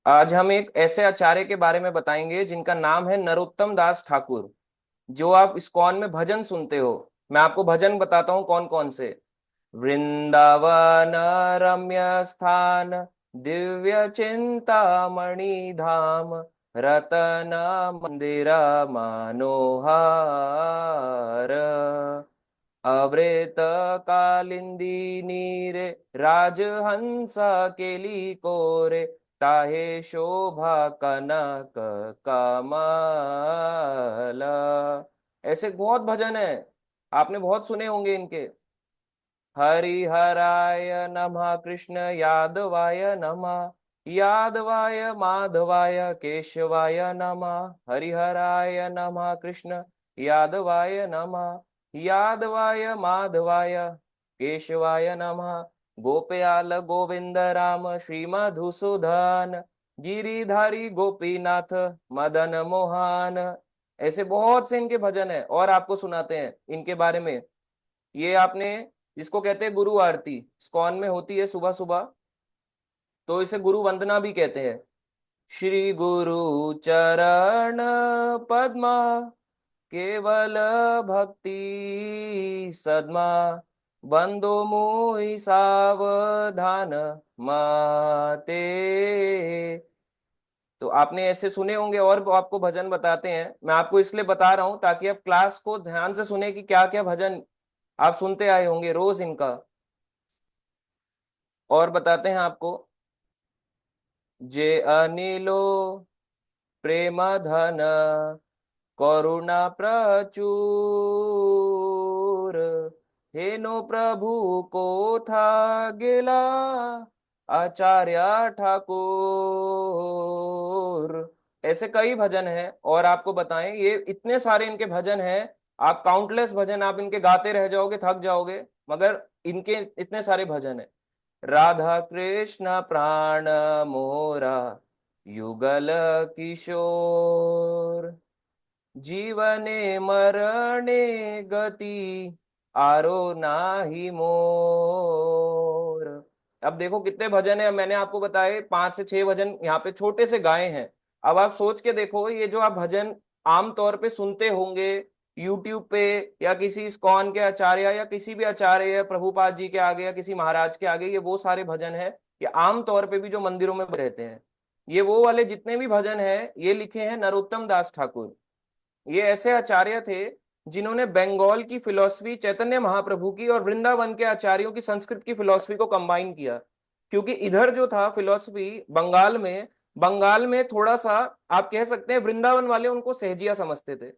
आज हम एक ऐसे आचार्य के बारे में बताएंगे जिनका नाम है नरोत्तम दास ठाकुर। जो आप इस्कॉन में भजन सुनते हो, मैं आपको भजन बताता हूँ कौन कौन से। वृंदावन रम्य स्थान, दिव्य चिंतामणि धाम, रतन मंदिर मनोहर, अवृत कालिंदी नीरे, राजहंस केली कोरे, ताहे शोभा कनक कमल। ऐसे बहुत भजन है, आपने बहुत सुने होंगे इनके। हरिहराय नमः, कृष्ण यादवाय नमः, यादवाय माधवाय केशवाय नमः, हरिहराय नमः, कृष्ण यादवाय नमः, यादवाय माधवाय केशवाय नमः, गोपयाल गोविंद राम श्री मधुसूदन, गिरिधारी गोपीनाथ मदन मोहन। ऐसे बहुत से इनके भजन है और आपको सुनाते हैं इनके बारे में। ये आपने, जिसको कहते हैं गुरु आरती, इस्कॉन में होती है सुबह सुबह, तो इसे गुरु वंदना भी कहते हैं। श्री गुरु चरण पद्मा, केवल भक्ति सद्मा, बंदो मुहि सावधान माते। तो आपने ऐसे सुने होंगे और वो आपको भजन बताते हैं। मैं आपको इसलिए बता रहा हूं ताकि आप क्लास को ध्यान से सुने कि क्या क्या भजन आप सुनते आए होंगे रोज इनका। और बताते हैं आपको। जे अनिलो प्रेम धन, करुणा प्रचुर, हेनो प्रभु को था गेला, आचार्य ठाकुर। ऐसे कई भजन हैं और आपको बताएं, ये इतने सारे इनके भजन हैं। आप काउंटलेस भजन आप इनके गाते रह जाओगे, थक जाओगे, मगर इनके इतने सारे भजन हैं। राधा कृष्ण प्राण मोरा, युगल किशोर, जीवने मरणे गति, आरो नाही मोर। अब देखो कितने भजन है, मैंने आपको बताए 5 से 6 भजन यहाँ पे छोटे से गाए हैं। अब आप सोच के देखो, ये जो आप भजन आमतौर पे सुनते होंगे यूट्यूब पे, या किसी इस्कॉन के आचार्य या किसी भी आचार्य प्रभुपाद जी के आगे या किसी महाराज के आगे, ये वो सारे भजन है। ये आमतौर पे भी जो मंदिरों में रहते हैं, ये वो वाले जितने भी भजन है, ये लिखे हैं नरोत्तम दास ठाकुर। ये ऐसे आचार्य थे जिन्होंने बंगाल की फिलॉसफी चैतन्य महाप्रभु की और वृंदावन के आचार्यों की संस्कृत की फिलॉसफी को कंबाइन किया। क्योंकि इधर जो था फिलॉसफी बंगाल में थोड़ा सा, आप कह सकते हैं वृंदावन वाले उनको सहजिया समझते थे,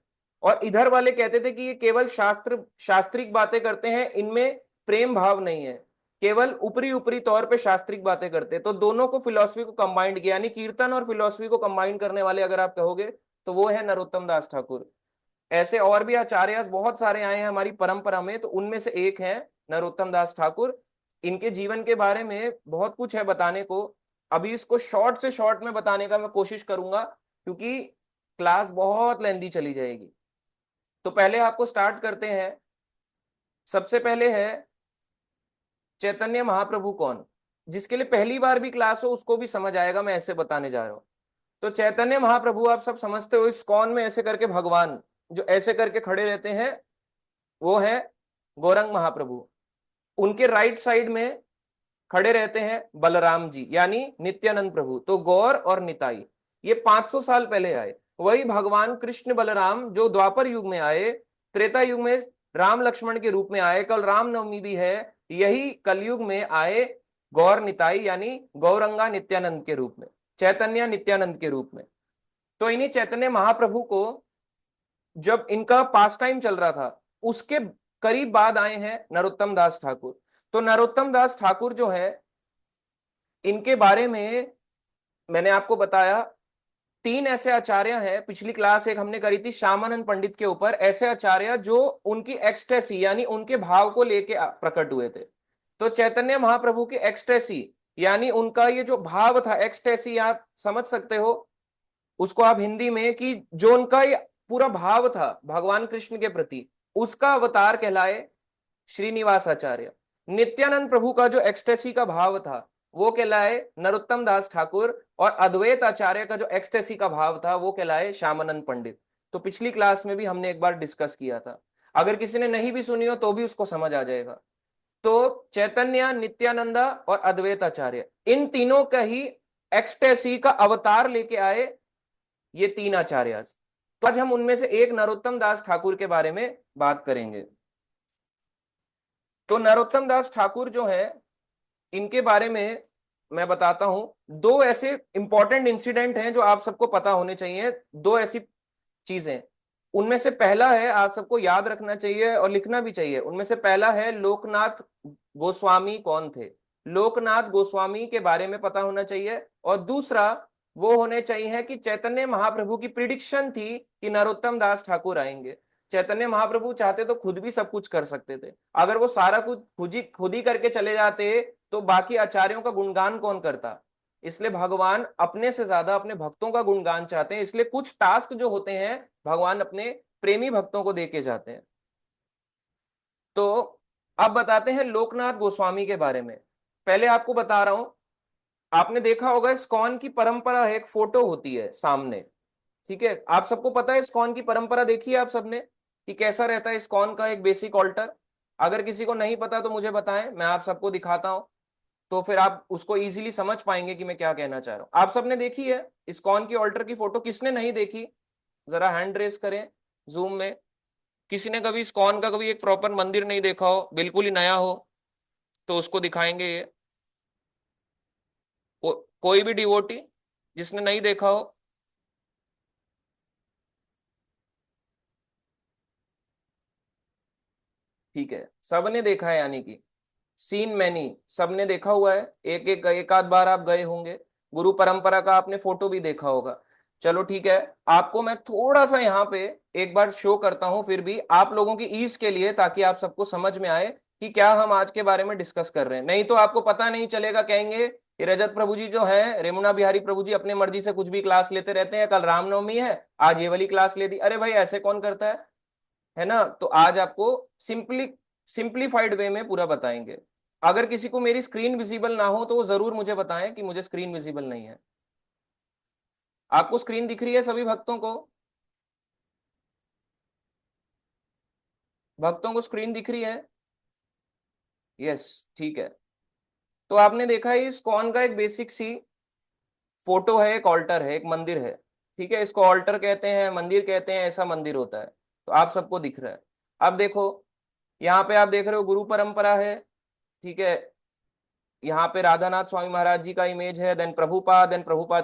और इधर वाले कहते थे कि ये केवल शास्त्रिक बातें करते हैं, इनमें प्रेम भाव नहीं है, केवल ऊपरी ऊपरी तौर पे शास्त्रिक बातें करते हैं। तो दोनों को फिलॉसफी को कंबाइंड किया, यानी कीर्तन और फिलॉसफी को कंबाइन करने वाले अगर आप कहोगे तो वो है नरोत्तम दास ठाकुर। ऐसे और भी आचार्य बहुत सारे आए हैं हमारी परंपरा में, तो उनमें से एक है नरोत्तम दास ठाकुर। इनके जीवन के बारे में बहुत कुछ है बताने को। अभी इसको शॉर्ट से शॉर्ट में बताने का मैं कोशिश करूंगा, क्योंकि क्लास बहुत लेंदी चली जाएगी। तो पहले आपको स्टार्ट करते हैं। सबसे पहले है चैतन्य महाप्रभु कौन। जिसके लिए पहली बार भी क्लास हो उसको भी समझ आएगा, मैं ऐसे बताने जा रहा हूं। तो चैतन्य महाप्रभु आप सब समझते हो, इस्कॉन में ऐसे करके भगवान जो ऐसे करके खड़े रहते हैं, वो है गौरंग महाप्रभु। उनके राइट साइड में खड़े रहते हैं बलराम जी, यानी नित्यानंद प्रभु। तो गौर और निताई ये 500 साल पहले आए। वही भगवान कृष्ण बलराम जो द्वापर युग में आए, त्रेता युग में राम लक्ष्मण के रूप में आए, कल रामनवमी भी है, यही कलयुग में आए गौर निताई, यानी गौरंगा नित्यानंद के रूप में, चैतन्य नित्यानंद के रूप में। तो इन्हीं चैतन्य महाप्रभु को जब इनका पास टाइम चल रहा था, उसके करीब बाद आए हैं नरोत्तम दास ठाकुर। तो नरोत्तम दास ठाकुर जो है, इनके बारे में मैंने आपको बताया, 3 ऐसे आचार्य हैं। पिछली क्लास एक हमने करी थी श्यामानंद पंडित के ऊपर, ऐसे आचार्य जो उनकी एक्सटेसी यानी उनके भाव को लेके प्रकट हुए थे। तो चैतन्य महाप्रभु की एक्सटेसी यानी उनका ये जो भाव था, एक्सटेसी आप समझ सकते हो उसको आप हिंदी में, कि जो उनका ये पूरा भाव था भगवान कृष्ण के प्रति, उसका अवतार कहलाए श्रीनिवास आचार्य। नित्यानंद प्रभु का जो एक्सटेसी का भाव था, वो कहलाए नरोत्तम दास ठाकुर, और अद्वैत आचार्य का जो एक्सटेसी का भाव था वो कहलाए श्यामानंद पंडित। तो पिछली क्लास में भी हमने एक बार डिस्कस किया था, अगर किसी ने नहीं भी सुनी हो तो भी उसको समझ आ जाएगा। तो चैतन्य, नित्यानंदा और अद्वैत आचार्य, इन तीनों का ही एक्सटेसी का अवतार लेके आए ये तीन आचार्य। तो आज हम उनमें से एक नरोत्तम दास ठाकुर के बारे में बात करेंगे। तो नरोत्तम दास ठाकुर जो है, इनके बारे में मैं बताता हूं। दो ऐसे इंपॉर्टेंट इंसिडेंट हैं जो आप सबको पता होने चाहिए, दो ऐसी चीजें। उनमें से पहला है, आप सबको याद रखना चाहिए और लिखना भी चाहिए। उनमें से पहला है, लोकनाथ गोस्वामी कौन थे। लोकनाथ गोस्वामी के बारे में पता होना चाहिए। और दूसरा वो होने चाहिए कि चैतन्य महाप्रभु की प्रिडिक्शन थी कि नरोत्तम दास ठाकुर आएंगे। चैतन्य महाप्रभु चाहते तो खुद भी सब कुछ कर सकते थे, अगर वो सारा कुछ खुद ही करके चले जाते तो बाकी आचार्यों का गुणगान कौन करता। इसलिए भगवान अपने से ज्यादा अपने भक्तों का गुणगान चाहते हैं, इसलिए कुछ टास्क जो होते हैं भगवान अपने प्रेमी भक्तों को देके जाते हैं। तो अब बताते हैं लोकनाथ गोस्वामी के बारे में। पहले आपको बता रहा हूं, आपने देखा होगा इस्कॉन की परंपरा है, एक फोटो होती है सामने। ठीक है, आप सबको पता है इस्कॉन की परंपरा देखी है आप सबने कि कैसा रहता है इस्कॉन का एक बेसिक ऑल्टर। अगर किसी को नहीं पता तो मुझे बताएं, मैं आप सबको दिखाता हूं, तो फिर आप उसको इजीली समझ पाएंगे कि मैं क्या कहना चाह रहा हूं। आप सबने देखी है इस्कॉन की ऑल्टर की फोटो, किसने नहीं देखी जरा हैंड रेस करें जूम में। किसी ने कभी इस्कॉन का कभी एक प्रॉपर मंदिर नहीं देखा हो, बिल्कुल ही नया हो, तो उसको दिखाएंगे ये। कोई भी डिवोटी जिसने नहीं देखा हो। ठीक है, सबने देखा है, यानी कि सीन मैनी, सबने देखा हुआ है, एक आध बार आप गए होंगे। गुरु परंपरा का आपने फोटो भी देखा होगा। चलो ठीक है, आपको मैं थोड़ा सा यहाँ पे एक बार शो करता हूँ, फिर भी आप लोगों की ईज के लिए, ताकि आप सबको समझ में आए कि क्या हम आज के बारे में डिस्कस कर रहे हैं। नहीं तो आपको पता नहीं चलेगा, कहेंगे कि रजत प्रभु जी जो है, रेमुना बिहारी प्रभु जी अपने मर्जी से कुछ भी क्लास लेते रहते हैं। कल रामनवमी है, आज ये वाली क्लास ले दी। अरे भाई, ऐसे कौन करता है ना। तो आज आपको सिंप्लीफाइड वे में पूरा बताएंगे। अगर किसी को मेरी स्क्रीन विजिबल ना हो तो वो जरूर मुझे बताएं कि मुझे स्क्रीन विजिबल नहीं है। आपको स्क्रीन दिख रही है सभी भक्तों को? भक्तों को स्क्रीन दिख रही है? यस, ठीक है। तो आपने देखा है इस कौन का एक बेसिक सी फोटो है, एक ऑल्टर है, एक मंदिर है। ठीक है, इसको ऑल्टर कहते हैं, मंदिर कहते हैं, ऐसा मंदिर होता है। तो आप सबको दिख रहा है। अब देखो, यहाँ पे आप देख रहे हो गुरु परंपरा है। ठीक है, यहाँ पे राधानाथ स्वामी महाराज जी का इमेज है, देन प्रभुपाद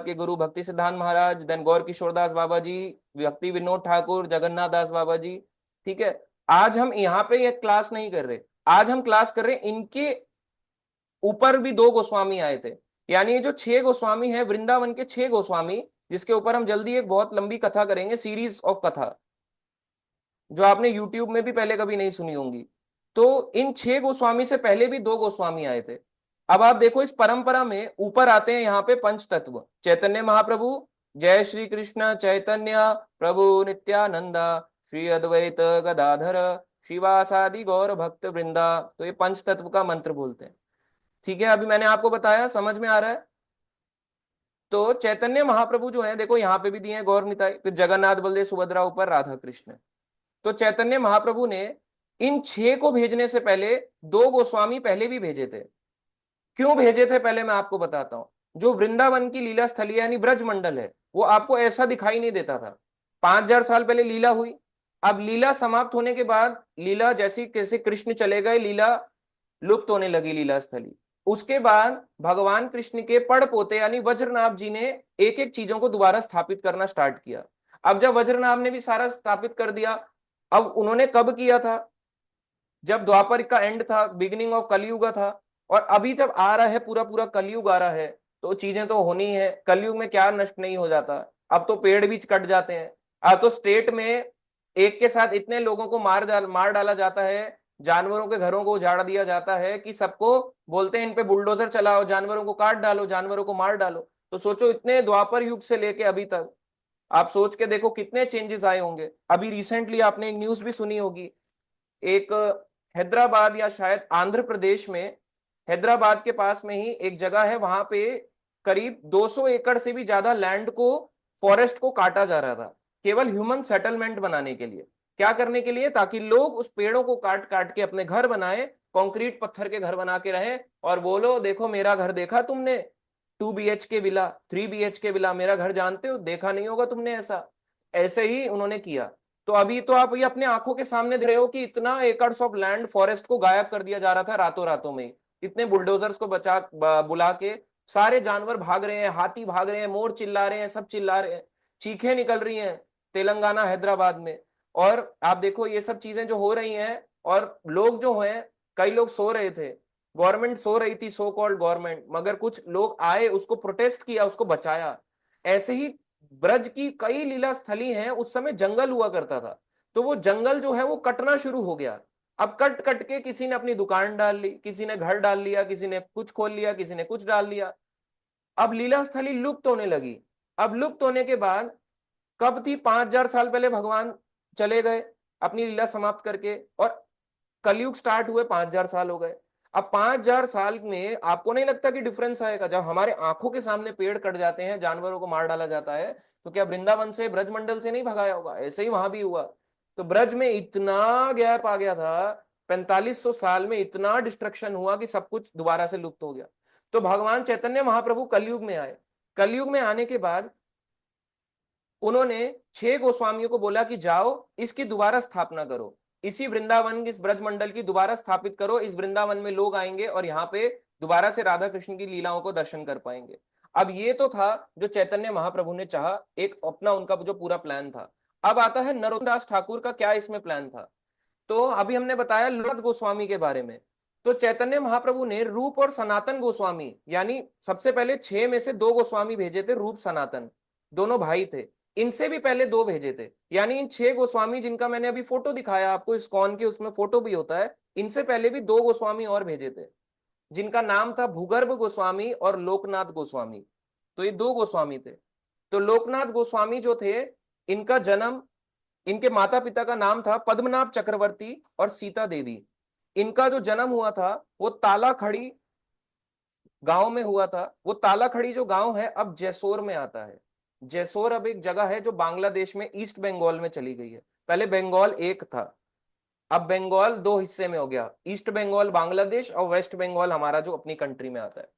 के गुरु भक्ति सिद्धांत महाराज, देन गौर किशोरदास बाबा जी, भक्ति विनोद ठाकुर, जगन्नाथ दास बाबा जी। ठीक है, आज हम यहाँ पे ये क्लास नहीं कर रहे, आज हम क्लास कर रहे हैं इनके ऊपर भी दो गोस्वामी आए थे। यानी ये जो छह गोस्वामी है, वृंदावन के छह गोस्वामी, जिसके ऊपर हम जल्दी एक बहुत लंबी कथा करेंगे, सीरीज ऑफ कथा, जो आपने यूट्यूब में भी पहले कभी नहीं सुनी होंगी। तो इन छह गोस्वामी से पहले भी दो गोस्वामी आए थे। अब आप देखो इस परंपरा में ऊपर आते हैं यहाँ पे पंच तत्व, चैतन्य महाप्रभु, जय श्री कृष्ण चैतन्य प्रभु नित्यानंदा, श्री अद्वैत गदाधर श्रीवासादि गौर भक्त वृंदा। तो ये पंच तत्व का मंत्र बोलते हैं। ठीक है, अभी मैंने आपको बताया, समझ में आ रहा है। तो चैतन्य महाप्रभु जो है, देखो यहाँ पे भी दिए हैं गौर निताई, फिर जगन्नाथ बलदेव सुभद्रा, ऊपर राधा कृष्ण। तो चैतन्य महाप्रभु ने इन छह को भेजने से पहले दो गोस्वामी पहले भी भेजे थे। क्यों भेजे थे पहले मैं आपको बताता हूं। जो वृंदावन की लीला स्थली यानी ब्रज मंडल है, वो आपको ऐसा दिखाई नहीं देता था। 5,000 साल पहले लीला हुई। अब लीला समाप्त होने के बाद, लीला जैसी कैसे कृष्ण चले गए, लीला लुप्त होने लगी लीला स्थली। उसके बाद भगवान कृष्ण के पड़ पोते यानी वज्रनाभ जी ने एक एक चीजों को दोबारा स्थापित करना स्टार्ट किया। अब जब वज्रनाभ ने भी सारा स्थापित कर दिया, अब उन्होंने कब किया था? जब द्वापर का एंड था, बिगिनिंग ऑफ कलयुग था। और अभी जब आ रहा है पूरा पूरा कलयुग आ रहा है, तो चीजें तो होनी है। कलयुग में क्या नष्ट नहीं हो जाता। अब तो पेड़ भी कट जाते हैं। अब तो स्टेट में एक के साथ इतने लोगों को मार डाला जाता है, जानवरों के घरों को उजाड़ दिया जाता है कि सबको बोलते हैं इन पे बुलडोजर चलाओ, जानवरों को काट डालो, जानवरों को मार डालो। तो सोचो, इतने द्वापर युग से लेके अभी तक आप सोच के देखो कितने चेंजेस आए होंगे। अभी रिसेंटली आपने एक न्यूज भी सुनी होगी, एक हैदराबाद या शायद आंध्र प्रदेश में हैदराबाद के पास में ही एक जगह है, वहां पे करीब 200 एकड़ से भी ज्यादा लैंड को, फॉरेस्ट को काटा जा रहा था, केवल ह्यूमन सेटलमेंट बनाने के लिए। क्या करने के लिए? ताकि लोग उस पेड़ों को काट काट के अपने घर बनाए, कंक्रीट पत्थर के घर बना के रहे, और बोलो देखो मेरा घर देखा तुमने, 2 BHK विला, 3 BHK विला, मेरा घर जानते हो? देखा नहीं होगा तुमने ऐसा। ऐसे ही उन्होंने किया। तो अभी तो आप ये अपने आंखों के सामने देख रहे हो कि इतना एकर्स ऑफ लैंड, फॉरेस्ट को गायब कर दिया जा रहा था रातों रातों में। इतने बुलडोजर्स को बुला के सारे जानवर भाग रहे हैं, हाथी भाग रहे हैं, मोर चिल्ला रहे हैं, सब चिल्ला रहे हैं, चीखें निकल रही हैं तेलंगाना हैदराबाद में। और आप देखो ये सब चीजें जो हो रही हैं, और लोग जो हैं, कई लोग सो रहे थे, गवर्नमेंट सो रही थी, सो कॉल्ड गवर्नमेंट, मगर कुछ लोग आए, उसको प्रोटेस्ट किया, उसको बचाया। ऐसे ही ब्रज की कई लीला स्थली हैं, उस समय जंगल हुआ करता था, तो वो जंगल जो है वो कटना शुरू हो गया। अब कट कट के किसी ने अपनी दुकान डाल ली, किसी ने घर डाल लिया, किसी ने कुछ खोल लिया, किसी ने कुछ डाल लिया। अब लीला स्थली लुप्त होने लगी। अब लुप्त होने के बाद कब थी? 5,000 साल पहले भगवान चले गए अपनी लीला समाप्त करके, और कलयुग स्टार्ट हुए, 5,000 साल हो गए। अब 5,000 साल में आपको नहीं लगता कि डिफरेंस आएगा? जब हमारे आंखों के सामने पेड़ कट जाते हैं, जानवरों को मार डाला जाता है, तो क्या वृंदावन से, ब्रजमंडल से नहीं भगाया होगा? ऐसे ही वहां भी हुआ। तो ब्रज में इतना गैप आ गया था, 4500 साल में इतना डिस्ट्रक्शन हुआ कि सब कुछ दोबारा से लुप्त हो गया। तो भगवान चैतन्य महाप्रभु कलयुग में आए। कलयुग में आने के बाद उन्होंने 6 गोस्वामियों को बोला कि जाओ इसकी दोबारा स्थापना करो, इसी वृंदावन, इस ब्रजमंडल की दोबारा स्थापित करो, इस वृंदावन में लोग आएंगे और यहाँ पे दोबारा से राधा कृष्ण की लीलाओं को दर्शन कर पाएंगे। अब ये तो था जो चैतन्य महाप्रभु ने चाहा, एक अपना उनका जो पूरा प्लान था। अब आता है नरोत्तम दास ठाकुर का क्या इसमें प्लान था। तो अभी हमने बताया लोकनाथ गोस्वामी के बारे में। तो चैतन्य महाप्रभु ने रूप और सनातन गोस्वामी, यानी सबसे पहले 6 में से 2 गोस्वामी भेजे थे, रूप सनातन, दोनों भाई थे। इनसे भी पहले 2 भेजे थे, यानी इन 6 गोस्वामी जिनका मैंने अभी फोटो दिखाया आपको, इस्कॉन के उसमें फोटो भी होता है, इनसे पहले भी 2 गोस्वामी और भेजे थे, जिनका नाम था भूगर्भ गोस्वामी और लोकनाथ गोस्वामी। तो ये 2 गोस्वामी थे। तो लोकनाथ गोस्वामी जो थे, इनका जन्म, इनके माता पिता का नाम था पद्मनाभ चक्रवर्ती और सीता देवी। इनका जो जन्म हुआ था वो तालाखड़ी गांव में हुआ था। वो तालाखड़ी जो गांव है अब जैसोर में आता है। जैसोर अब एक जगह है जो बांग्लादेश में ईस्ट बंगाल में चली गई है। पहले बंगाल एक था, अब बंगाल 2 हिस्से में हो गया, ईस्ट बंगाल बांग्लादेश और वेस्ट बंगाल हमारा जो अपनी कंट्री में आता है।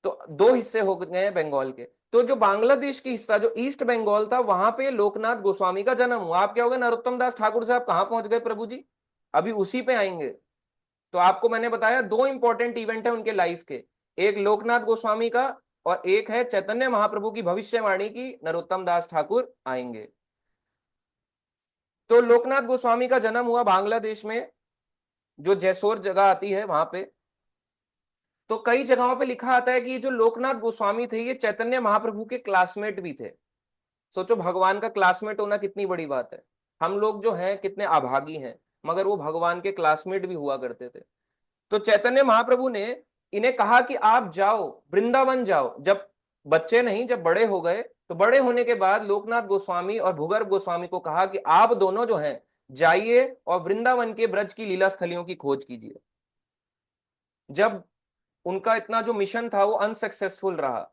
तो 2 हिस्से हो गए हैं बंगाल के। तो जो बांग्लादेश की हिस्सा जो ईस्ट बंगाल था, वहां पे लोकनाथ गोस्वामी का जन्म हुआ। आप क्या हो गए, नरोत्तम दास ठाकुर साहब कहां पहुंच गए प्रभु जी? अभी उसी पे आएंगे। तो आपको मैंने बताया 2 इंपॉर्टेंट इवेंट है उनके लाइफ के, एक लोकनाथ गोस्वामी का और एक है चैतन्य महाप्रभु की भविष्यवाणी की, नरोत्तम दास ठाकुर आएंगे। तो लोकनाथ गोस्वामी का जन्म हुआ बांग्लादेश में, जो जैसोर जगह आती है वहां पे। तो कई जगहों पे लिखा आता है कि ये जो लोकनाथ गोस्वामी थे ये चैतन्य महाप्रभु के क्लासमेट भी थे। सोचो भगवान का क्लासमेट होना कितनी बड़ी बात है। हम लोग जो हैं कितने अभागी हैं, मगर वो भगवान के क्लासमेट भी हुआ करते थे। तो चैतन्य महाप्रभु ने इन्हें कहा कि आप जाओ, वृंदावन जाओ। जब बच्चे नहीं, जब बड़े हो गए, तो बड़े होने के बाद लोकनाथ गोस्वामी और भूगर्भ गोस्वामी को कहा कि आप दोनों जो हैं जाइए और वृंदावन के ब्रज की लीला स्थलियों की खोज कीजिए। जब उनका इतना जो मिशन था वो अनसक्सेसफुल रहा,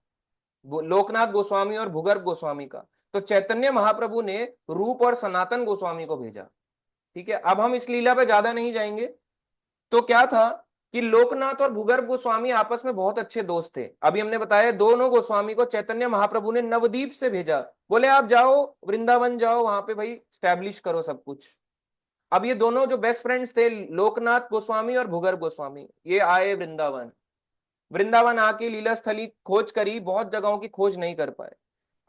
लोकनाथ गोस्वामी और भूगर्भ गोस्वामी का, तो चैतन्य महाप्रभु ने रूप और सनातन गोस्वामी को भेजा। ठीक है, अब हम इस लीला पे ज्यादा नहीं जाएंगे। तो क्या था कि लोकनाथ और भूगर्भ गोस्वामी आपस में बहुत अच्छे दोस्त थे। अभी हमने बताया दोनों गोस्वामी को चैतन्य महाप्रभु ने नवदीप से भेजा, बोले आप जाओ वृंदावन जाओ, वहां पे भाई स्टैब्लिश करो सब कुछ। अब ये दोनों जो बेस्ट फ्रेंड्स थे, लोकनाथ गोस्वामी और भूगर्भ गोस्वामी, ये आए वृंदावन। वृंदावन आके लीला स्थली खोज करी, बहुत जगहों की खोज नहीं कर पाए।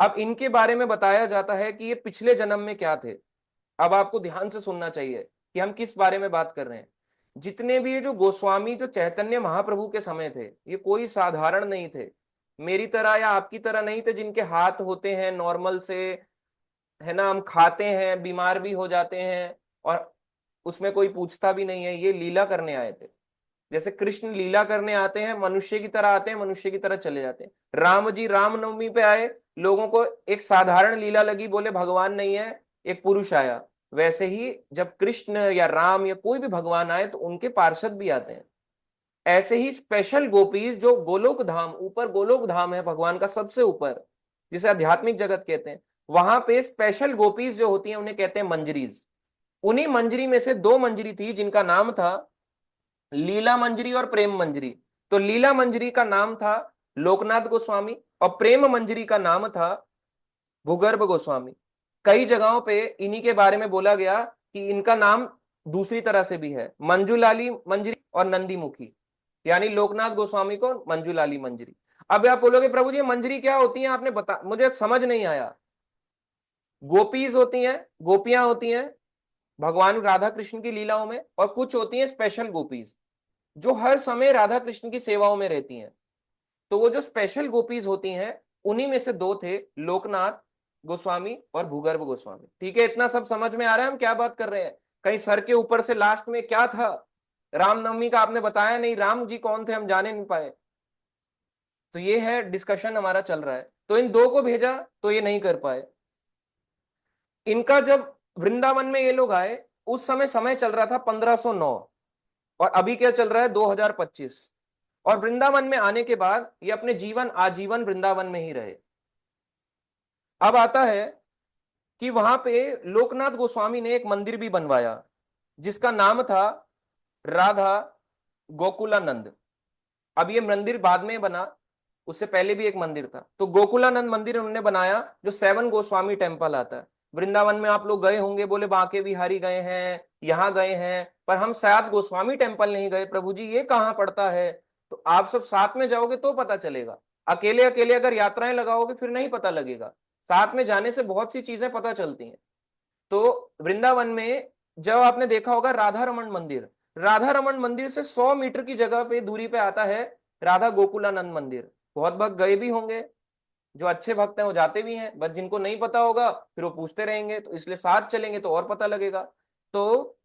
अब इनके बारे में बताया जाता है कि ये पिछले जन्म में क्या थे। अब आपको ध्यान से सुनना चाहिए कि हम किस बारे में बात कर रहे हैं। जितने भी ये जो गोस्वामी जो चैतन्य महाप्रभु के समय थे, ये कोई साधारण नहीं थे, मेरी तरह या आपकी तरह नहीं थे, जिनके हाथ होते हैं नॉर्मल से, है ना, हम खाते हैं, बीमार भी हो जाते हैं और उसमें कोई पूछता भी नहीं है। ये लीला करने आए थे। जैसे कृष्ण लीला करने आते हैं, मनुष्य की तरह आते हैं, मनुष्य की तरह चले जाते हैं। राम जी रामनवमी पे आए, लोगों को एक साधारण लीला लगी, बोले भगवान नहीं है, एक पुरुष आया। वैसे ही जब कृष्ण या राम या कोई भी भगवान आए तो उनके पार्षद भी आते हैं। ऐसे ही स्पेशल गोपीज जो गोलोक धाम, ऊपर गोलोक धाम है भगवान का सबसे ऊपर, जिसे आध्यात्मिक जगत कहते हैं, वहां पे स्पेशल गोपीज जो होती हैं उन्हें कहते हैं मंजरीज। उन्हीं मंजरी में से दो मंजरी थी जिनका नाम था लीला मंजरी और प्रेम मंजरी। तो लीला मंजरी का नाम था लोकनाथ गोस्वामी और प्रेम मंजरी का नाम था भूगर्भ गोस्वामी। कई जगहों पे इन्हीं के बारे में बोला गया कि इनका नाम दूसरी तरह से भी है, मंजूलाली मंजरी और नंदी मुखी, यानी लोकनाथ गोस्वामी को मंजूलाली मंजरी। अब आप बोलोगे प्रभु जी मंजरी क्या होती है, आपने बता, मुझे समझ नहीं आया। गोपीज होती हैं, गोपियां होती हैं भगवान राधा कृष्ण की लीलाओं में, और कुछ होती हैं स्पेशल गोपीज जो हर समय राधा कृष्ण की सेवाओं में रहती हैं। तो वो जो स्पेशल गोपीज होती हैं उन्हीं में से दो थे लोकनाथ गोस्वामी और भूगर्भ गोस्वामी। ठीक है, इतना सब समझ में आ रहा है हम क्या बात कर रहे हैं? कहीं सर के ऊपर से लास्ट में क्या था, रामनवमी का आपने बताया नहीं, राम जी कौन थे हम जाने नहीं पाए। तो ये है डिस्कशन हमारा चल रहा है। तो इन दो को भेजा तो ये नहीं कर पाए। इनका जब वृंदावन में ये लोग आए उस समय समय चल रहा था 1509, और अभी क्या चल रहा है 2025। और वृंदावन में आने के बाद ये अपने जीवन आजीवन वृंदावन में ही रहे। अब आता है कि वहां पे लोकनाथ गोस्वामी ने एक मंदिर भी बनवाया जिसका नाम था राधा गोकुलानंद। अब ये मंदिर बाद में बना, उससे पहले भी एक मंदिर था। तो गोकुलानंद मंदिर उन्होंने बनाया जो 7 गोस्वामी टेम्पल आता है। वृंदावन में आप लोग गए होंगे, बोले बांके बिहारी गए हैं, यहां गए हैं, पर हम 7 गोस्वामी टेम्पल नहीं गए। प्रभु जी ये कहाँ पड़ता है? तो आप सब साथ में जाओगे तो पता चलेगा, अकेले अकेले अगर यात्राएं लगाओगे फिर नहीं पता लगेगा। साथ में जाने से बहुत सी चीजें पता चलती हैं। तो वृंदावन में जब आपने देखा होगा राधा रमन मंदिर, राधा रमन मंदिर से 100 मीटर की जगह पे दूरी पे आता है राधा गोकुलानंद मंदिर। बहुत भक्त गए भी होंगे, जो अच्छे भक्त हैं वो जाते भी हैं, बस जिनको नहीं पता होगा फिर वो पूछते रहेंगे। तो इसलिए साथ चलेंगे तो और पता लगेगा। तो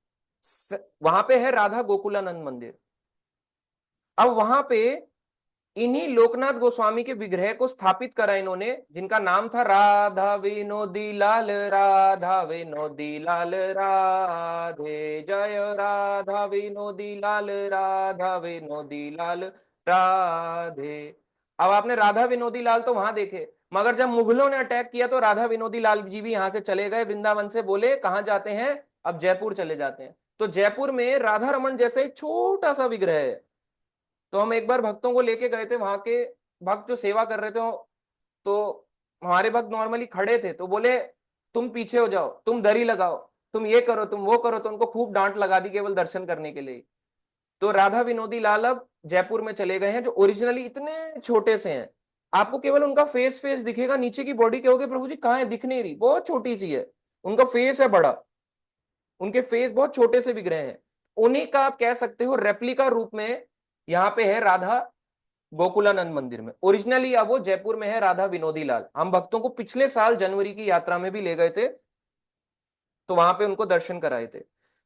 वहां पे है राधा गोकुलानंद मंदिर। अब वहां पे इन्हीं लोकनाथ गोस्वामी के विग्रह को स्थापित करा इन्होंने, जिनका नाम था राधा विनोदी लाल, राधा विनोदी लाल राधे जय, राधा विनोदी लाल, राधा विनोदी लाल राधे। अब आपने राधा विनोदी लाल तो वहां देखे, मगर जब मुगलों ने अटैक किया तो राधा विनोदी लाल जी भी यहां से चले गए वृंदावन से, बोले कहां जाते हैं, अब जयपुर चले जाते हैं। तो जयपुर में राधा रमन जैसे एक छोटा सा विग्रह है। तो हम एक बार भक्तों को लेके गए थे, वहां के भक्त जो सेवा कर रहे थे, तो हमारे भक्त नॉर्मली खड़े थे, तो बोले तुम पीछे हो जाओ, तुम दरी लगाओ, तुम ये करो, तुम वो करो। तो उनको खूब डांट लगा दी केवल दर्शन करने के लिए। तो राधा विनोदी लाल अब जयपुर में चले गए हैं, जो ओरिजिनली इतने छोटे से हैं, आपको केवल उनका फेस फेस दिखेगा, नीचे की बॉडी कहोगे प्रभु जी कहाँ है, दिख नहीं रही, बहुत छोटी सी है। उनका फेस है बड़ा, उनके फेस बहुत छोटे से विग्रह हैं। उन्हीं का आप कह सकते हो रेप्लिका रूप में यहाँ पे है राधा गोकुलानंद मंदिर में। ओरिजिनली अब वो जयपुर में है राधा विनोदी लाल। हम भक्तों को पिछले साल जनवरी की यात्रा में भी ले गए थे, तो वहां पे उनको दर्शन कराए थे।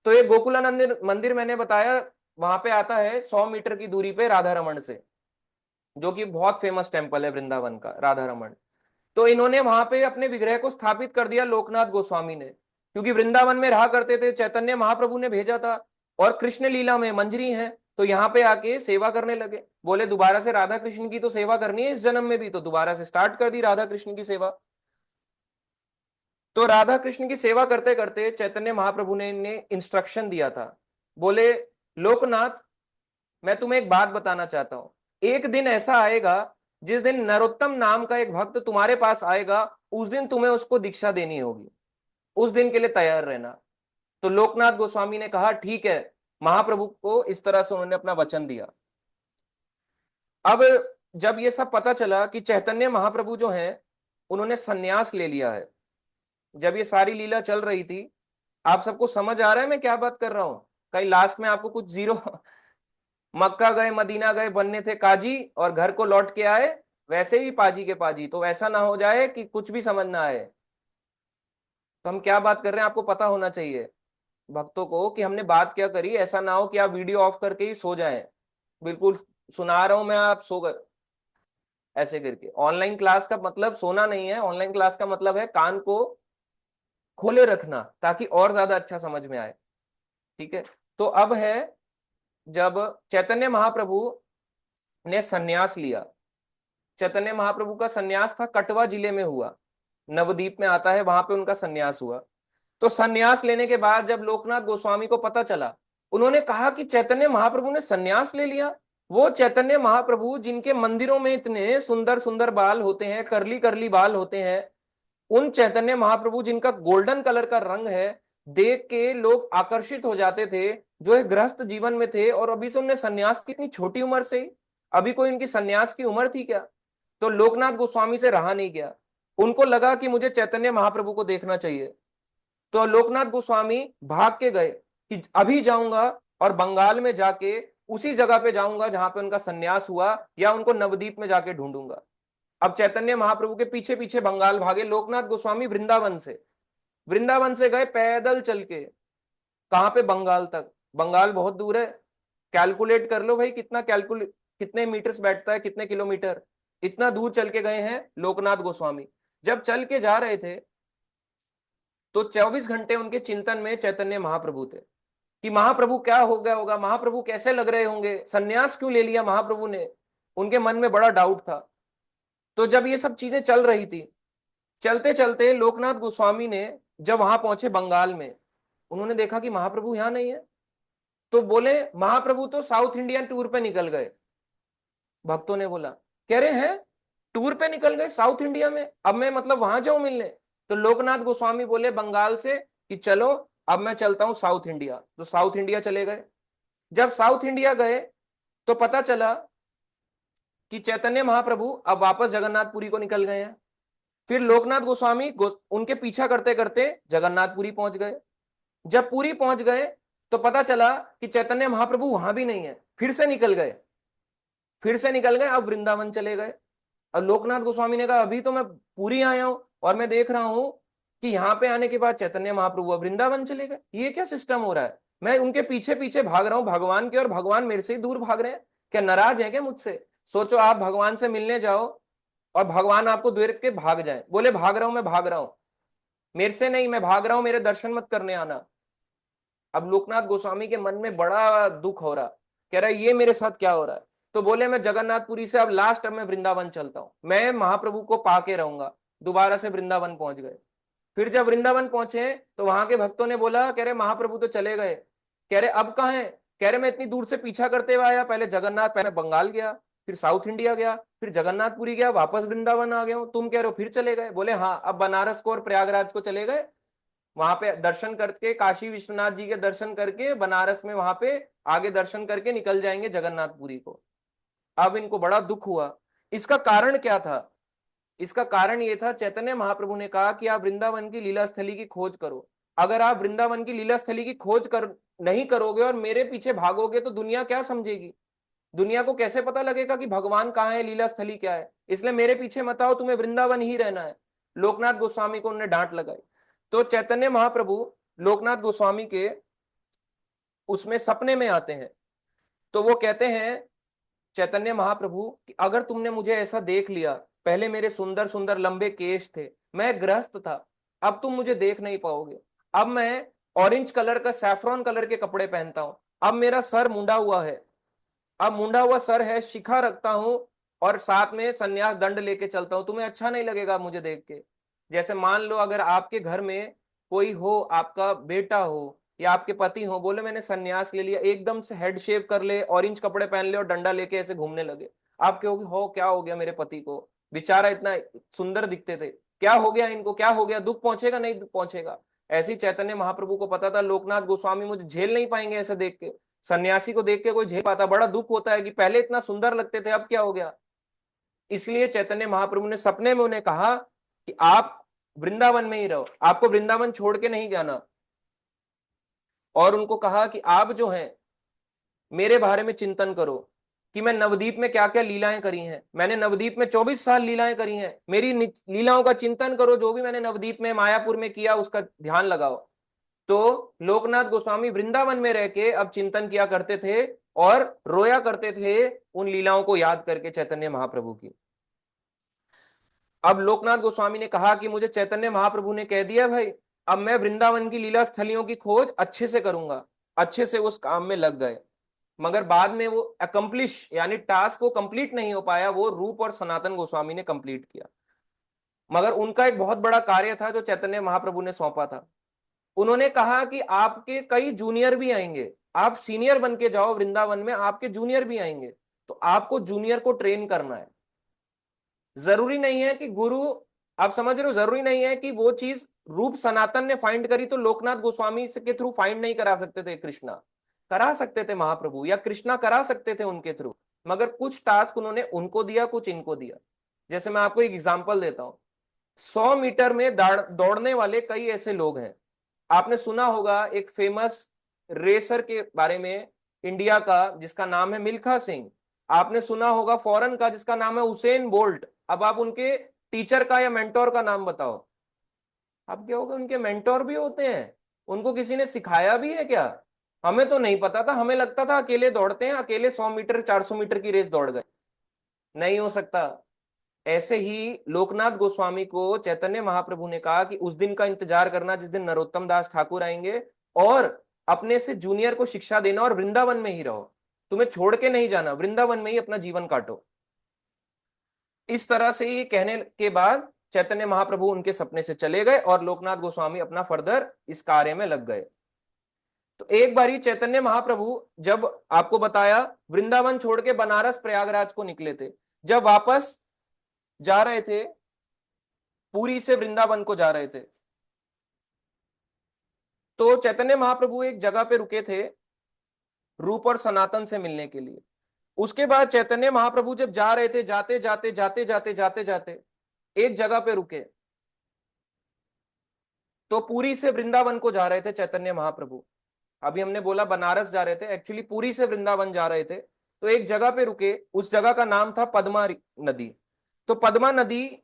तो ये गोकुलानंद मंदिर मैंने बताया वहां पे आता है 100 मीटर की दूरी पे राधा रमन से, जो कि बहुत फेमस टेम्पल है वृंदावन का राधा रमन। तो इन्होंने वहां पे अपने विग्रह को स्थापित कर दिया लोकनाथ गोस्वामी ने, क्योंकि वृंदावन में रहा करते थे, चैतन्य महाप्रभु ने भेजा था, और कृष्ण लीला में मंजरी है, तो यहाँ पे आके सेवा करने लगे। बोले दोबारा से राधा कृष्ण की तो सेवा करनी है इस जन्म में भी, तो दोबारा से स्टार्ट कर दी राधा कृष्ण की सेवा। तो राधा कृष्ण की सेवा करते करते चैतन्य महाप्रभु ने इन्हें इंस्ट्रक्शन दिया था। बोले लोकनाथ, मैं तुम्हें एक बात बताना चाहता हूं। एक दिन ऐसा आएगा जिस दिन नरोत्तम नाम का एक भक्त तुम्हारे पास आएगा, उस दिन तुम्हें उसको दीक्षा देनी होगी, उस दिन के लिए तैयार रहना। तो लोकनाथ गोस्वामी ने कहा ठीक है। महाप्रभु को इस तरह से उन्होंने अपना वचन दिया। अब जब ये सब पता चला कि चैतन्य महाप्रभु जो हैं उन्होंने सन्यास ले लिया है, जब ये सारी लीला चल रही थी, आप सबको समझ आ रहा है मैं क्या बात कर रहा हूं? कहीं लास्ट में आपको कुछ जीरो मक्का गए मदीना गए बनने थे काजी और घर को लौट के आए वैसे ही पाजी के पाजी, तो ऐसा ना हो जाए कि कुछ भी समझ ना आए। तो हम क्या बात कर रहे हैं आपको पता होना चाहिए भक्तों को कि हमने बात क्या करी। ऐसा ना हो कि आप वीडियो ऑफ करके ही सो जाएं, बिल्कुल सुना रहा हूं मैं आप सो गए ऐसे करके। ऑनलाइन क्लास का मतलब सोना नहीं है, ऑनलाइन क्लास का मतलब है कान को खोले रखना ताकि और ज्यादा अच्छा समझ में आए। ठीक है, तो अब है जब चैतन्य महाप्रभु ने सन्यास लिया, चैतन्य महाप्रभु का सन्यास था कटवा जिले में हुआ, नवद्वीप में आता है, वहां पे उनका सन्यास हुआ। तो सन्यास लेने के बाद जब लोकनाथ गोस्वामी को पता चला, उन्होंने कहा कि चैतन्य महाप्रभु ने सन्यास ले लिया। वो चैतन्य महाप्रभु जिनके मंदिरों में इतने सुंदर सुंदर बाल होते हैं, करली करली बाल होते हैं, उन चैतन्य महाप्रभु जिनका गोल्डन कलर का रंग है, देख के लोग आकर्षित हो जाते थे, जो एक गृहस्थ जीवन में थे, और अभी से उन्हें सन्यास की इतनी छोटी उम्र से ही, अभी कोई इनकी सन्यास की उम्र थी क्या? तो लोकनाथ गोस्वामी से रहा नहीं गया, उनको लगा कि मुझे चैतन्य महाप्रभु को देखना चाहिए। तो लोकनाथ गोस्वामी भाग के गए कि अभी जाऊंगा और बंगाल में जाके उसी जगह पे जाऊंगा जहां पे उनका सन्यास हुआ, या उनको नवद्वीप में जाके ढूंढूंगा। अब चैतन्य महाप्रभु के पीछे पीछे बंगाल भागे लोकनाथ गोस्वामी, वृंदावन से गए पैदल चल के, कहां पे? बंगाल तक। बंगाल बहुत दूर है, कैलकुलेट कर लो भाई, कितने मीटर्स बैठता है, कितने किलोमीटर, इतना दूर चल के गए हैं लोकनाथ गोस्वामी। जब चल के जा रहे थे तो 24 घंटे उनके चिंतन में चैतन्य महाप्रभु थे कि महाप्रभु क्या हो गया होगा, महाप्रभु कैसे लग रहे होंगे, सन्यास क्यों ले लिया महाप्रभु ने, उनके मन में बड़ा डाउट था। तो जब ये सब चीजें चल रही थी, चलते चलते लोकनाथ गोस्वामी ने जब वहां पहुंचे बंगाल में, उन्होंने देखा कि महाप्रभु यहां नहीं है। तो बोले महाप्रभु तो साउथ इंडियन टूर पे निकल गए। भक्तों ने बोला, कह रहे हैं टूर पे निकल गए साउथ इंडिया में, अब मैं मतलब वहां जाऊं मिलने? तो लोकनाथ गोस्वामी बोले बंगाल से कि चलो अब मैं चलता हूं साउथ इंडिया। तो साउथ इंडिया चले गए। जब साउथ इंडिया गए तो पता चला कि चैतन्य महाप्रभु अब वापस जगन्नाथपुरी को निकल गए हैं। फिर लोकनाथ गोस्वामी उनके पीछा करते करते जगन्नाथपुरी पहुंच गए। जब पुरी पहुंच गए तो पता चला कि चैतन्य महाप्रभु वहां भी नहीं है। फिर से निकल गए, अब वृंदावन चले गए। और लोकनाथ गोस्वामी ने कहा अभी तो मैं पुरी आया हूं और मैं देख रहा हूं कि यहाँ पे आने के बाद चैतन्य महाप्रभु वृंदावन चले गए, ये क्या सिस्टम हो रहा है? मैं उनके पीछे पीछे भाग रहा हूँ भगवान के, और भगवान मेरे से ही दूर भाग रहे हैं। क्या नाराज है क्या मुझसे? सोचो आप भगवान से मिलने जाओ और भगवान आपको देख के भाग जाए, बोले भाग रहा हूं, मैं भाग रहा हूं, मेरे से नहीं, मैं भाग रहा हूं, मेरे दर्शन मत करने आना। अब लोकनाथ गोस्वामी के मन में बड़ा दुख हो रहा, कह रहा है ये मेरे साथ क्या हो रहा है? तो बोले मैं जगन्नाथपुरी से अब लास्ट, अब मैं वृंदावन चलता हूं, मैं महाप्रभु को पाके रहूंगा। दोबारा से वृंदावन पहुंच गए। फिर जब वृंदावन पहुंचे तो वहां के भक्तों ने बोला, कह रहे महाप्रभु तो चले गए। कह रहे अब कहाँ है? कह रहे मैं इतनी दूर से पीछा करते हुए आया, पहले जगन्नाथ, पहले बंगाल गया, फिर साउथ इंडिया गया, फिर जगन्नाथपुरी गया, वापस वृंदावन आ गया हूं, तुम कह रहे हो फिर चले गए। बोले हाँ, अब बनारस को और प्रयागराज को चले गए, वहां पे दर्शन करके काशी विश्वनाथ जी के दर्शन करके बनारस में वहां पे आगे दर्शन करके निकल जाएंगे जगन्नाथपुरी को। अब इनको बड़ा दुख हुआ। इसका कारण क्या था? इसका कारण ये था, चैतन्य महाप्रभु ने कहा कि आप वृंदावन की लीला स्थली की खोज करो। अगर आप वृंदावन की लीला स्थली की खोज नहीं करोगे और मेरे पीछे भागोगे तो दुनिया क्या समझेगी? दुनिया को कैसे पता लगेगा कि भगवान कहाँ है, लीला स्थली क्या है? इसलिए मेरे पीछे मत आओ, तुम्हें वृंदावन ही रहना है। लोकनाथ गोस्वामी को उन्होंने डांट लगाई। तो चैतन्य महाप्रभु लोकनाथ गोस्वामी के उसमें सपने में आते हैं। तो वो कहते हैं चैतन्य महाप्रभु कि अगर तुमने मुझे ऐसा देख लिया, पहले मेरे सुंदर सुंदर लंबे केश थे, मैं गृहस्थ था, अब तुम मुझे देख नहीं पाओगे। अब मैं ऑरेंज कलर का, सैफरॉन कलर के कपड़े पहनता हूं, अब मेरा सर मुंडा हुआ है, अब मुंडा हुआ सर है, शिखा रखता हूं, और साथ में सन्यास दंड लेके चलता हूं। तुम्हें अच्छा नहीं लगेगा मुझे देख के? जैसे मान लो अगर आपके घर में कोई हो, आपका बेटा हो या आपके पति हो, बोले मैंने सन्यास ले लिया, एकदम से हेड शेव कर ले, ऑरेंज कपड़े पहन ले और डंडा लेके ऐसे घूमने लगे, आप कहोगे हो क्या हो गया मेरे पति को, बेचारा इतना सुंदर दिखते थे, क्या हो गया इनको, क्या हो गया? दुख पहुंचेगा? नहीं पहुंचेगा। ऐसे ही चैतन्य महाप्रभु को पता था लोकनाथ गोस्वामी मुझे झेल नहीं पाएंगे ऐसे देख के। सन्यासी को देख के कोई झेल पाता? बड़ा दुख होता है कि पहले इतना सुंदर लगते थे, अब क्या हो गया। इसलिए चैतन्य महाप्रभु ने सपने में उन्हें कहा कि आप वृंदावन में ही रहो, आपको वृंदावन छोड़ के नहीं जाना। और उनको कहा कि आप जो हैं मेरे बारे में चिंतन करो कि मैं नवद्वीप में क्या क्या लीलाएं करी हैं। मैंने नवद्वीप में 24 साल लीलाएं करी हैं, मेरी लीलाओं का चिंतन करो, जो भी मैंने नवद्वीप में मायापुर में किया उसका ध्यान लगाओ। तो लोकनाथ गोस्वामी वृंदावन में रह के अब चिंतन किया करते थे और रोया करते थे उन लीलाओं को याद करके चैतन्य महाप्रभु की। अब लोकनाथ गोस्वामी ने कहा कि मुझे चैतन्य महाप्रभु ने कह दिया भाई, अब मैं वृंदावन की लीला स्थलियों की खोज अच्छे से करूंगा। अच्छे से उस काम में लग गए। मगर बाद में वो अकम्प्लिश यानी टास्क को कंप्लीट नहीं हो पाया, वो रूप और सनातन गोस्वामी ने कंप्लीट किया। मगर उनका एक बहुत बड़ा कार्य था जो चैतन्य महाप्रभु ने सौंपा था। उन्होंने कहा कि आपके कई जूनियर भी आएंगे, आप सीनियर बन के जाओ वृंदावन में, आपके जूनियर भी आएंगे, तो आपको जूनियर को ट्रेन करना है। जरूरी नहीं है कि गुरु, आप समझ रहे हो, जरूरी नहीं है कि वो चीज रूप सनातन ने फाइंड करी तो लोकनाथ गोस्वामी के थ्रू फाइंड नहीं करा सकते थे। कृष्णा करा सकते थे महाप्रभु, या कृष्णा करा सकते थे उनके थ्रू, मगर कुछ टास्क उन्होंने उनको दिया, कुछ इनको दिया। जैसे मैं आपको एक एग्जांपल देता हूं, 100 मीटर में दौड़ने वाले कई ऐसे लोग हैं। आपने सुना होगा एक फेमस रेसर के बारे में इंडिया का, जिसका नाम है मिल्खा सिंह। आपने सुना होगा फॉरेन का, जिसका नाम है उसेन बोल्ट। अब आप उनके टीचर का या मेंटोर का नाम बताओ। आप क्या होगा, उनके मेंटोर भी होते हैं, उनको किसी ने सिखाया भी है क्या? हमें तो नहीं पता था, हमें लगता था अकेले दौड़ते हैं, अकेले 100 मीटर 400 मीटर की रेस दौड़ गए। नहीं हो सकता। ऐसे ही लोकनाथ गोस्वामी को चैतन्य महाप्रभु ने कहा कि उस दिन का इंतजार करना जिस दिन नरोत्तम दास ठाकुर आएंगे, और अपने से जूनियर को शिक्षा देना, और वृंदावन में ही रहो, तुम्हें छोड़ के नहीं जाना, वृंदावन में ही अपना जीवन काटो। इस तरह से ये कहने के बाद चैतन्य महाप्रभु उनके सपने से चले गए और लोकनाथ गोस्वामी अपना फर्दर इस कार्य में लग गए। तो एक बारी चैतन्य महाप्रभु, जब आपको बताया, वृंदावन छोड़ के बनारस प्रयागराज को निकले थे, जब वापस जा रहे थे, पुरी से वृंदावन को जा रहे थे, तो चैतन्य महाप्रभु एक जगह पे रुके थे रूप और सनातन से मिलने के लिए। उसके बाद चैतन्य महाप्रभु जब जा रहे थे, जाते जाते जाते जाते जाते जाते एक जगह पे रुके, तो पुरी से वृंदावन को जा रहे थे चैतन्य महाप्रभु। अभी हमने बोला बनारस जा रहे थे, एक्चुअली पुरी से वृंदावन जा रहे थे। तो एक जगह पे रुके, उस जगह का नाम था पद्मा नदी। तो पद्मा नदी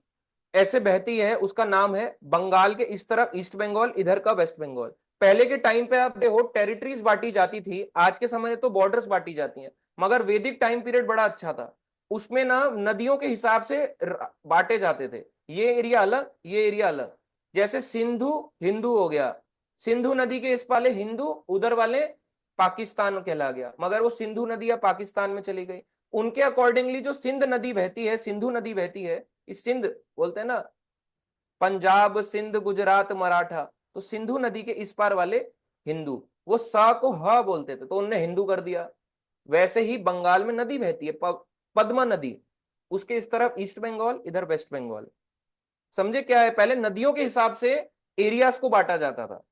ऐसे बहती है, उसका नाम है बंगाल के इस तरफ ईस्ट बंगाल, इधर का वेस्ट बंगाल। पहले के टाइम पे आप देखो टेरिटरीज बांटी जाती थी, आज के समय में तो बॉर्डर्स बांटी जाती हैं, मगर वैदिक टाइम पीरियड बड़ा अच्छा था। उसमें ना नदियों के हिसाब से बांटे जाते थे, ये एरिया अलग, ये एरिया अलग। जैसे सिंधु हिंदू हो गया, सिंधु नदी के इस वाले हिंदू, उधर वाले पाकिस्तान कहला गया, मगर वो सिंधु नदी या पाकिस्तान में चली गई। उनके अकॉर्डिंगली जो सिंध नदी बहती है, सिंधु नदी बहती है, इस सिंध बोलते हैं ना, पंजाब सिंध गुजरात मराठा, तो सिंधु नदी के इस पार वाले हिंदू, वो सा को ह बोलते थे, तो उनने हिंदू कर दिया। वैसे ही बंगाल में नदी बहती है पद्मा नदी, उसके इस तरफ ईस्ट बंगाल, इधर वेस्ट बंगाल। समझे क्या है, पहले नदियों के हिसाब से एरियाज को बांटा जाता था।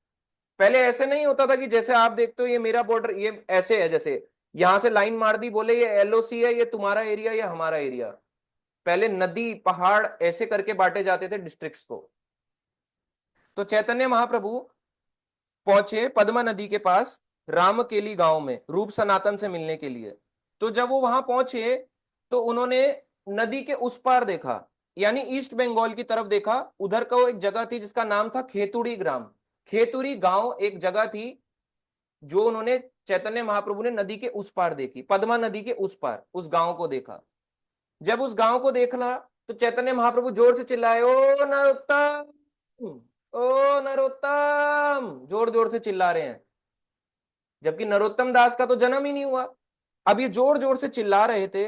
पहले ऐसे नहीं होता था कि जैसे आप देखते हो ये मेरा बॉर्डर, ये ऐसे है, जैसे यहां से लाइन मार दी, बोले ये एलओसी है, ये तुम्हारा एरिया, ये हमारा एरिया। पहले नदी पहाड़ ऐसे करके बांटे जाते थे डिस्ट्रिक्ट्स को। तो चैतन्य महाप्रभु पहुंचे पद्मा नदी के पास रामकेली गांव में रूप सनातन से मिलने के लिए। तो जब वो वहां पहुंचे, तो उन्होंने नदी के उस पार देखा, यानी ईस्ट बंगाल की तरफ देखा। उधर का वो एक जगह थी जिसका नाम था खेतुड़ी ग्राम, खेतुड़ी गांव एक जगह थी, जो उन्होंने चैतन्य महाप्रभु ने नदी के उस पार देखी, पद्मा नदी के उस पार उस गांव को देखा। जब उस गांव को देखना, तो चैतन्य महाप्रभु जोर से चिल्लाए, ओ नरोत्तम, ओ नरोत्तम, जोर जोर से चिल्ला रहे हैं, जबकि नरोत्तम दास का तो जन्म ही नहीं हुआ। अब ये जोर जोर से चिल्ला रहे थे,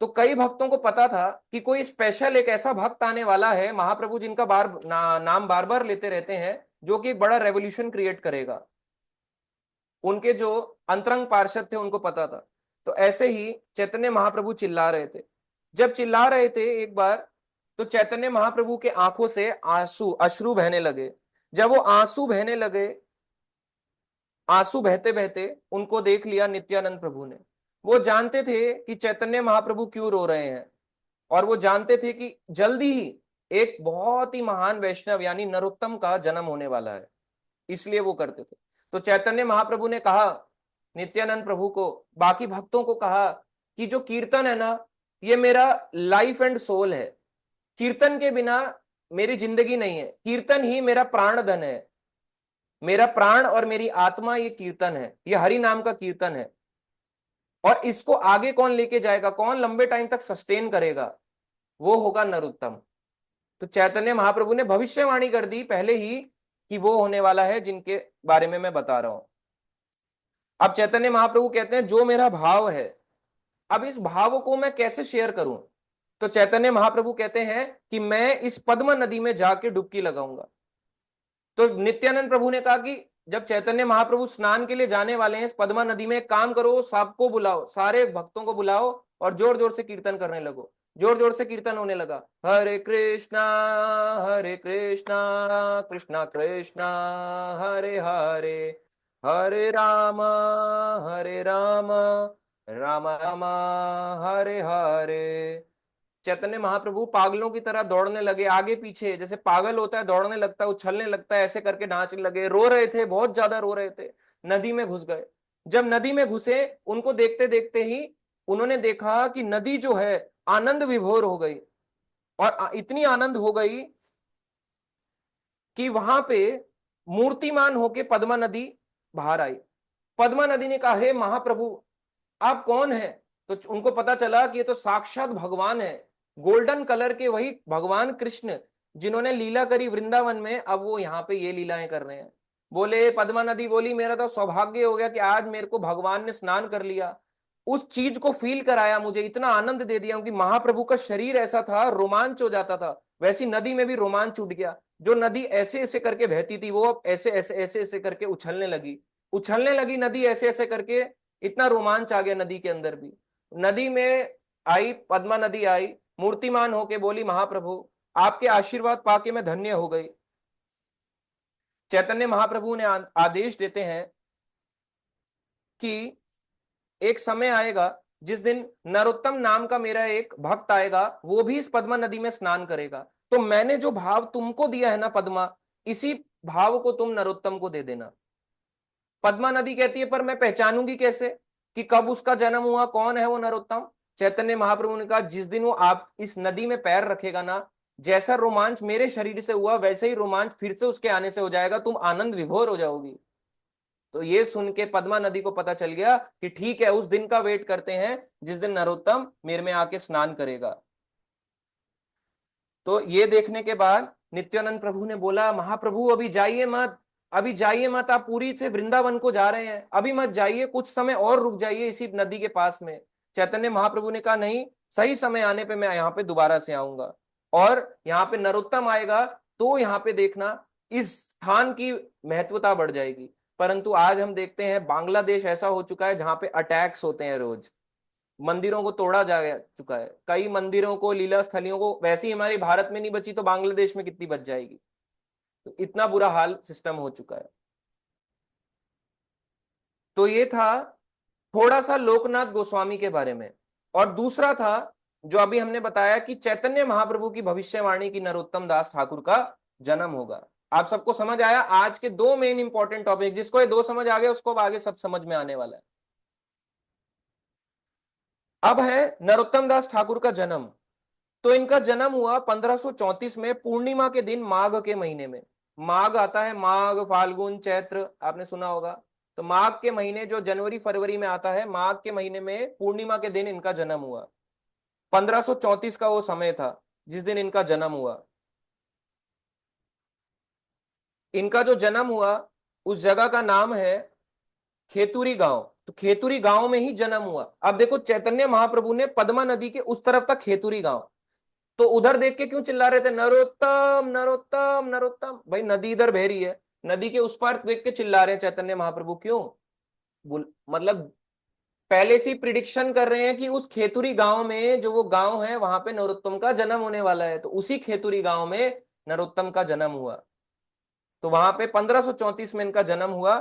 तो कई भक्तों को पता था कि कोई स्पेशल एक ऐसा भक्त आने वाला है महाप्रभु, जिनका नाम बार बार लेते रहते हैं, जो कि एक बड़ा रेवोल्यूशन क्रिएट करेगा। उनके जो अंतरंग पार्षद थे उनको पता था। तो ऐसे ही चैतन्य महाप्रभु चिल्ला रहे थे। जब चिल्ला रहे थे एक बार, तो चैतन्य महाप्रभु के आंखों से आंसू अश्रु बहने लगे। जब वो आंसू बहने लगे, आंसू बहते बहते उनको देख लिया नित्यानंद प्रभु ने। वो जानते थे कि चैतन्य महाप्रभु क्यों रो रहे हैं, और वो जानते थे कि जल्दी ही एक बहुत ही महान वैष्णव यानी नरोत्तम का जन्म होने वाला है, इसलिए वो करते थे। तो चैतन्य महाप्रभु ने कहा नित्यानंद प्रभु को, बाकी भक्तों को कहा कि जो कीर्तन है ना, ये मेरा लाइफ एंड सोल है। कीर्तन के बिना मेरी जिंदगी नहीं है, कीर्तन ही मेरा प्राण धन है। मेरा प्राण और मेरी आत्मा ये कीर्तन है, ये हरि नाम का कीर्तन है। और इसको आगे कौन लेके जाएगा, कौन लंबे टाइम तक सस्टेन करेगा, वो होगा नरोत्तम। तो चैतन्य महाप्रभु ने भविष्यवाणी कर दी पहले ही कि वो होने वाला है जिनके बारे में मैं बता रहा हूं। अब चैतन्य महाप्रभु कहते हैं जो मेरा भाव है, अब इस भाव को मैं कैसे शेयर करूं? तो चैतन्य महाप्रभु कहते हैं कि मैं इस पद्मा नदी में जाके डुबकी लगाऊंगा। तो नित्यानंद प्रभु ने कहा कि जब चैतन्य महाप्रभु स्नान के लिए जाने वाले हैं इस पद्मा नदी में, एक काम करो, सबको बुलाओ, सारे भक्तों को बुलाओ और जोर जोर से कीर्तन करने लगो। जोर जोर से कीर्तन होने लगा, हरे कृष्णा कृष्णा कृष्णा हरे हरे, हरे राम हरे राम राम राम हरे हरे। चैतन्य महाप्रभु पागलों की तरह दौड़ने लगे, आगे पीछे जैसे पागल होता है, दौड़ने लगता है, उछलने लगता है, ऐसे करके नाचने लगे, रो रहे थे, बहुत ज्यादा रो रहे थे। नदी में घुस गए। जब नदी में घुसे, उनको देखते देखते ही उन्होंने देखा कि नदी जो है आनंद विभोर हो गई, और इतनी आनंद हो गई कि वहां पे मूर्तिमान होके पद्मा नदी बाहर आई। पद्मा नदी ने कहा, हे महाप्रभु, आप कौन है? तो उनको पता चला कि ये तो साक्षात भगवान है, गोल्डन कलर के वही भगवान कृष्ण जिन्होंने लीला करी वृंदावन में, अब वो यहाँ पे ये लीलाएं कर रहे हैं। बोले, पद्मा नदी बोली, मेरा तो सौभाग्य हो गया कि आज मेरे को भगवान ने स्नान कर लिया, उस चीज को फील कराया, मुझे इतना आनंद दे दिया कि महाप्रभु का शरीर ऐसा था, रोमांच हो जाता था, वैसी नदी में भी रोमांच उठ गया। जो नदी ऐसे ऐसे करके बहती थी वो अब ऐसे ऐसे ऐसे ऐसे करके उछलने लगी, उछलने लगी नदी ऐसे ऐसे करके, इतना रोमांच आ गया नदी के अंदर भी। नदी में आई, पद्मा नदी आई, मूर्तिमान होके बोली, महाप्रभु आपके आशीर्वाद पाके मैं धन्य हो गई। चैतन्य महाप्रभु ने आदेश देते हैं कि एक समय आएगा जिस दिन नरोत्तम नाम का मेरा एक भक्त आएगा, वो भी इस पद्मा नदी में स्नान करेगा। तो मैंने जो भाव तुमको दिया है ना पद्मा, इसी भाव को तुम नरोत्तम को दे देना। पद्मा नदी कहती है, पर मैं पहचानूंगी कैसे कि कब उसका जन्म हुआ, कौन है वो नरोत्तम? चैतन्य महाप्रभु ने कहा, जिस दिन वो आप इस नदी में पैर रखेगा ना, जैसा रोमांच मेरे शरीर से हुआ वैसे ही रोमांच फिर से उसके आने से हो जाएगा, तुम आनंद विभोर हो जाओगी। तो ये सुन के पद्मा नदी को पता चल गया कि ठीक है, उस दिन का वेट करते हैं जिस दिन नरोत्तम मेरे में आके स्नान करेगा। तो ये देखने के बाद नित्यानंद प्रभु ने बोला, महाप्रभु अभी जाइए मत, अभी जाइए मत, आप पूरी से वृंदावन को जा रहे हैं, अभी मत जाइए, कुछ समय और रुक जाइए इसी नदी के पास में। चैतन्य महाप्रभु ने कहा, नहीं, सही समय आने पे मैं यहाँ पे दोबारा से आऊंगा, और यहाँ पे नरोत्तम आएगा तो यहाँ पे देखना इस स्थान की महत्वता बढ़ जाएगी। परंतु आज हम देखते हैं बांग्लादेश ऐसा हो चुका है जहां पे अटैक्स होते हैं रोज, मंदिरों को तोड़ा जा चुका है, कई मंदिरों को, लीला स्थलियों को, वैसे ही हमारे भारत में नहीं बची तो बांग्लादेश में कितनी बच जाएगी। तो इतना बुरा हाल सिस्टम हो चुका है। तो ये था थोड़ा सा लोकनाथ गोस्वामी के बारे में। और दूसरा था जो अभी हमने बताया कि चैतन्य महाप्रभु की भविष्यवाणी की नरोत्तम दास ठाकुर का जन्म होगा। आप सबको समझ आया? आज के दो मेन इंपॉर्टेंट टॉपिक, जिसको ये दो समझ आ गया उसको अब आगे सब समझ में आने वाला है। अब है नरोत्तम दास ठाकुर का जन्म। तो इनका जन्म हुआ 1534 में पूर्णिमा के दिन, माघ के महीने में। माघ आता है, माघ फाल्गुन चैत्र, आपने सुना होगा। तो माघ के महीने जो जनवरी फरवरी में आता है, माघ के महीने में पूर्णिमा के दिन इनका जन्म हुआ। 1534 का वो समय था जिस दिन इनका जन्म हुआ। इनका जो जन्म हुआ उस जगह का नाम है खेतुरी गांव। तो खेतुरी गांव में ही जन्म हुआ। अब देखो, चैतन्य महाप्रभु ने पद्मा नदी के उस तरफ तक खेतुरी गांव, तो उधर देख के क्यों चिल्ला रहे थे, नरोत्तम नरोत्तम नरोत्तम? भाई नदी इधर बह रही है, नदी के उस पार देख के चिल्ला रहे हैं चैतन्य महाप्रभु क्यों? मतलब पहले से प्रिडिक्शन कर रहे हैं कि उस खेतुरी गांव में, जो वो गांव है, वहां पे नरोत्तम का जन्म होने वाला है। तो उसी खेतुरी गांव में नरोत्तम का जन्म हुआ। तो वहां पे 1534 में इनका जन्म हुआ।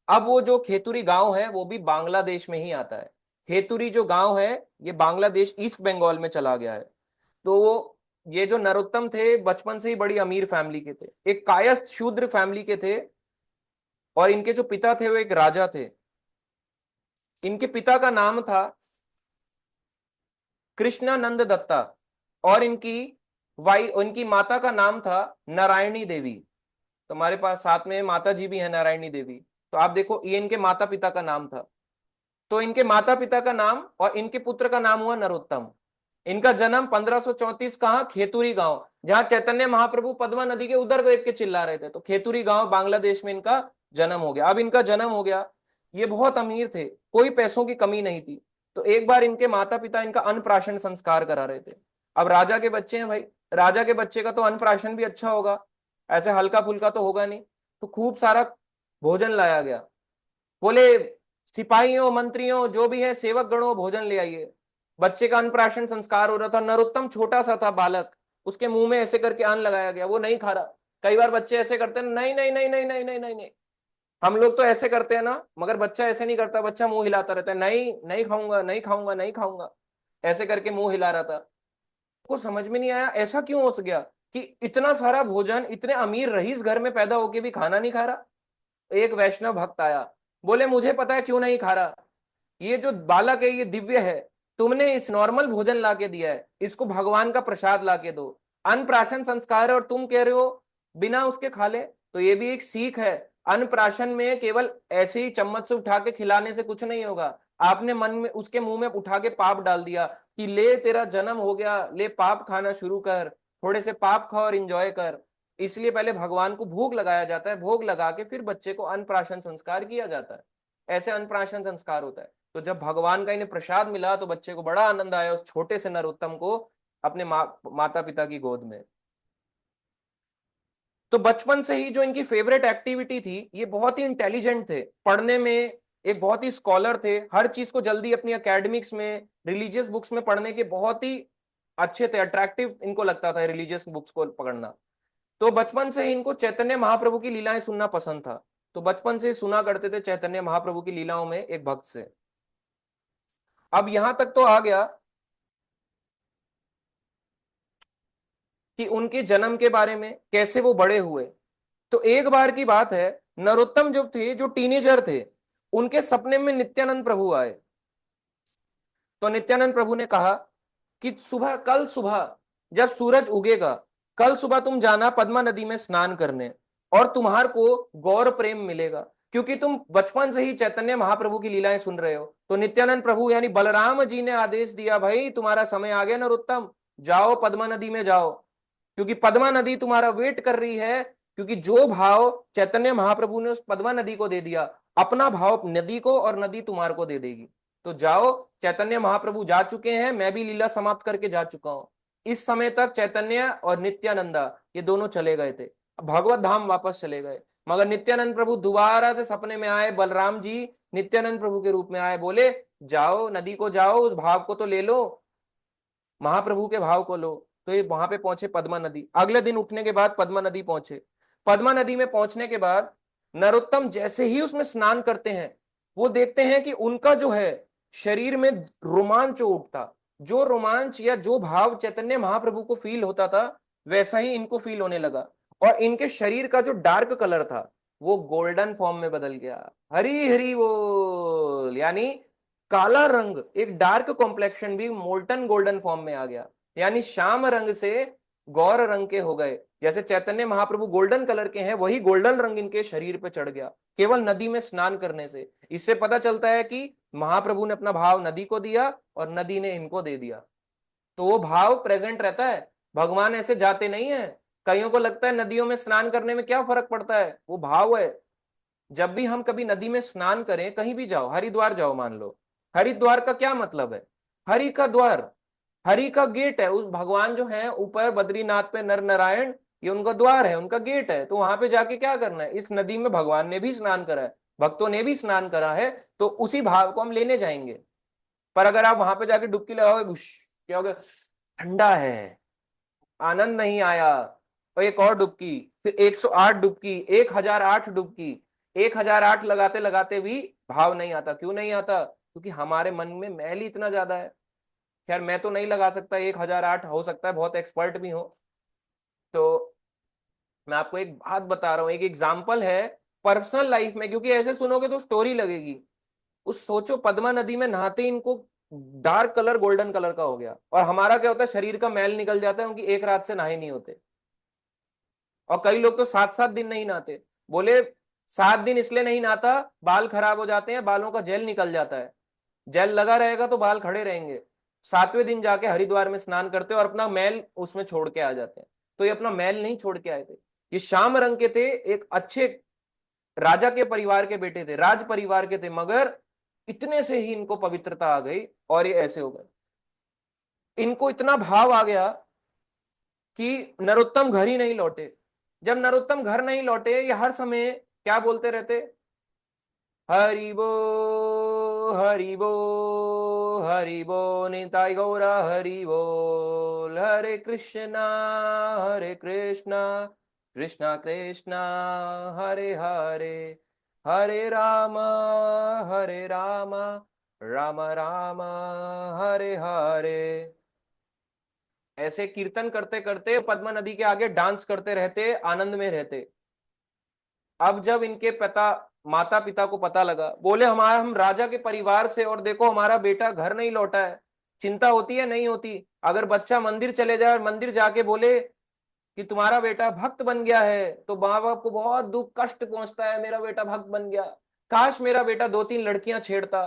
अब वो जो खेतुरी गांव है वो भी बांग्लादेश में ही आता है। खेतुरी जो गांव है ये बांग्लादेश, ईस्ट बंगाल में चला गया है। तो वो, ये जो नरोत्तम थे, बचपन से ही बड़ी अमीर फैमिली के थे, एक कायस्थ शूद्र फैमिली के थे। और इनके जो पिता थे वो एक राजा थे। इनके पिता का नाम था कृष्णानंद दत्ता, और इनकी माता का नाम था नारायणी देवी। तो हमारे पास साथ में माता जी भी है, नारायणी देवी। तो आप देखो, ये इनके माता पिता का नाम था। तो इनके माता पिता का नाम और इनके पुत्र का नाम हुआ नरोत्तम। इनका जन्म 1534 कहाँ, खेतुरी गांव, जहां चैतन्य महाप्रभु पद्मा नदी के उधर देख के चिल्ला रहे थे। तो खेतुरी गांव बांग्लादेश में इनका जन्म हो गया। अब इनका जन्म हो गया, ये बहुत अमीर थे, कोई पैसों की कमी नहीं थी। तो एक बार इनके माता पिता इनका अन्नप्राशन संस्कार करा रहे थे। अब राजा के बच्चे हैं भाई, राजा के बच्चे का तो अन्नप्राशन भी अच्छा होगा, ऐसे हल्का फुल्का तो होगा नहीं। तो खूब सारा भोजन लाया गया। बोले सिपाहियों मंत्रियों जो भी है सेवक गणों भोजन ले आइए। बच्चे का अन्नप्राशन संस्कार हो रहा था, नरोत्तम छोटा सा था बालक, उसके मुंह में ऐसे करके अन्न लगाया गया, वो नहीं खा रहा। कई बार बच्चे ऐसे करते हैं, नहीं नहीं नहीं नहीं नहीं नहीं नहीं नहीं, हम लोग तो ऐसे करते हैं ना, मगर बच्चा ऐसे नहीं करता, बच्चा मुंह हिलाता रहता है, नहीं नहीं खाऊंगा नहीं खाऊंगा नहीं खाऊंगा, ऐसे करके मुंह हिला रहा था। को समझ में नहीं आया ऐसा क्यों हो गया कि इतना सारा भोजन इतने अमीर रईस घर में पैदा होके भी खाना नहीं खा रहा। एक वैष्णव भक्त आया, बोले मुझे पता है क्यों नहीं खा रहा, ये जो बालक है ये दिव्य है, तुमने इस नॉर्मल भोजन ला के दिया है, इसको भगवान का प्रसाद ला के दो। अन्नप्राशन संस्कार है और तुम कह रहे हो बिना उसके खा ले। तो ये भी एक सीख है, अन्नप्राशन में केवल ऐसे ही चम्मच से उठा के खिलाने से कुछ नहीं होगा। आपने मन में उसके मुंह में उठा के पाप डाल दिया कि ले तेरा जन्म हो गया, ले पाप खाना शुरू कर, थोड़े से पाप खा और इंजॉय कर। इसलिए पहले भगवान को भोग लगाया जाता है, भोग लगा के फिर बच्चे को अन्नप्राशन संस्कार किया जाता है। ऐसे अन्नप्राशन संस्कार होता है। तो जब भगवान का इन्हें प्रसाद मिला तो बच्चे को बड़ा आनंद आया उस छोटे से नरोत्तम को अपने माता पिता की गोद में। तो बचपन से ही जो इनकी फेवरेट एक्टिविटी थी, ये बहुत ही इंटेलिजेंट थे पढ़ने में, एक बहुत ही स्कॉलर थे, हर चीज को जल्दी अपनी एकेडमिक्स में रिलीजियस बुक्स में पढ़ने के बहुत ही अच्छे थे, अट्रैक्टिव इनको लगता था रिलीजियस बुक्स को पढ़ना। तो बचपन से ही इनको चैतन्य महाप्रभु की लीलाएं सुनना पसंद था। तो बचपन से सुना करते थे चैतन्य महाप्रभु की लीलाओं में एक भक्त से। अब यहां तक तो आ गया कि उनके जन्म के बारे में, कैसे वो बड़े हुए। तो एक बार की बात है, नरोत्तम जो थे, जो टीनेजर थे, उनके सपने में नित्यानंद प्रभु आए। तो नित्यानंद प्रभु ने कहा कि सुबह, कल सुबह जब सूरज उगेगा, कल सुबह तुम जाना पद्मा नदी में स्नान करने, और तुम्हार को गौर प्रेम मिलेगा, क्योंकि तुम बचपन से ही चैतन्य महाप्रभु की लीलाएं सुन रहे हो। तो नित्यानंद प्रभु यानी बलराम जी ने आदेश दिया, भाई तुम्हारा समय आ गया नरोत्तम, जाओ पद्मा नदी में जाओ, क्योंकि पद्मा नदी तुम्हारा वेट कर रही है। क्योंकि जो भाव चैतन्य महाप्रभु ने उस पद्मा नदी को दे दिया, अपना भाव नदी को, और नदी तुम्हारे को दे देगी। तो जाओ, चैतन्य महाप्रभु जा चुके हैं, मैं भी लीला समाप्त करके जा चुका हूं। इस समय तक चैतन्य और नित्यानंदा ये दोनों चले गए थे, भगवत धाम वापस चले गए। मगर नित्यानंद प्रभु दोबारा से सपने में आए, बलराम जी नित्यानंद प्रभु के रूप में आए, बोले जाओ नदी को जाओ, उस भाव को तो ले लो, महाप्रभु के भाव को लो। तो ये वहां पे पहुंचे पद्मा नदी, अगले दिन उठने के बाद पद्मा नदी पहुंचे। पद्मा नदी में पहुंचने के बाद नरोत्तम जैसे ही उसमें स्नान करते हैं, वो देखते हैं कि उनका जो है शरीर में रोमांच उठता, जो रोमांच या जो भाव चैतन्य महाप्रभु को फील होता था, वैसा ही इनको फील होने लगा। और इनके शरीर का जो डार्क कलर था वो गोल्डन फॉर्म में बदल गया। हरी हरी बोल, यानी काला रंग, एक डार्क कॉम्प्लेक्शन भी मोल्टन गोल्डन फॉर्म में आ गया, यानी श्याम रंग से गौर रंग के हो गए। जैसे चैतन्य महाप्रभु गोल्डन कलर के हैं, वही गोल्डन रंग इनके शरीर पे चढ़ गया केवल नदी में स्नान करने से। इससे पता चलता है कि महाप्रभु ने अपना भाव नदी को दिया और नदी ने इनको दे दिया। तो वो भाव प्रेजेंट रहता है, भगवान ऐसे जाते नहीं है। कईयों को लगता है नदियों में स्नान करने में क्या फर्क पड़ता है, वो भाव है। जब भी हम कभी नदी में स्नान करें, कहीं भी जाओ, हरिद्वार जाओ मान लो, हरिद्वार का क्या मतलब है, हरि का द्वार, हरि का गेट है। उस भगवान जो है ऊपर बद्रीनाथ पे नर नारायण, ये उनका द्वार है, उनका गेट है। तो वहां पे जाके क्या करना है, इस नदी में भगवान ने भी स्नान करा है, भक्तों ने भी स्नान करा है, तो उसी भाव को हम लेने जाएंगे। पर अगर आप वहां पे जाके डुबकी लगाओगे, घुश, क्या होगा, ठंडा है, आनंद नहीं आया, और एक और डुबकी, फिर 108 डुबकी, 1008 डुबकी, 1008 लगाते लगाते भी भाव नहीं आता। क्यों नहीं आता, क्योंकि हमारे मन में मैल ही इतना ज्यादा है। खैर मैं तो नहीं लगा सकता 1008, हो सकता है बहुत एक्सपर्ट भी हो। तो मैं आपको एक बात बता रहा हूँ, एक एग्जाम्पल है पर्सनल लाइफ में, क्योंकि ऐसे सुनोगे तो स्टोरी लगेगी। उस सोचो पद्मा नदी में नहाते ही इनको डार्क कलर गोल्डन कलर का हो गया, और हमारा क्या होता है, शरीर का मैल निकल जाता है, क्योंकि एक रात से नहाए नहीं होते। और कई लोग तो 7-7 दिन नहीं नहाते। बोले 7 दिन इसलिए नहीं नहाता, बाल खराब हो जाते हैं, बालों का जेल निकल जाता है, जेल लगा रहेगा तो बाल खड़े रहेंगे। 7वें दिन जाके हरिद्वार में स्नान करते और अपना मैल उसमें छोड़ के आ जाते हैं। तो ये अपना मैल नहीं छोड़ के आए थे, ये श्याम रंग के थे, एक अच्छे राजा के परिवार के बेटे थे, राज परिवार के थे, मगर इतने से ही इनको पवित्रता आ गई और ये ऐसे हो गए। इनको इतना भाव आ गया कि नरोत्तम घर ही नहीं लौटे। जब नरोत्तम घर नहीं लौटे, ये हर समय क्या बोलते रहते, हरि बो, हरि बो, हरि बो, निताई गौरा हरि बोल, हरे कृष्णा कृष्णा कृष्णा हरे हरे, हरे राम राम राम हरे हरे। ऐसे कीर्तन करते करते पद्मा नदी के आगे डांस करते रहते, आनंद में रहते। अब जब इनके माता पिता को पता लगा, बोले हम राजा के परिवार से, और देखो हमारा बेटा घर नहीं लौटा है, चिंता होती है नहीं होती? अगर बच्चा मंदिर चले जाए और मंदिर जाके बोले कि तुम्हारा बेटा भक्त बन गया है, तो माँ बाप को बहुत दुख कष्ट पहुंचता है, मेरा बेटा भक्त बन गया, काश मेरा बेटा दो तीन लड़कियां छेड़ता,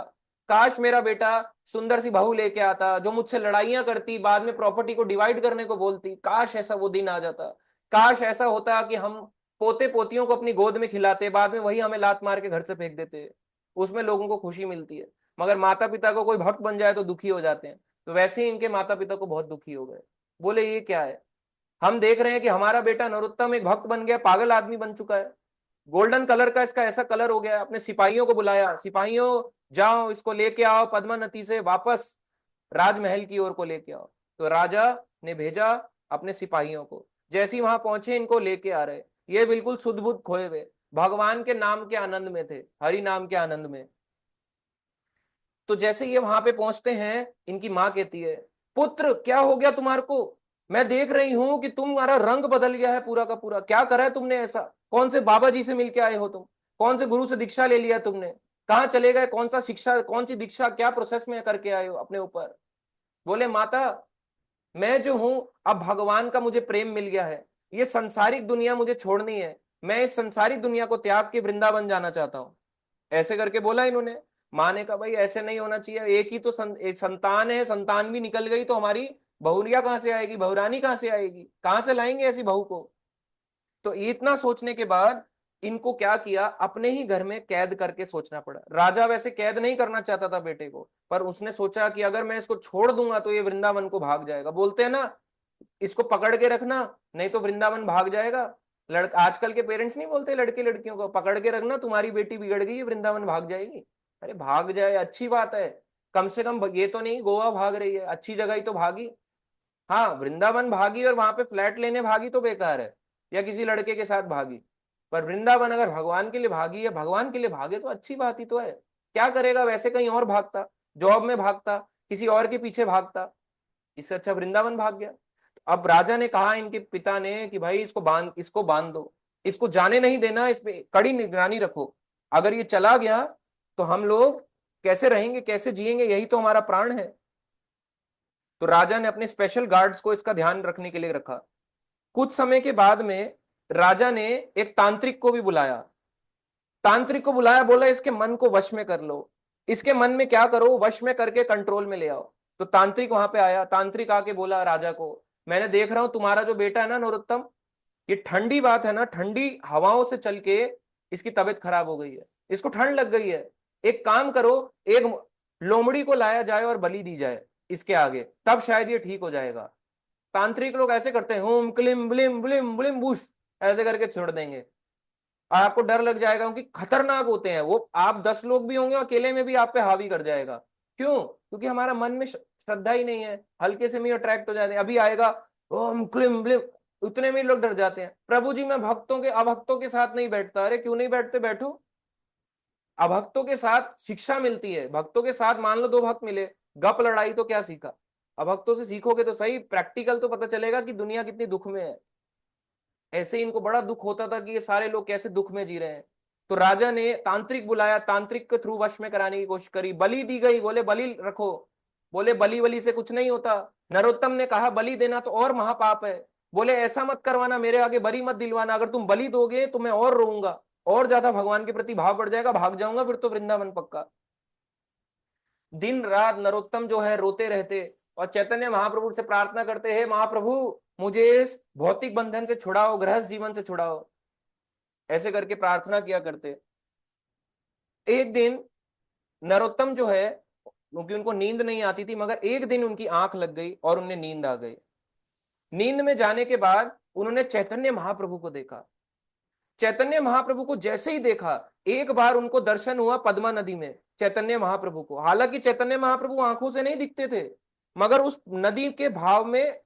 काश मेरा बेटा सुंदर सी बहू लेके आता जो मुझसे लड़ाइयां करती, बाद में प्रॉपर्टी को डिवाइड करने को बोलती, काश ऐसा वो दिन आ जाता, काश ऐसा होता कि हम पोते पोतियों को अपनी गोद में खिलाते, बाद में वही हमें लात मार के घर से फेंक देते, उसमें लोगों को खुशी मिलती है। मगर माता पिता को कोई भक्त बन जाए तो दुखी हो जाते हैं। तो वैसे ही इनके माता पिता को बहुत दुखी हो गए, बोले ये क्या है, हम देख रहे हैं कि हमारा बेटा नरोत्तम एक भक्त बन गया, पागल आदमी बन चुका है, गोल्डन कलर का इसका ऐसा कलर हो गया। अपने सिपाहियों को बुलाया, सिपाहियों जाओ इसको लेके आओ पद्मा नदी से वापस राजमहल की ओर को लेके आओ। तो राजा ने भेजा अपने सिपाहियों को, जैसे ही वहां पहुंचे इनको लेके आ रहे, ये बिल्कुल सुध बुध खोए हुए, भगवान के नाम के आनंद में थे, हरि नाम के आनंद में। तो जैसे ये वहां पे पहुंचते हैं, इनकी माँ कहती है, पुत्र क्या हो गया तुम्हारे को, मैं देख रही हूं कि तुम्हारा रंग बदल गया है पूरा का पूरा, क्या करा है तुमने ऐसा, कौन से बाबा जी से मिलके आए हो तुम, कौन से गुरु से दीक्षा ले लिया तुमने, कहाँ चले गए, कौन सा शिक्षा, कौन सी दीक्षा, क्या प्रोसेस में करके आए हो अपने ऊपर? बोले माता, मैं जो हूं, अब भगवान का मुझे प्रेम मिल गया है, ये संसारिक दुनिया मुझे छोड़नी है, मैं इस संसारिक दुनिया को त्याग के वृंदावन जाना चाहता हूं। ऐसे करके बोला इन्होंने। माँ ने कहा भाई ऐसे नहीं होना चाहिए, एक ही तो एक संतान है, संतान भी निकल गई तो हमारी बहुरिया कहां से आएगी, बहुरानी कहां से आएगी, कहां से लाएंगे ऐसी बहू को? तो इतना सोचने के बाद इनको क्या किया, अपने ही घर में कैद करके सोचना पड़ा। राजा वैसे कैद नहीं करना चाहता था बेटे को, पर उसने सोचा कि अगर मैं इसको छोड़ दूंगा तो ये वृंदावन को भाग जाएगा, बोलते हैं ना इसको पकड़ के रखना नहीं तो वृंदावन भाग जाएगा। आजकल के पेरेंट्स नहीं बोलते लड़के लड़कियों को, पकड़ के रखना तुम्हारी बेटी बिगड़ गई वृंदावन भाग जाएगी। अरे भाग जाए अच्छी बात है, कम से कम ये तो नहीं गोवा भाग रही है, अच्छी जगह ही तो भागी। हाँ वृंदावन भागी और वहां पे फ्लैट लेने भागी तो बेकार है, या किसी लड़के के साथ भागी, पर वृंदावन अगर भगवान के लिए भागी है, भगवान के लिए भागे तो अच्छी बात ही तो है। क्या करेगा वैसे, कहीं और भागता, जॉब में भागता, किसी और के पीछे भागता, इससे अच्छा वृंदावन भाग गया। अब राजा ने कहा इनके पिता ने कि भाई इसको बांध दो, इसको जाने नहीं देना, इस पे कड़ी निगरानी रखो, अगर ये चला गया तो हम लोग कैसे रहेंगे, कैसे जिएंगे, यही तो हमारा प्राण है। तो राजा ने अपने स्पेशल गार्ड्स को इसका ध्यान रखने के लिए रखा। कुछ समय के बाद में राजा ने एक तांत्रिक को भी बुलाया, तांत्रिक को बुलाया, बोला इसके मन को वश में कर लो, इसके मन में क्या करो वश में करके कंट्रोल में ले आओ। तो तांत्रिक वहां पे आया, तांत्रिक आके बोला राजा को, मैंने देख रहा हूं तुम्हारा जो बेटा है ना नरोत्तम, ये ठंडी बात है ना, ठंडी हवाओं से चल के इसकी तबीयत खराब हो गई है, इसको ठंड लग गई है, एक काम करो, एक लोमड़ी को लाया जाए और बलि दी जाए इसके आगे, तब शायद ये ठीक हो जाएगा। तांत्रिक लोग ऐसे करते हैं, होम क्लिम ब्लिम ब्लिम ब्लिम बुश, ऐसे करके छोड़ देंगे, और आपको डर लग जाएगा क्योंकि खतरनाक होते हैं वो, आप 10 लोग भी होंगे अकेले में भी आप पे हावी कर जाएगा। क्यों? क्योंकि हमारा मन में श्रद्धा ही नहीं है, हल्के से में अट्रैक्ट हो जाते हैं, अभी आएगा ओम क्लिम ब्लिम, उतने में लोग डर जाते हैं। प्रभु जी मैं भक्तों के अभक्तों के साथ नहीं बैठता, अरे क्यों नहीं बैठते, बैठो, अभक्तों के साथ शिक्षा मिलती है, भक्तों के साथ मान लो 2 भक्त मिले, गप लड़ाई तो क्या सीखा, अभक्तों से सीखोगे तो सही, प्रैक्टिकल तो पता चलेगा कि दुनिया कितनी दुख में है। ऐसे इनको बड़ा दुख होता था कि ये सारे लोग कैसे दुख में जी रहे हैं। तो राजा ने तांत्रिक बुलाया, तांत्रिक के थ्रू वश में कराने की कोशिश करी, बलि दी गई, बोले बलि रखो, बोले बलि वली से कुछ नहीं होता। नरोत्तम ने कहा बलि देना तो और महापाप है, बोले ऐसा मत करवाना, मेरे आगे बलि मत दिलवाना, अगर तुम बलि दोगे तो मैं और रोऊंगा, और ज्यादा भगवान के प्रति भाव बढ़ जाएगा, भाग जाऊंगा फिर तो वृंदावन पक्का। दिन रात नरोत्तम जो है रोते रहते और चैतन्य महाप्रभु से प्रार्थना करते हैं, महाप्रभु मुझे इस भौतिक बंधन से छुड़ाओ, गृहस्थ जीवन से छुड़ाओ। ऐसे करके प्रार्थना किया करते। एक दिन नरोत्तम जो है, क्योंकि उनको नींद नहीं आती थी, मगर एक दिन उनकी आंख लग गई और उन्हें नींद आ गई। नींद में जाने के बाद उन्होंने चैतन्य महाप्रभु को देखा। चैतन्य महाप्रभु को जैसे ही देखा, एक बार उनको दर्शन हुआ पद्मा नदी में चैतन्य महाप्रभु को। हालांकि चैतन्य महाप्रभु आंखों से नहीं दिखते थे, मगर उस नदी के भाव में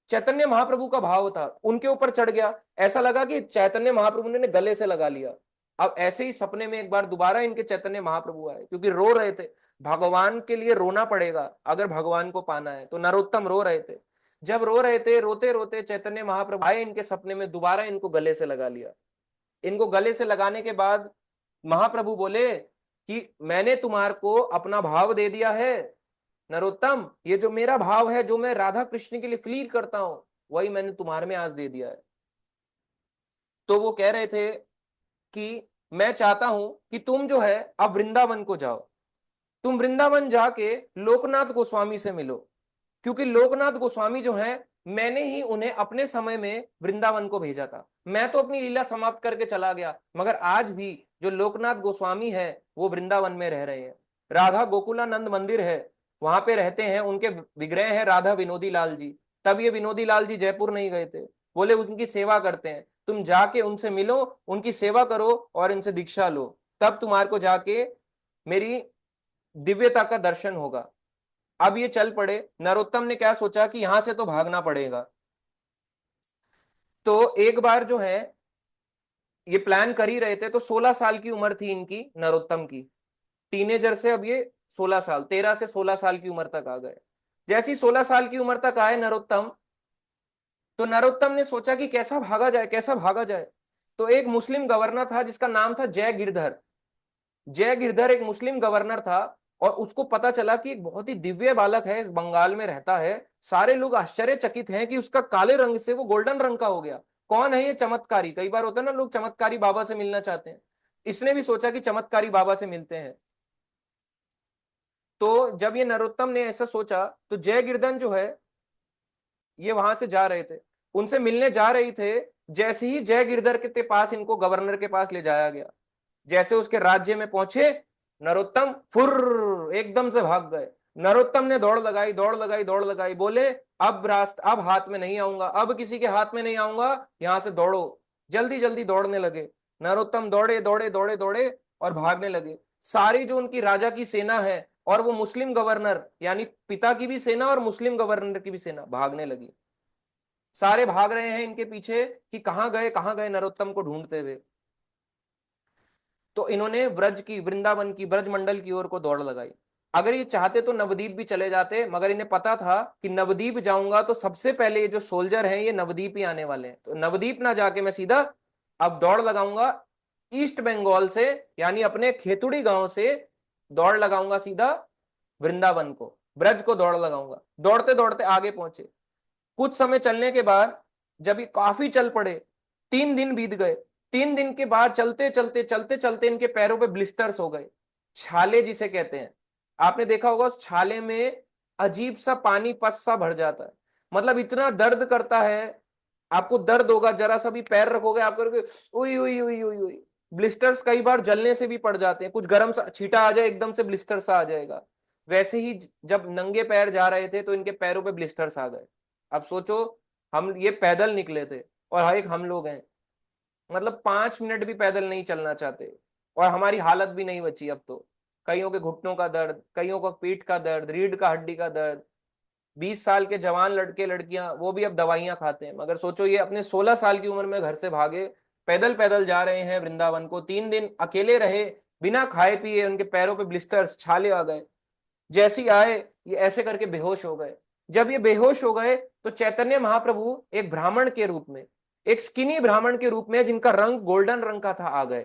चैतन्य महाप्रभु का भाव था, उनके ऊपर चढ़ गया। ऐसा लगा कि चैतन्य महाप्रभु ने गले से लगा लिया। अब ऐसे ही सपने में एक बार दोबारा इनके चैतन्य महाप्रभु आए, क्योंकि रो रहे थे। भगवान के लिए रोना पड़ेगा अगर भगवान को पाना है, तो नरोत्तम रो रहे थे। जब रो रहे थे, रोते रोते चैतन्य महाप्रभु आए इनके सपने में, दोबारा इनको गले से लगा लिया। इनको गले से लगाने के बाद महाप्रभु बोले कि मैंने तुम्हारे को अपना भाव दे दिया है नरोत्तम, ये जो मेरा भाव है, जो मैं राधा कृष्ण के लिए फील करता हूं, वही मैंने तुम्हारे में आज दे दिया है। तो वो कह रहे थे कि मैं चाहता हूं कि तुम जो है अब वृंदावन को जाओ, तुम वृंदावन जाके लोकनाथ गोस्वामी से मिलो, क्योंकि लोकनाथ गोस्वामी जो है, मैंने ही उन्हें अपने समय में वृंदावन को भेजा था। मैं तो अपनी लीला समाप्त करके चला गया, मगर आज भी जो लोकनाथ गोस्वामी है वो वृंदावन में रह रहे हैं। राधा गोकुलानंद मंदिर है, वहां पे रहते हैं, उनके विग्रह है राधा विनोदी लाल जी। तब ये विनोदी लाल जी जयपुर नहीं गए थे, बोले उनकी सेवा करते हैं, तुम जाके उनसे मिलो, उनकी सेवा करो और इनसे दीक्षा लो, तब तुम्हारे को जाके मेरी दिव्यता का दर्शन होगा। अब ये चल पड़े। नरोत्तम ने क्या सोचा कि यहां से तो भागना पड़ेगा। तो एक बार जो है ये प्लान कर ही रहे थे, तो 16 साल की उम्र थी इनकी, नरोत्तम की। टीनेजर से अब ये 16 साल, 13 से 16 साल की उम्र तक आ गए। जैसी 16 साल की उम्र तक आए नरोत्तम, तो नरोत्तम ने सोचा कि कैसा भागा जाए, कैसा भागा जाए। तो एक मुस्लिम गवर्नर था जिसका नाम था जय गिरधर। जय गिरधर एक मुस्लिम गवर्नर था, और उसको पता चला कि एक बहुत ही दिव्य बालक है, इस बंगाल में रहता है। सारे लोग आश्चर्यचकित हैं कि उसका काले रंग से वो गोल्डन रंग का हो गया। कौन है ये चमत्कारी? कई बार होता है ना, लोग चमत्कारी बाबा से मिलना चाहते हैं। इसने भी सोचा कि चमत्कारी बाबा से मिलते हैं। तो जब ये नरोत्तम ने ऐसा सोचा, तो जय गिरधर जो है ये वहां से जा रहे थे, उनसे मिलने जा रही थे। जैसे ही जय गिरधर के पास, इनको गवर्नर के पास ले जाया गया, जैसे उसके राज्य में पहुंचे, नरोत्तम फुर्र एकदम से भाग गए। नरोत्तम ने दौड़ लगाई, दौड़ लगाई, दौड़ लगाई, बोले अब रास्ता, अब हाथ में नहीं आऊंगा, अब किसी के हाथ में नहीं आऊंगा, यहां से दौड़ो। जल्दी जल्दी दौड़ने लगे। नरोत्तम दौड़े दौड़े दौड़े दौड़े और भागने लगे। सारी जो उनकी राजा की सेना है, और वो मुस्लिम गवर्नर, यानी पिता की भी सेना और मुस्लिम गवर्नर की भी सेना भागने लगी। सारे भाग रहे हैं इनके पीछे कि कहां गए नरोत्तम को ढूंढते हुए। तो इन्होंने व्रज की, वृंदावन की, ब्रज मंडल की ओर को दौड़ लगाई। अगर ये चाहते तो नवदीप भी चले जाते, मगर इन्हें पता था कि नवदीप जाऊंगा तो सबसे पहले ये जो सोल्जर हैं ये नवदीप ही आने वाले हैं, तो नवदीप ना जाके मैं सीधा अब दौड़ लगाऊंगा ईस्ट बंगाल से, यानी अपने खेतुड़ी गांव से दौड़ लगाऊंगा सीधा वृंदावन को, ब्रज को दौड़ लगाऊंगा। दौड़ते दौड़ते आगे पहुंचे। कुछ समय चलने के बाद जब ये काफी चल पड़े, 3 दिन बीत गए। 3 दिन के बाद चलते चलते चलते चलते इनके पैरों पे ब्लिस्टर्स हो गए, छाले जिसे कहते हैं। आपने देखा होगा उस छाले में अजीब सा पानी पस सा भर जाता है, मतलब इतना दर्द करता है। आपको दर्द होगा, जरा सा भी पैर रखोगे आप करोगे उई उई उई उई उई। ब्लिस्टर्स कई बार जलने से भी पड़ जाते हैं, कुछ गर्म सा छींटा आ जाए एकदम से ब्लिस्टर सा आ जाएगा। वैसे ही जब नंगे पैर जा रहे थे तो इनके पैरों पे ब्लिस्टर्स आ गए। अब सोचो, हम ये पैदल निकले थे और एक हम लोग हैं, मतलब 5 मिनट भी पैदल नहीं चलना चाहते, और हमारी हालत भी नहीं बची अब तो। कईयों के घुटनों का दर्द, कईयों को पीठ का दर्द, रीढ़ का हड्डी का दर्द। 20 साल के जवान लड़के लड़कियां वो भी अब दवाइयां खाते हैं, मगर सोचो ये अपने 16 साल की उम्र में घर से भागे, पैदल पैदल जा रहे हैं वृंदावन को। 3 दिन अकेले रहे बिना खाए पिए, उनके पैरों पे ब्लिस्टर्स, छाले आ गए। जैसे ही आए ये ऐसे करके बेहोश हो गए। जब ये बेहोश हो गए तो चैतन्य महाप्रभु एक ब्राह्मण के रूप में, एक स्किनी ब्राह्मण के रूप में जिनका रंग गोल्डन रंग का था, आ गए।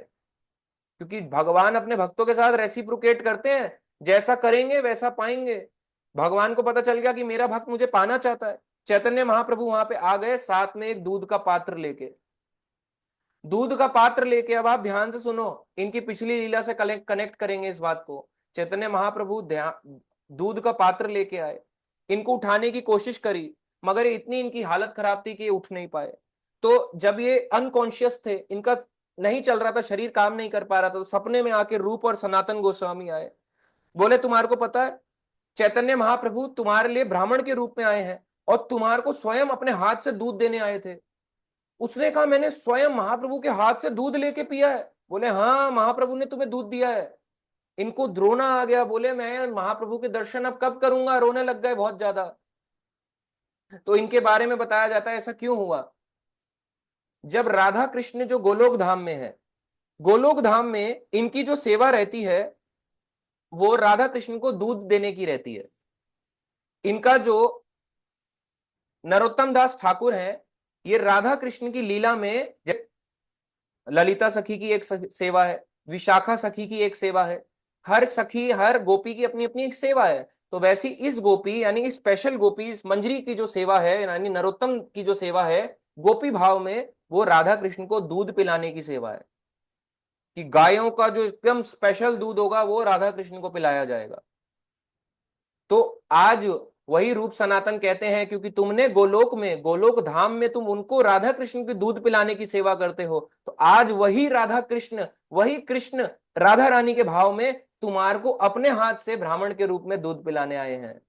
क्योंकि भगवान अपने भक्तों के साथ रेसिप्रोकेट करते हैं, जैसा करेंगे वैसा पाएंगे। भगवान को पता चल गया कि मेरा भक्त मुझे पाना चाहता है। चैतन्य महाप्रभु वहां पे आ गए, साथ में एक दूध का पात्र लेके। दूध का पात्र लेके, अब आप ध्यान से सुनो, इनकी पिछली लीला से कनेक्ट करेंगे इस बात को। चैतन्य महाप्रभु दूध का पात्र लेके आए, इनको उठाने की कोशिश करी, मगर इतनी इनकी हालत खराब थी कि ये उठ नहीं पाए। तो जब ये अनकॉन्शियस थे, इनका नहीं चल रहा था, शरीर काम नहीं कर पा रहा था, तो सपने में आके रूप और सनातन गोस्वामी आए। बोले तुम्हारे को पता है चैतन्य महाप्रभु तुम्हारे लिए ब्राह्मण के रूप में आए हैं और तुम्हारे को स्वयं अपने हाथ से दूध देने आए थे। उसने कहा मैंने स्वयं महाप्रभु के हाथ से दूध लेके पिया है। बोले हाँ महाप्रभु ने तुम्हें दूध दिया है। इनको द्रोना आ गया, बोले मैं महाप्रभु के दर्शन अब कब करूंगा, रोने लग गए बहुत ज्यादा। तो इनके बारे में बताया जाता है ऐसा क्यों हुआ। जब राधा कृष्ण जो गोलोक धाम में है, गोलोक धाम में इनकी जो सेवा रहती है वो राधा कृष्ण को दूध देने की रहती है। इनका जो नरोत्तम दास ठाकुर है, ये राधा कृष्ण की लीला में ललिता सखी की एक सेवा है, विशाखा सखी की एक सेवा है, हर सखी हर गोपी की अपनी अपनी एक सेवा है। तो वैसी इस गोपी यानी इस स्पेशल गोपी इस मंजरी की जो सेवा है यानी नरोत्तम की जो सेवा है गोपी भाव में, वो राधा कृष्ण को दूध पिलाने की सेवा है कि गायों का जो एकदम स्पेशल दूध होगा वो राधा कृष्ण को पिलाया जाएगा। तो आज वही रूप सनातन कहते हैं क्योंकि तुमने गोलोक में गोलोक धाम में तुम उनको राधा कृष्ण के दूध पिलाने की सेवा करते हो, तो आज वही राधा कृष्ण वही कृष्ण राधा रानी के भाव में तुम्हारे को अपने हाथ से ब्राह्मण के रूप में दूध पिलाने आए हैं।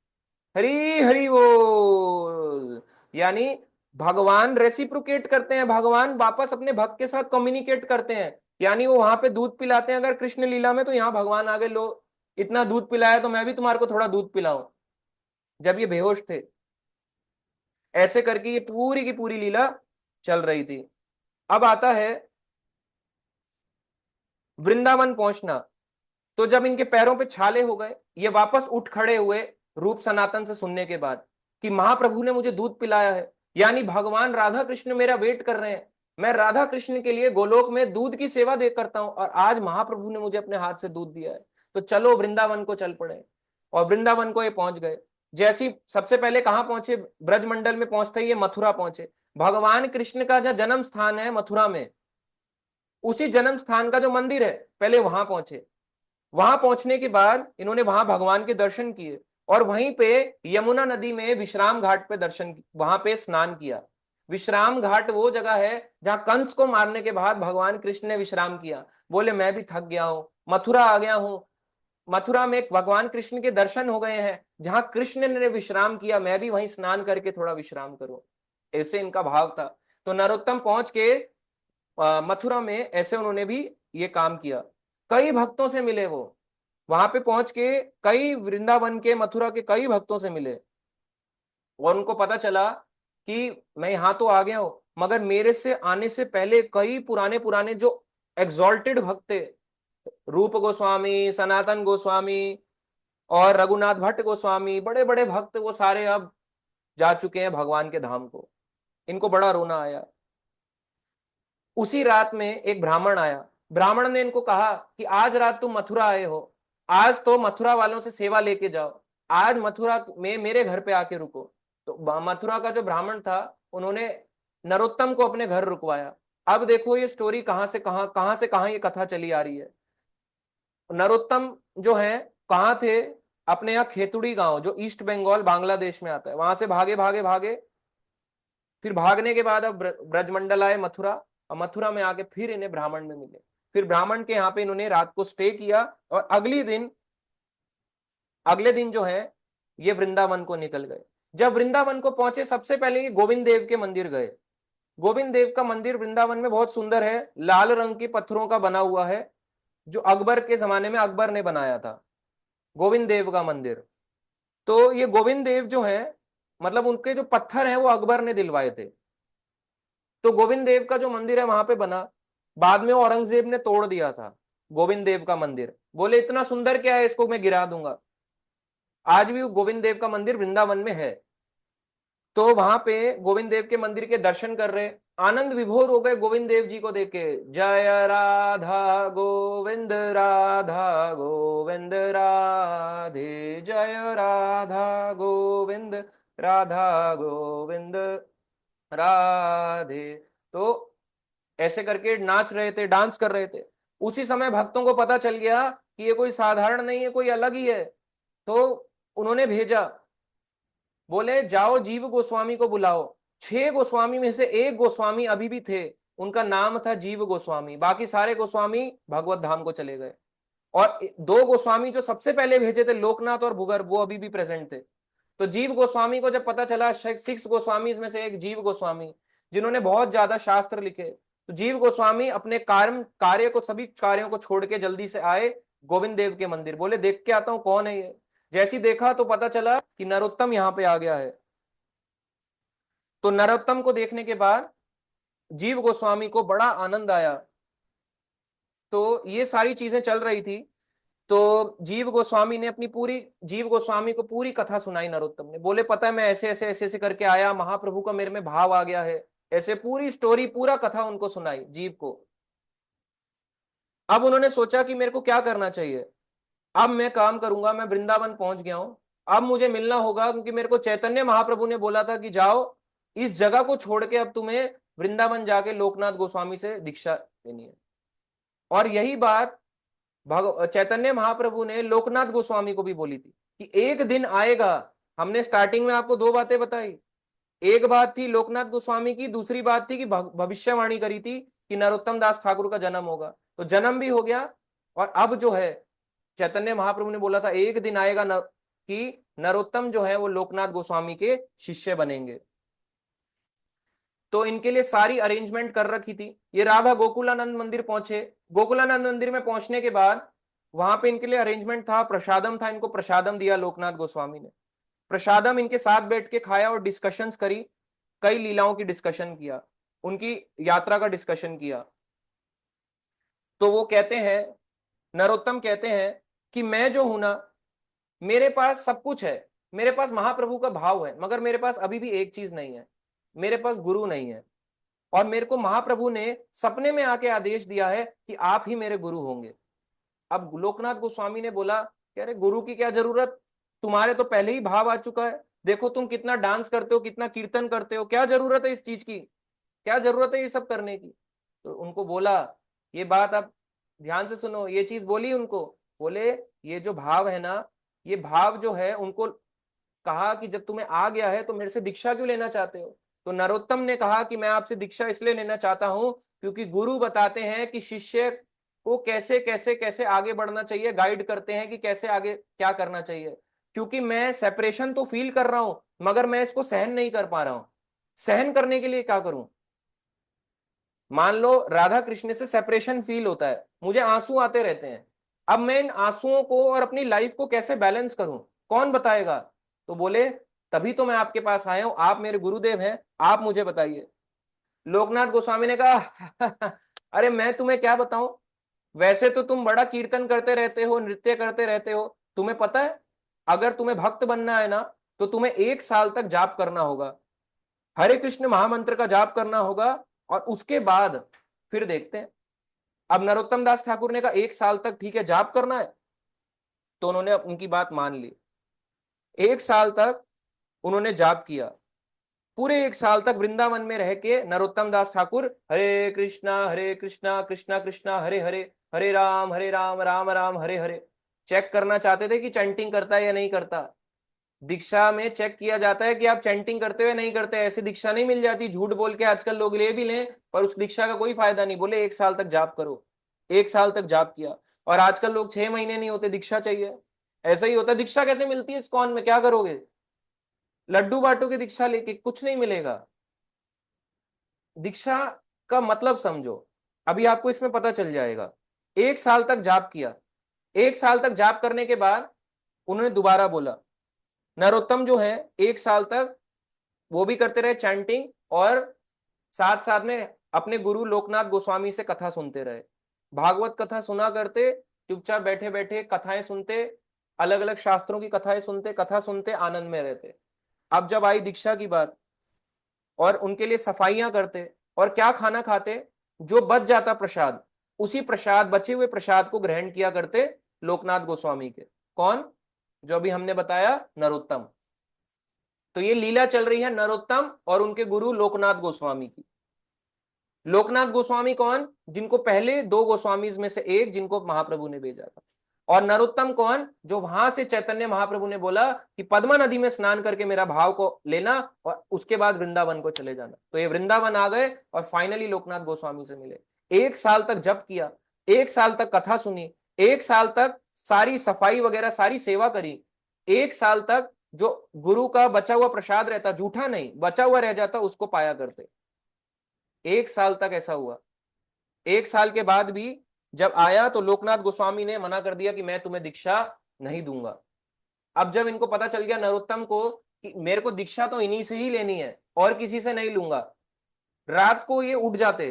हरी हरी बोल। यानी भगवान रेसिप्रोकेट करते हैं, भगवान वापस अपने भक्त के साथ कम्युनिकेट करते हैं। यानी वो वहां पे दूध पिलाते हैं अगर कृष्ण लीला में, तो यहाँ भगवान आगे लो इतना दूध पिलाया तो मैं भी तुम्हारे को थोड़ा दूध पिलाऊं, जब ये बेहोश थे। ऐसे करके ये पूरी की पूरी लीला चल रही थी। अब आता है वृंदावन पहुंचना। तो जब इनके पैरों पे छाले हो गए, ये वापस उठ खड़े हुए रूप सनातन से सुनने के बाद कि महाप्रभु ने मुझे दूध पिलाया है, यानी भगवान राधा कृष्ण मेरा वेट कर रहे हैं, मैं राधा कृष्ण के लिए गोलोक में दूध की सेवा दे करता हूं और आज महाप्रभु ने मुझे अपने हाथ से दूध दिया है, तो चलो वृंदावन को चल पड़े। और वृंदावन को ये पहुंच गए। जैसी सबसे पहले कहां पहुंचे, ब्रजमंडल में पहुंचते ही ये मथुरा पहुंचे। भगवान कृष्ण का जो जन्म स्थान है मथुरा में, उसी जन्म स्थान का जो मंदिर है पहले वहां पहुंचे। वहां पहुंचने के बाद इन्होंने वहां भगवान के दर्शन किए और वहीं पे यमुना नदी में विश्राम घाट पे दर्शन, वहां पे स्नान किया। विश्राम घाट वो जगह है जहां कंस को मारने के बाद भगवान कृष्ण ने विश्राम किया। बोले मैं भी थक गया हूं, मथुरा आ गया हूं, मथुरा में भगवान कृष्ण के दर्शन हो गए हैं, जहां कृष्ण ने विश्राम किया मैं भी वहीं स्नान करके थोड़ा विश्राम करूं। ऐसे इनका भाव था। तो नरोत्तम पहुंच के मथुरा में ऐसे उन्होंने भी ये काम किया। कई भक्तों से मिले वो, वहां पे पहुंच के कई वृंदावन के मथुरा के कई भक्तों से मिले और उनको पता चला कि मैं यहां तो आ गया हूं मगर मेरे से आने से पहले कई पुराने पुराने जो एग्जॉल्टेड भक्त थे, रूप गोस्वामी, सनातन गोस्वामी और रघुनाथ भट्ट गोस्वामी, बड़े बड़े भक्त, वो सारे अब जा चुके हैं भगवान के धाम को। इनको बड़ा रोना आया। उसी रात में एक ब्राह्मण आया। ब्राह्मण ने इनको कहा कि आज रात तुम मथुरा आए हो, आज तो मथुरा वालों से सेवा लेके जाओ, आज मथुरा में मेरे घर पे आके रुको। तो मथुरा का जो ब्राह्मण था उन्होंने नरोत्तम को अपने घर रुकवाया। अब देखो ये स्टोरी कहां से कहां ये कथा चली आ रही है। नरोत्तम जो है कहाँ थे, अपने यहाँ खेतुड़ी गांव जो ईस्ट बंगाल बांग्लादेश में आता है, वहां से भागे भागे भागे, फिर भागने के बाद अब ब्रजमंडल आए मथुरा, और मथुरा में आके फिर इन्हें ब्राह्मण में मिले। फिर ब्राह्मण के यहाँ पे इन्होंने रात को स्टे किया और अगले दिन जो है ये वृंदावन को निकल गए। जब वृंदावन को पहुंचे सबसे पहले ये गोविंद देव के मंदिर गए। गोविंद देव का मंदिर वृंदावन में बहुत सुंदर है, लाल रंग के पत्थरों का बना हुआ है, जो अकबर के जमाने में अकबर ने बनाया था गोविंद देव का मंदिर। तो ये गोविंद देव जो है मतलब उनके जो पत्थर हैं वो अकबर ने दिलवाए थे। तो गोविंद देव का जो मंदिर है वहां पे बना, बाद में औरंगजेब ने तोड़ दिया था गोविंद देव का मंदिर। बोले इतना सुंदर क्या है, इसको मैं गिरा दूंगा। आज भी गोविंद देव का मंदिर वृंदावन में है। तो वहां पे गोविंद देव के मंदिर के दर्शन कर रहे, आनंद विभोर हो गए गोविंद देव जी को देख के। जय राधा गोविंद राधे, जय राधा गोविंद राधे। तो ऐसे करके नाच रहे थे, डांस कर रहे थे। उसी समय भक्तों को पता चल गया कि ये कोई साधारण नहीं है, कोई अलग ही है। तो उन्होंने भेजा, बोले जाओ जीव गोस्वामी को बुलाओ। 6 गोस्वामी में से एक गोस्वामी अभी भी थे, उनका नाम था जीव गोस्वामी, बाकी सारे गोस्वामी भगवत धाम को चले गए। और दो गोस्वामी जो सबसे पहले भेजे थे, लोकनाथ और भूगर्भ, वो अभी भी प्रेजेंट थे। तो जीव गोस्वामी को जब पता चला, 6 गोस्वामी में से एक जीव गोस्वामी, जिन्होंने बहुत ज्यादा शास्त्र लिखे, तो जीव गोस्वामी अपने कार्य को, सभी कार्यों को छोड़ के जल्दी से आए गोविंद देव के मंदिर। बोले देख के आता हूं कौन है ये। जैसी देखा तो पता चला कि नरोत्तम यहाँ पे आ गया है। तो नरोत्तम को देखने के बाद जीव गोस्वामी को बड़ा आनंद आया। तो ये सारी चीजें चल रही थी। तो जीव गोस्वामी को पूरी कथा सुनाई नरोत्तम ने। बोले पता है मैं ऐसे ऐसे ऐसे ऐसे करके आया, महाप्रभु का मेरे में भाव आ गया है, ऐसे पूरी स्टोरी, पूरा कथा उनको सुनाई जीव को। अब उन्होंने सोचा कि मेरे को क्या करना चाहिए। अब मैं काम करूंगा, मैं वृंदावन पहुंच गया हूं, अब मुझे मिलना होगा, क्योंकि मेरे को चैतन्य महाप्रभु ने बोला था कि जाओ इस जगह को छोड़ के अब तुम्हें वृंदावन जाके लोकनाथ गोस्वामी से दीक्षा लेनी है। और यही बात चैतन्य महाप्रभु ने लोकनाथ गोस्वामी को भी बोली थी कि एक दिन आएगा। हमने स्टार्टिंग में आपको दो बातें बताई। एक बात थी लोकनाथ गोस्वामी की, दूसरी बात थी कि भविष्यवाणी करी थी कि नरोत्तम दास ठाकुर का जन्म होगा। तो जन्म भी हो गया। और अब जो है चैतन्य महाप्रभु ने बोला था एक दिन आएगा कि नरोत्तम जो है वो लोकनाथ गोस्वामी के शिष्य बनेंगे। तो इनके लिए सारी अरेंजमेंट कर रखी थी। ये राधा गोकुलानंद मंदिर पहुंचे। गोकुलानंद मंदिर में पहुंचने के बाद वहां पे इनके लिए अरेंजमेंट था, प्रसादम था, इनको प्रसादम दिया लोकनाथ गोस्वामी ने। प्रसादम इनके साथ बैठ के खाया और डिस्कशंस करी, कई लीलाओं की डिस्कशन किया, उनकी यात्रा का डिस्कशन किया। तो वो कहते हैं, नरोत्तम कहते हैं कि मैं जो हूं ना, मेरे पास सब कुछ है, मेरे पास महाप्रभु का भाव है, मगर मेरे पास अभी भी एक चीज नहीं है, मेरे पास गुरु नहीं है। और मेरे को महाप्रभु ने सपने में आके आदेश दिया है कि आप ही मेरे गुरु होंगे। अब लोकनाथ गोस्वामी ने बोला कि अरे गुरु की क्या जरूरत, तुम्हारे तो पहले ही भाव आ चुका है, देखो तुम कितना डांस करते हो, कितना कीर्तन करते हो, क्या जरूरत है इस चीज की, क्या जरूरत है ये सब करने की। तो उनको बोला ये बात आप ध्यान से सुनो, ये चीज बोली उनको। बोले ये जो भाव है ना, ये भाव जो है, उनको कहा कि जब तुम्हें आ गया है तो मेरे से दीक्षा क्यों लेना चाहते हो। तो नरोत्तम ने कहा कि मैं आपसे दीक्षा इसलिए लेना चाहता हूं क्योंकि गुरु बताते हैं कि शिष्य को कैसे कैसे कैसे आगे बढ़ना चाहिए, गाइड करते हैं कि कैसे आगे क्या करना चाहिए। क्योंकि मैं सेपरेशन तो फील कर रहा हूं, मगर मैं इसको सहन नहीं कर पा रहा हूं। सहन करने के लिए क्या करूं। मान लो राधा कृष्ण से सेपरेशन फील होता है, मुझे आंसू आते रहते हैं, अब मैं इन आंसुओं को और अपनी लाइफ को कैसे बैलेंस करूं, कौन बताएगा। तो बोले तभी तो मैं आपके पास आया हूं, आप मेरे गुरुदेव हैं, आप मुझे बताइए। लोकनाथ गोस्वामी ने कहा अरे मैं तुम्हें क्या बताऊं, वैसे तो तुम बड़ा कीर्तन करते रहते हो, नृत्य करते रहते हो, तुम्हें पता है अगर तुम्हें भक्त बनना है ना तो तुम्हें 1 साल तक जाप करना होगा, हरे कृष्ण महामंत्र का जाप करना होगा, और उसके बाद फिर देखते हैं। अब नरोत्तम दास ठाकुर ने कहा 1 साल तक ठीक है जाप करना है, तो उन्होंने उनकी बात मान ली। 1 साल तक उन्होंने जाप किया। पूरे 1 साल तक वृंदावन में रह के नरोत्तम दास ठाकुर हरे कृष्णा कृष्णा कृष्णा हरे हरे, हरे राम राम राम हरे हरे, चेक करना चाहते थे कि चैंटिंग करता है या नहीं करता। दीक्षा में चेक किया जाता है कि आप चैंटिंग करते हुए नहीं करते, ऐसी दीक्षा नहीं मिल जाती, झूठ बोल के आजकल लोग ले भी लें पर उस दीक्षा का कोई फायदा नहीं। बोले 1 साल तक जाप करो। 1 साल तक जाप किया। और आजकल लोग 6 महीने नहीं होते दीक्षा चाहिए, ऐसा ही होता है। दीक्षा कैसे मिलती है इस्कॉन में, क्या करोगे, लड्डू बांटोगे दीक्षा लेके, कुछ नहीं मिलेगा। दीक्षा का मतलब समझो, अभी आपको इसमें पता चल जाएगा। 1 साल तक जाप किया। 1 साल तक जाप करने के बाद उन्होंने दोबारा बोला, नरोत्तम जो है 1 साल तक वो भी करते रहे चैंटिंग, और साथ साथ में अपने गुरु लोकनाथ गोस्वामी से कथा सुनते रहे, भागवत कथा सुना करते, चुपचाप बैठे बैठे कथाएं सुनते, अलग अलग शास्त्रों की कथाएं सुनते, कथा सुनते, आनंद में रहते। अब जब आई दीक्षा की बात, और उनके लिए सफाइयां करते, और क्या खाना खाते, जो बच जाता प्रसाद, उसी प्रसाद, बचे हुए प्रसाद को ग्रहण किया करते लोकनाथ गोस्वामी के। कौन, जो अभी हमने बताया नरोत्तम। तो ये लीला चल रही है नरोत्तम और उनके गुरु लोकनाथ गोस्वामी की। लोकनाथ गोस्वामी कौन, जिनको पहले 2 गोस्वामी में से एक, जिनको महाप्रभु ने भेजा था। और नरोत्तम कौन? जो वहां से चैतन्य महाप्रभु ने बोला कि पद्मा नदी में स्नान करके मेरा भाव को लेना और उसके बाद वृंदावन को चले जाना। तो ये वृंदावन आ गए और फाइनली लोकनाथ गोस्वामी से मिले। 1 साल तक जप किया, 1 साल तक कथा सुनी, 1 साल तक सारी सफाई वगैरह सारी सेवा करी, 1 साल तक जो गुरु का बचा हुआ प्रसाद रहता, जूठा नहीं बचा हुआ रह जाता, उसको पाया करते। 1 साल तक ऐसा हुआ। 1 साल के बाद भी जब आया तो लोकनाथ गोस्वामी ने मना कर दिया कि मैं तुम्हें दीक्षा नहीं दूंगा। अब जब इनको पता चल गया नरोत्तम को कि मेरे को दीक्षा तो इन्हीं से ही लेनी है और किसी से नहीं लूंगा, रात को ये उठ जाते।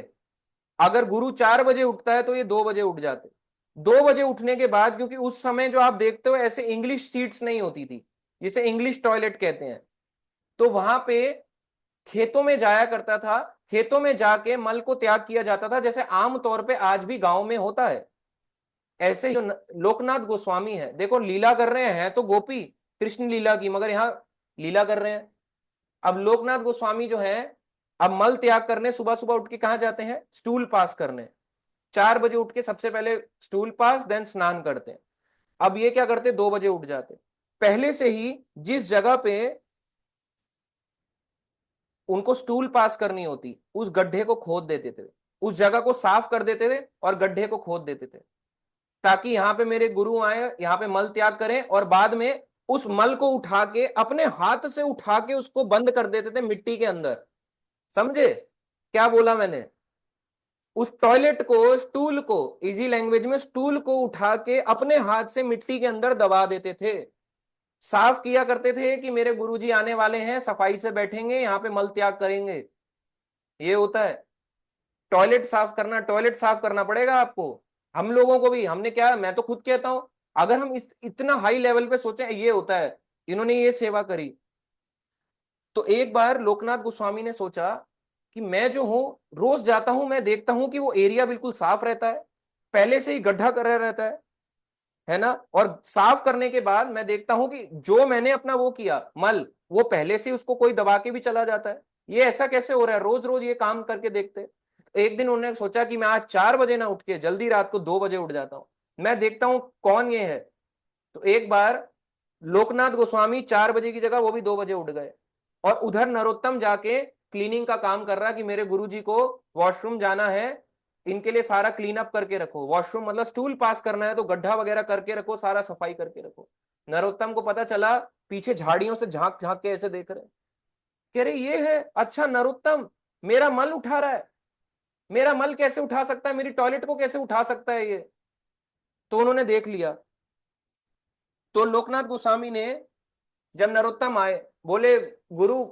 अगर गुरु 4 बजे उठता है तो ये 2 बजे उठ जाते। 2 बजे उठने के बाद, क्योंकि उस समय जो आप देखते हो ऐसे इंग्लिश सीट्स नहीं होती थी जिसे इंग्लिश टॉयलेट कहते हैं, तो वहां पे खेतों में जाया करता था, खेतों में जाके मल को त्याग किया जाता था, जैसे आमतौर पे आज भी गांव में होता है। ऐसे ही जो लोकनाथ गोस्वामी है, देखो लीला कर रहे हैं तो गोपी कृष्ण लीला की, मगर यहाँ लीला कर रहे हैं। अब लोकनाथ गोस्वामी जो है, अब मल त्याग करने सुबह सुबह उठ के कहाँ जाते हैं? स्टूल पास करने। 4 बजे उठ के सबसे पहले स्टूल पास, देन स्नान करते हैं। अब ये क्या करते? 2 बजे उठ जाते। पहले से ही जिस जगह पे उनको स्टूल पास करनी होती, उस गड्ढे को खोद देते थे, उस जगह को साफ कर देते थे और गड्ढे को खोद देते थे, ताकि यहां पे मेरे गुरु आए, यहां पे मल त्याग करें और बाद में उस मल को उठा के अपने हाथ से उठा के उसको बंद कर देते थे मिट्टी के अंदर। समझे क्या बोला मैंने? उस टॉयलेट को, स्टूल को, इजी लैंग्वेज में स्टूल को उठा के अपने हाथ से मिट्टी के अंदर दबा देते थे। साफ किया करते थे कि मेरे गुरुजी आने वाले हैं, सफाई से बैठेंगे, यहाँ पे मल त्याग करेंगे। ये होता है टॉयलेट साफ करना। टॉयलेट साफ करना पड़ेगा आपको। हम लोगों को भी, हमने क्या, मैं तो खुद कहता हूं, अगर हम इतना हाई लेवल पे सोचें, ये होता है, इन्होंने ये सेवा करी। तो एक बार लोकनाथ गोस्वामी ने सोचा कि मैं जो हूं, रोज जाता हूं, मैं देखता हूं कि वो एरिया बिल्कुल साफ रहता है, पहले से ही गड्ढा करा रहता है ना, और साफ करने के बाद मैं देखता हूं कि जो मैंने अपना वो किया मल, वो पहले से उसको कोई दबा के भी चला जाता है। ये ऐसा कैसे हो रहा है? रोज रोज ये काम करके देखते। एक दिन उन्होंने सोचा कि मैं आज 4 बजे ना उठ के जल्दी रात को 2 बजे उठ जाता हूं, मैं देखता हूं कौन ये है। तो एक बार लोकनाथ गोस्वामी 4 बजे की जगह वो भी 2 बजे उठ गए, और उधर नरोत्तम जाके क्लीनिंग का काम कर रहा कि मेरे गुरुजी को वॉशरूम जाना है, इनके लिए सारा क्लीन अप करके रखो। वॉशरूम मतलब स्टूल पास करना है तो गड्ढा वगैरह करके रखो, सारा सफाई करके रखो। नरोत्तम को पता चला, पीछे झाड़ियों से झांक झांक के ऐसे देख रहे, कह रहे ये है अच्छा नरोत्तम, मेरा मल उठा रहा है। मेरा मल कैसे उठा सकता है? मेरी टॉयलेट को कैसे उठा सकता है ये? तो उन्होंने देख लिया। तो लोकनाथ गोस्वामी ने, जब नरोत्तम आए, बोले गुरु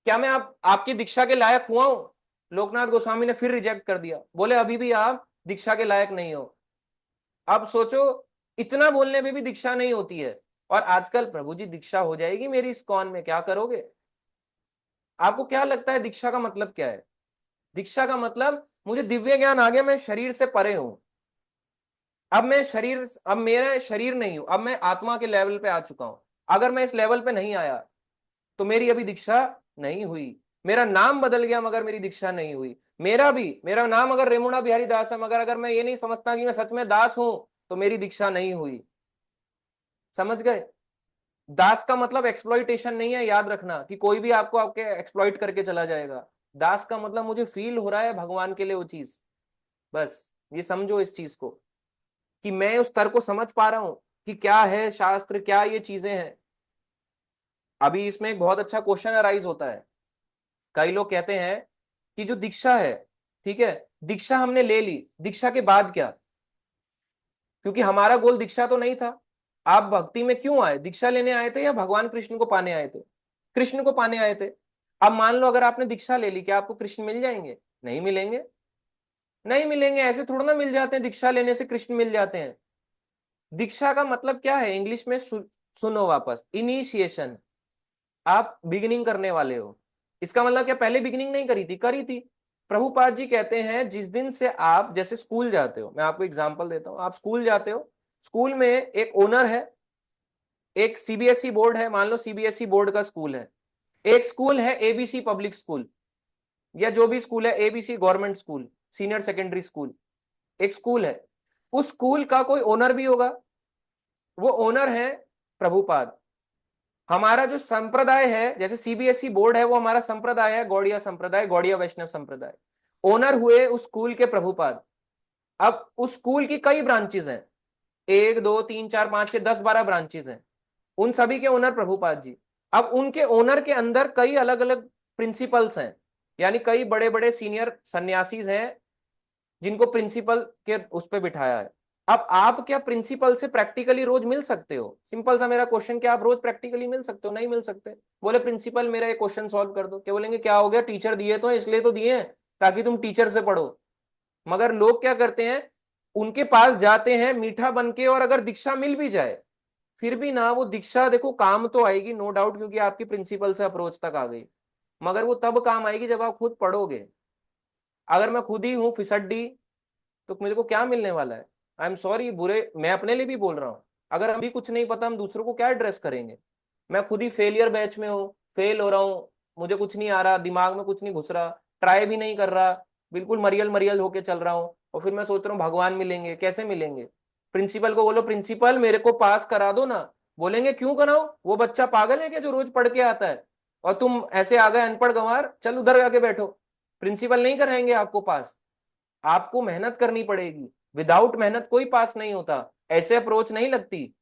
क्या मैं आपकी दीक्षा के लायक हुआ हूं? लोकनाथ गोस्वामी ने फिर रिजेक्ट कर दिया, बोले अभी भी आप दीक्षा के लायक नहीं हो। अब सोचो, इतना बोलने में भी दीक्षा नहीं होती है, और आजकल प्रभु जी दीक्षा हो जाएगी मेरी इस्कॉन में, क्या करोगे? आपको क्या लगता है दीक्षा का मतलब क्या है? दीक्षा का मतलब, मुझे दिव्य ज्ञान आ गया, मैं शरीर से परे हूं, अब मैं शरीर, अब मेरा शरीर नहीं हूं, अब मैं आत्मा के लेवल पे आ चुका हूं। अगर मैं इस लेवल पे नहीं आया तो मेरी अभी दीक्षा नहीं हुई। मेरा नाम बदल गया मगर मेरी दीक्षा नहीं हुई। मेरा नाम अगर रेमुणा बिहारी दास है, मगर अगर मैं ये नहीं समझता कि मैं सच में दास हूं, तो मेरी दीक्षा नहीं हुई। समझ गए? दास का मतलब एक्सप्लॉइटेशन नहीं है, याद रखना, कि कोई भी आपको आपके एक्सप्लॉइट करके चला जाएगा। दास का मतलब मुझे फील हो रहा है भगवान के लिए वो चीज, बस ये समझो इस चीज को, कि मैं उस स्तर को समझ पा रहा हूं कि क्या है शास्त्र, क्या ये चीजें हैं। अभी इसमें एक बहुत अच्छा क्वेश्चन अराइज होता है। कई लोग कहते हैं कि जो दीक्षा है, ठीक है, दीक्षा हमने ले ली, दीक्षा के बाद क्या? क्योंकि हमारा गोल दीक्षा तो नहीं था। आप भक्ति में क्यों आए? दीक्षा लेने आए थे या भगवान कृष्ण को पाने आए थे? कृष्ण को पाने आए थे। अब मान लो अगर आपने दीक्षा ले ली, क्या आपको कृष्ण मिल जाएंगे? नहीं मिलेंगे। नहीं मिलेंगे, ऐसे थोड़ा ना मिल जाते हैं, दीक्षा लेने से कृष्ण मिल जाते हैं। दीक्षा का मतलब क्या है इंग्लिश में? सुनो वापस, इनिशिएशन। आप बिगिनिंग करने वाले हो। इसका मतलब क्या पहले बिगिनिंग नहीं करी थी? करी थी। प्रभुपाद जी कहते हैं जिस दिन से आप जैसे स्कूल जाते हो, मैं आपको एग्जांपल देता हूं, आप स्कूल जाते हो, स्कूल में एक ओनर है, एक सीबीएसई बोर्ड है, मान लो सीबीएसई बोर्ड का स्कूल है, एक स्कूल है एबीसी पब्लिक स्कूल, या जो भी स्कूल है, ABC government school, senior secondary school, एक स्कूल है। उस स्कूल का कोई ओनर भी होगा, वो ओनर है प्रभुपाद। हमारा जो संप्रदाय है, जैसे सीबीएसई बोर्ड है, वो हमारा संप्रदाय है, गौड़िया संप्रदाय, गौड़िया वैष्णव संप्रदाय। ओनर हुए उस स्कूल के प्रभुपाद। अब उस स्कूल की कई ब्रांचेस हैं, 1 2 3 4 5 के 10 12 ब्रांचेस हैं। उन सभी के ओनर प्रभुपाद जी। अब उनके ओनर के अंदर कई अलग अलग प्रिंसिपल्स हैं, यानी कई बड़े बड़े सीनियर सन्यासीज हैं जिनको प्रिंसिपल के उस पर बिठाया है। अब आप क्या प्रिंसिपल से प्रैक्टिकली रोज मिल सकते हो? सिंपल सा मेरा क्वेश्चन, क्या आप रोज प्रैक्टिकली मिल सकते हो? नहीं मिल सकते। बोले प्रिंसिपल मेरा ये क्वेश्चन सॉल्व कर दो, क्या बोलेंगे? क्या हो गया, टीचर दिए तो इसलिए तो दिए हैं ताकि तुम टीचर से पढ़ो। मगर लोग क्या करते हैं, उनके पास जाते हैं मीठा बन के, और अगर दीक्षा मिल भी जाए फिर भी ना, वो दीक्षा देखो काम तो आएगी नो डाउट, क्योंकि आपकी प्रिंसिपल से अप्रोच तक आ गई, मगर वो तब काम आएगी जब आप खुद पढ़ोगे। अगर मैं खुद ही हूं फिसड्डी तो मेरे को क्या मिलने वाला है? आई एम सॉरी, बुरे मैं अपने लिए भी बोल रहा हूँ। अगर अभी कुछ नहीं पता, हम दूसरों को क्या एड्रेस करेंगे? मैं खुद ही फेलियर बैच में हूँ, फेल हो रहा हूँ, मुझे कुछ नहीं आ रहा, दिमाग में कुछ नहीं घुस रहा, ट्राई भी नहीं कर रहा, बिल्कुल मरियल मरियल होके चल रहा हूँ, और फिर मैं सोच रहा हूँ भगवान मिलेंगे, कैसे मिलेंगे? प्रिंसिपल को बोलो प्रिंसिपल मेरे को पास करा दो ना, बोलेंगे क्यों कराओ, वो बच्चा पागल है क्या जो रोज पढ़ के आता है, और तुम ऐसे आ गए अनपढ़ गंवार, चल उधर जाके बैठो। प्रिंसिपल नहीं कराएंगे आपको पास, आपको मेहनत करनी पड़ेगी। विदाउट मेहनत कोई पास नहीं होता, ऐसे अप्रोच नहीं लगती।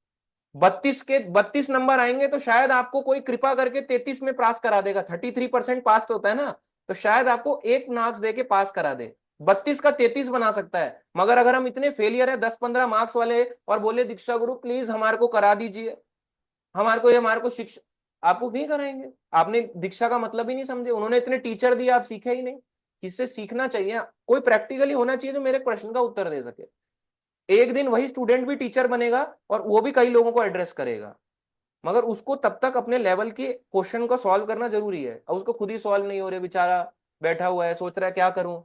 32 नंबर आएंगे तो शायद आपको कोई कृपा करके 33 में पास करा देगा, 33% पास तो होता है ना, तो शायद आपको एक मार्क्स देके पास करा दे, 32 का 33 बना सकता है। मगर अगर हम इतने फेलियर है 10 15 मार्क्स वाले, और बोले दीक्षा गुरु प्लीज हमारे को करा दीजिए, हमारे को शिक्षा, आपको नहीं कराएंगे। आपने दीक्षा का मतलब ही नहीं समझे, उन्होंने इतने टीचर दिए, आप सीखे ही नहीं। किससे सीखना चाहिए? कोई प्रैक्टिकली होना चाहिए जो मेरे प्रश्न का उत्तर दे सके। एक दिन वही स्टूडेंट भी टीचर बनेगा और वो भी कई लोगों को एड्रेस करेगा, मगर उसको तब तक अपने लेवल के क्वेश्चन को सॉल्व करना जरूरी है, और उसको खुद ही सॉल्व नहीं हो रहे, बेचारा बैठा हुआ है सोच रहा है क्या करूं।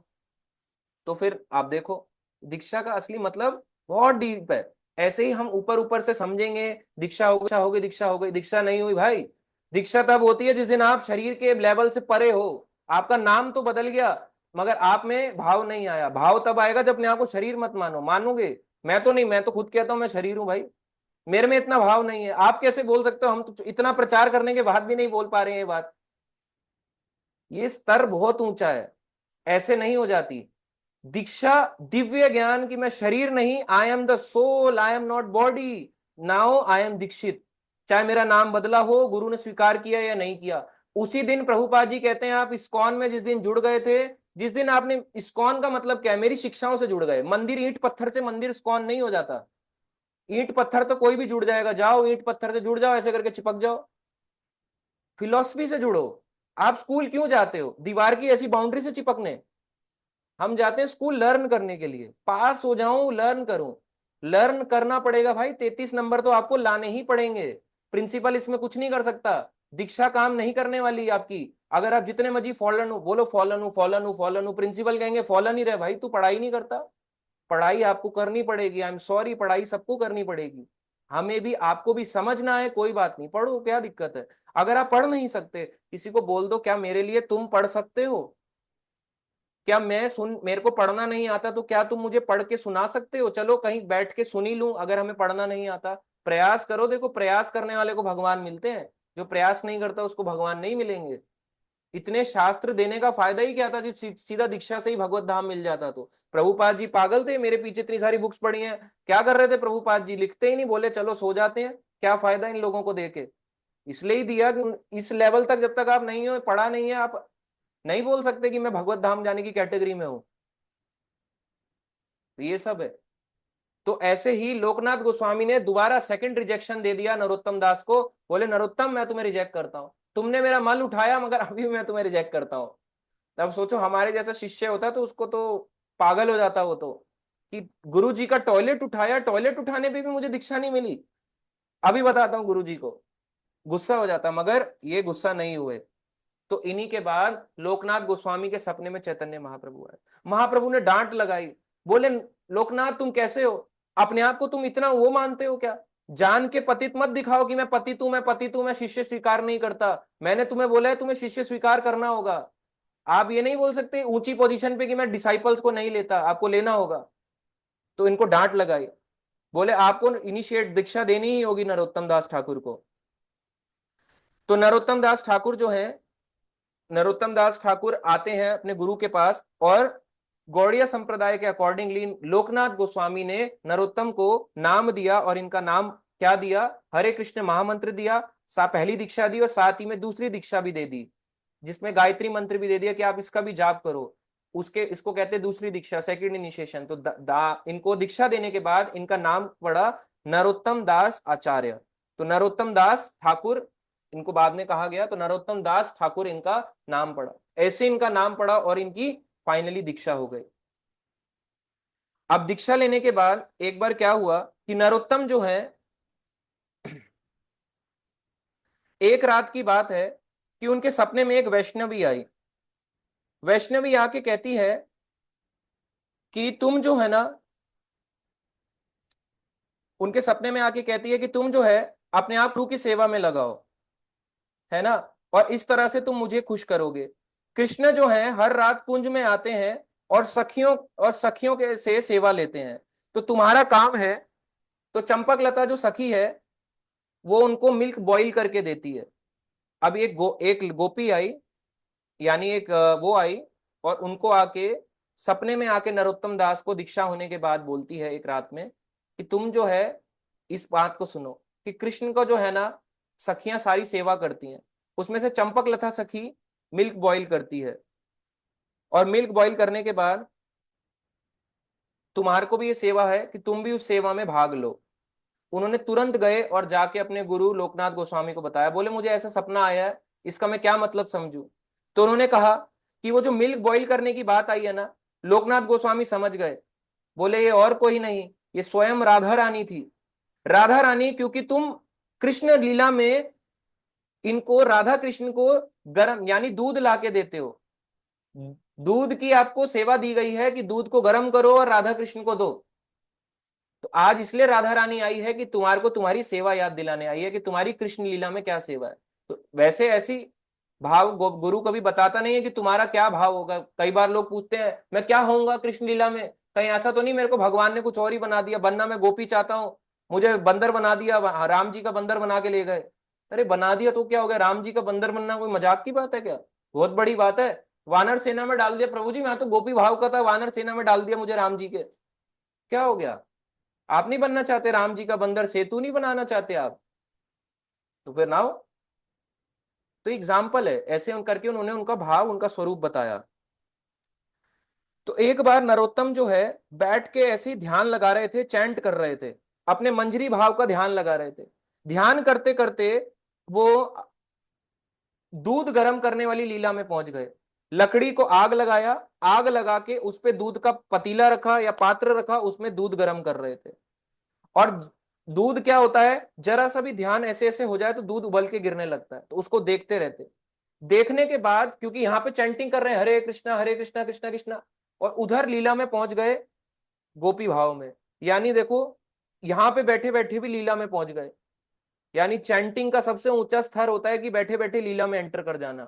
तो फिर आप देखो, दीक्षा का असली मतलब बहुत डीप है। ऐसे ही हम ऊपर ऊपर से समझेंगे दीक्षा हो दीक्षा हो गई, दीक्षा हो गई, दीक्षा नहीं हुई भाई। दीक्षा तब होती है जिस दिन आप शरीर के लेवल से परे हो, आपका नाम तो बदल गया मगर आप में भाव नहीं आया। भाव तब आएगा जब अपने आप को शरीर मत मानो, मानोगे? मैं तो नहीं, मैं तो खुद कहता हूं मैं शरीर हूं भाई, मेरे में इतना भाव नहीं है। आप कैसे बोल सकते हो? हम तो इतना प्रचार करने के बाद भी नहीं बोल पा रहे हैं ये बात। ये स्तर बहुत ऊंचा है, ऐसे नहीं हो जाती दीक्षा। दिव्य ज्ञान की मैं शरीर नहीं, I am the soul, I am not body, now I am Dikshit. चाहे मेरा नाम बदला हो, गुरु ने स्वीकार किया या नहीं किया, उसी दिन प्रभुपाद जी कहते हैं आप इस्कॉन में जिस दिन जुड़ गए थे, जिस दिन आपने इस्कॉन का मतलब क्या है, मेरी शिक्षाओं से जुड़ गए। मंदिर ईंट पत्थर से मंदिर इस्कॉन नहीं हो जाता। ईंट पत्थर तो कोई भी जुड़ जाएगा, जाओ ईंट पत्थर से जुड़ जाओ, ऐसे करके चिपक जाओ। फिलॉसफी से जुड़ो। आप स्कूल क्यों जाते हो? दीवार की ऐसी बाउंड्री से चिपकने? हम जाते हैं स्कूल लर्न करने के लिए, पास हो जाऊं, लर्न करूं। लर्न करना पड़ेगा भाई, 33 नंबर तो आपको लाने ही पड़ेंगे। प्रिंसिपल इसमें कुछ नहीं कर सकता, दीक्षा काम नहीं करने वाली आपकी। अगर आप जितने मर्जी फॉलन हो, बोलो फॉलन हूं फॉलन हूं फॉलन हूं, प्रिंसिपल कहेंगे फॉलन ही रहे भाई, तू पढ़ाई नहीं करता। पढ़ाई आपको करनी पड़ेगी, आई एम सॉरी, पढ़ाई सबको करनी पड़ेगी। हमें भी आपको भी समझना है, कोई बात नहीं, पढ़ो, क्या दिक्कत है? अगर आप पढ़ नहीं सकते, किसी को बोल दो क्या मेरे लिए तुम पढ़ सकते हो? क्या मैं सुन, मेरे को पढ़ना नहीं आता तो क्या तुम मुझे पढ़ के सुना सकते हो? चलो कहीं बैठ के सुन ही लूं, अगर हमें पढ़ना नहीं आता। प्रयास करो, देखो प्रयास करने वाले को भगवान मिलते हैं, जो प्रयास नहीं करता उसको भगवान नहीं मिलेंगे। इतने शास्त्र देने का फायदा ही क्या था जो सीधा दीक्षा से ही भगवत धाम मिल जाता? तो प्रभुपाद जी पागल थे, मेरे पीछे इतनी सारी बुक्स पढ़ी हैं, क्या कर रहे थे प्रभुपाद जी? लिखते ही नहीं, बोले चलो सो जाते हैं, क्या फायदा इन लोगों को देके। इसलिए ही दिया कि इस लेवल तक जब तक आप नहीं हो, पढ़ा नहीं है, आप नहीं बोल सकते कि मैं भगवत धाम जाने की कैटेगरी में हूं। तो ये सब है। तो ऐसे ही लोकनाथ गोस्वामी ने दोबारा सेकंड रिजेक्शन दे दिया नरोत्तम दास को, बोले नरोत्तम मैं तुम्हें रिजेक्ट करता हूं, तुमने मेरा मल उठाया मगर अभी मैं तुम्हें रिजेक्ट करता हूं। अब सोचो हमारे जैसा शिष्य होता तो उसको तो पागल हो जाता वो तो, कि गुरु जी का टॉयलेट उठाया, टॉयलेट उठाने पे भी मुझे दीक्षा नहीं मिली, अभी बताता हूँ गुरु जी को, गुस्सा हो जाता। मगर ये गुस्सा नहीं हुए। तो इन्हीं के बाद लोकनाथ गोस्वामी के सपने में चैतन्य महाप्रभु आए। महाप्रभु ने डांट लगाई, बोले लोकनाथ तुम कैसे हो? अपने आप को तुम इतना वो मानते हो क्या? जान के पतित मत दिखाओ कि मैं पतित हूं, मैं पतित हूं, मैं शिष्य स्वीकार नहीं करता। मैंने तुम्हें बोला है तुम्हें शिष्य स्वीकार करना होगा। आप ये नहीं बोल सकते ऊंची पोजीशन पे कि मैं डिसाइपल्स को नहीं लेता, आपको लेना होगा। तो इनको डांट लगाई। बोले आपको इनिशिएट दीक्षा देनी ही होगी नरोत्तम दास ठाकुर को। तो नरोत्तम दास ठाकुर जो है, नरोत्तम दास ठाकुर आते हैं अपने गुरु के पास, और गौड़ीय संप्रदाय के अकॉर्डिंगली लोकनाथ गोस्वामी ने नरोत्तम को नाम दिया, और इनका नाम क्या दिया, हरे कृष्ण महामंत्र दिया, पहली दीक्षा दी, और साथ ही में दूसरी दीक्षा भी दे दी, जिसमें गायत्री मंत्र भी दे दिया कि आप इसका भी जाप करो। उसके इसको कहते हैं दूसरी दीक्षा, सेकंड इनिशिएशन। तो इनको दीक्षा देने के बाद इनका नाम पड़ा नरोत्तम दास आचार्य। तो नरोत्तम दास ठाकुर इनको बाद में कहा गया, तो नरोत्तम दास ठाकुर इनका नाम पड़ा। ऐसे इनका नाम पड़ा और इनकी फाइनली दीक्षा हो गई। अब दीक्षा लेने के बाद एक बार क्या हुआ कि नरोत्तम जो है, एक रात की बात है कि उनके सपने में एक वैष्णवी आई। वैष्णवी आके कहती है कि तुम जो है ना, उनके सपने में आके कहती है कि तुम जो है अपने आप प्रभु की सेवा में लगाओ, है ना, और इस तरह से तुम मुझे खुश करोगे। कृष्ण जो है हर रात कुंज में आते हैं और सखियों के से सेवा लेते हैं, तो तुम्हारा काम है, तो चंपक लता जो सखी है वो उनको मिल्क बॉईल करके देती है। अब एक गोपी आई, यानी एक वो आई, और उनको आके सपने में आके नरोत्तम दास को दीक्षा होने के बाद बोलती है एक रात में कि तुम जो है इस बात को सुनो कि कृष्ण को जो है ना सखियां सारी सेवा करती हैं, उसमें से चंपक लता सखी मिल्क बॉईल करती है, और मिल्क बॉईल करने के बाद तुम्हारे को भी ये सेवा है कि तुम भी उस सेवा में भाग लो। उन्होंने तुरंत गए और जाके अपने गुरु लोकनाथ गोस्वामी को बताया। बोले मुझे ऐसा सपना आया है, इसका मैं क्या मतलब समझूं। तो उन्होंने कहा कि वो जो मिल्क बॉईल करने की बात आई है ना, लोकनाथ गोस्वामी समझ गए। बोले ये और कोई नहीं, ये स्वयं राधा रानी थी। राधा रानी, क्योंकि तुम कृष्ण लीला में इनको, राधा कृष्ण को गर्म यानी दूध ला के देते हो, दूध की आपको सेवा दी गई है कि दूध को गर्म करो और राधा कृष्ण को दो। तो आज इसलिए राधा रानी आई है कि तुम्हारे को तुम्हारी सेवा याद दिलाने आई है कि तुम्हारी कृष्ण लीला में क्या सेवा है। तो वैसे ऐसी भाव गुरु कभी बताता नहीं है कि तुम्हारा क्या भाव होगा। कई बार लोग पूछते हैं मैं क्या होऊंगा कृष्ण लीला में, कहीं ऐसा तो नहीं मेरे को भगवान ने कुछ और ही बना दिया, बनना मैं गोपी चाहता हूँ, मुझे बंदर बना दिया, राम जी का बंदर बना के ले गए। अरे बना दिया तो क्या हो गया, राम जी का बंदर बनना कोई मजाक की बात है क्या? बहुत बड़ी बात है। वानर सेना में डाल दिया प्रभु जी, मैं तो गोपी भाव का था, वानर सेना में डाल दिया मुझे राम जी के, क्या हो गया? आप नहीं बनना चाहते राम जी का बंदर, सेतु नहीं बनाना चाहते आप? तो फिर ना हो। तो एग्जाम्पल है, ऐसे उन करके उन्होंने उनका भाव, उनका स्वरूप बताया। तो एक बार नरोत्तम जो है बैठ के ऐसे ही ध्यान लगा रहे थे, चैंट कर रहे थे, अपने मंजरी भाव का ध्यान लगा रहे थे। ध्यान करते करते वो दूध गर्म करने वाली लीला में पहुंच गए। लकड़ी को आग लगाया, आग लगा के उस पे दूध का पतीला रखा या पात्र रखा, उसमें दूध गर्म कर रहे थे। और दूध क्या होता है, जरा सा भी ध्यान ऐसे ऐसे हो जाए तो दूध उबल के गिरने लगता है, तो उसको देखते रहते। देखने के बाद क्योंकि यहाँ पे चैंटिंग कर रहे हैं हरे कृष्णा कृष्णा कृष्णा, और उधर लीला में पहुंच गए गोपी भाव में। यानी देखो यहाँ पे बैठे बैठे भी लीला में पहुंच गए। यानी चैंटिंग का सबसे ऊंचा स्तर होता है कि बैठे बैठे लीला में एंटर कर जाना।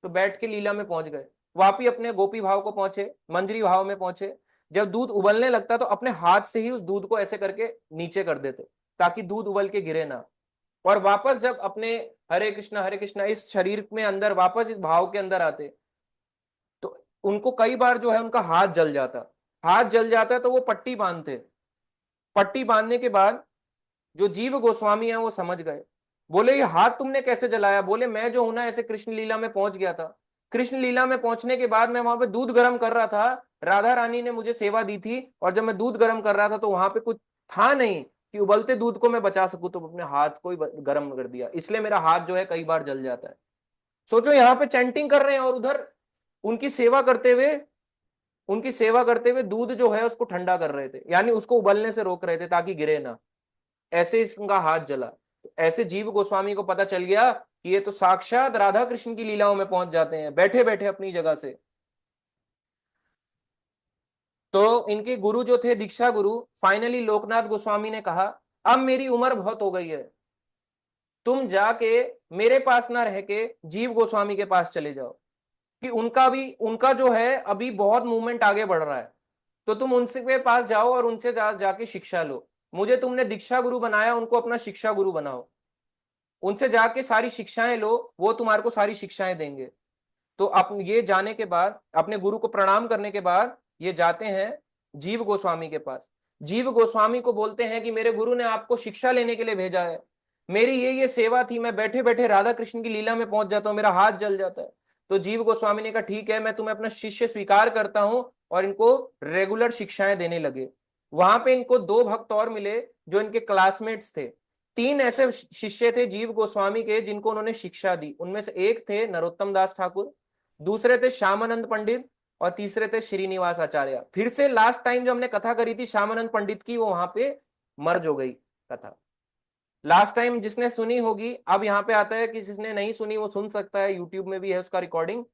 तो बैठ के लीला में पहुंच गए, वापी अपने गोपी भाव को पहुंचे, मंजरी भाव में पहुंचे। जब दूध उबलने लगता तो अपने हाथ से ही उस दूध को ऐसे करके नीचे कर देते ताकि दूध उबल के गिरे ना। और वापस जब अपने हरे कृष्णा इस शरीर में अंदर वापस इस भाव के अंदर आते, तो उनको कई बार जो है उनका हाथ जल जाता। हाथ जल जाता है तो वो पट्टी बांधते। पट्टी बांधने के बाद जो जीव गोस्वामी है वो समझ गए। बोले ये हाथ तुमने कैसे जलाया? बोले मैं जो हूं ना ऐसे कृष्ण लीला में पहुंच गया था। कृष्ण लीला में पहुंचने के बाद मैं वहां पे दूध गर्म कर रहा था, राधा रानी ने मुझे सेवा दी थी, और जब मैं दूध गर्म कर रहा था तो वहां पे कुछ था नहीं कि उबलते दूध को मैं बचा सकूं, तो अपने हाथ को ही गर्म कर दिया, इसलिए मेरा हाथ जो है कई बार जल जाता है। सोचो यहाँ पे चैंटिंग कर रहे हैं और उधर उनकी सेवा करते हुए, उनकी सेवा करते हुए दूध जो है उसको ठंडा कर रहे थे, यानी उसको उबलने से रोक रहे थे ताकि गिरे ना। ऐसे इसका हाथ जला। तो ऐसे जीव गोस्वामी को पता चल गया कि ये तो साक्षात राधा कृष्ण की लीलाओं में पहुंच जाते हैं बैठे बैठे अपनी जगह से। तो इनके गुरु जो थे दीक्षा गुरु, फाइनली लोकनाथ गोस्वामी ने कहा अब मेरी उम्र बहुत हो गई है, तुम जाके मेरे पास ना रह के जीव गोस्वामी के पास चले जाओ, कि उनका जो है अभी बहुत मूवमेंट आगे बढ़ रहा है, तो तुम उनसे के पास जाओ और उनसे जाके शिक्षा लो। मुझे तुमने दीक्षा गुरु बनाया, उनको अपना शिक्षा गुरु बनाओ, उनसे जाके सारी शिक्षाएं लो, वो तुम्हारे को सारी शिक्षाएं देंगे। तो ये जाने के बाद, अपने गुरु को प्रणाम करने के बाद ये जाते हैं जीव गोस्वामी के पास। जीव गोस्वामी को बोलते हैं कि मेरे गुरु ने आपको शिक्षा लेने के लिए भेजा है, मेरी ये सेवा थी, मैं बैठे बैठे राधा कृष्ण की लीला में पहुंच जाता हूँ, मेरा हाथ जल जाता है। तो जीव गोस्वामी ने कहा ठीक है, मैं तुम्हें अपना शिष्य स्वीकार करता हूं, और इनको रेगुलर शिक्षाएं देने लगे। वहां पे इनको दो भक्त और मिले जो इनके क्लासमेट्स थे। तीन ऐसे शिष्य थे जीव गोस्वामी के जिनको उन्होंने शिक्षा दी। उनमें से एक थे नरोत्तम दास ठाकुर, दूसरे थे श्यामानंद पंडित, और तीसरे थे श्रीनिवास आचार्य। फिर से लास्ट टाइम जो हमने कथा करी थी श्यामानंद पंडित की, वो वहां पे मर्ज हो गई कथा। लास्ट टाइम जिसने सुनी होगी, अब यहाँ पे आता है कि जिसने नहीं सुनी वो सुन सकता है, यूट्यूब में भी है उसका रिकॉर्डिंग।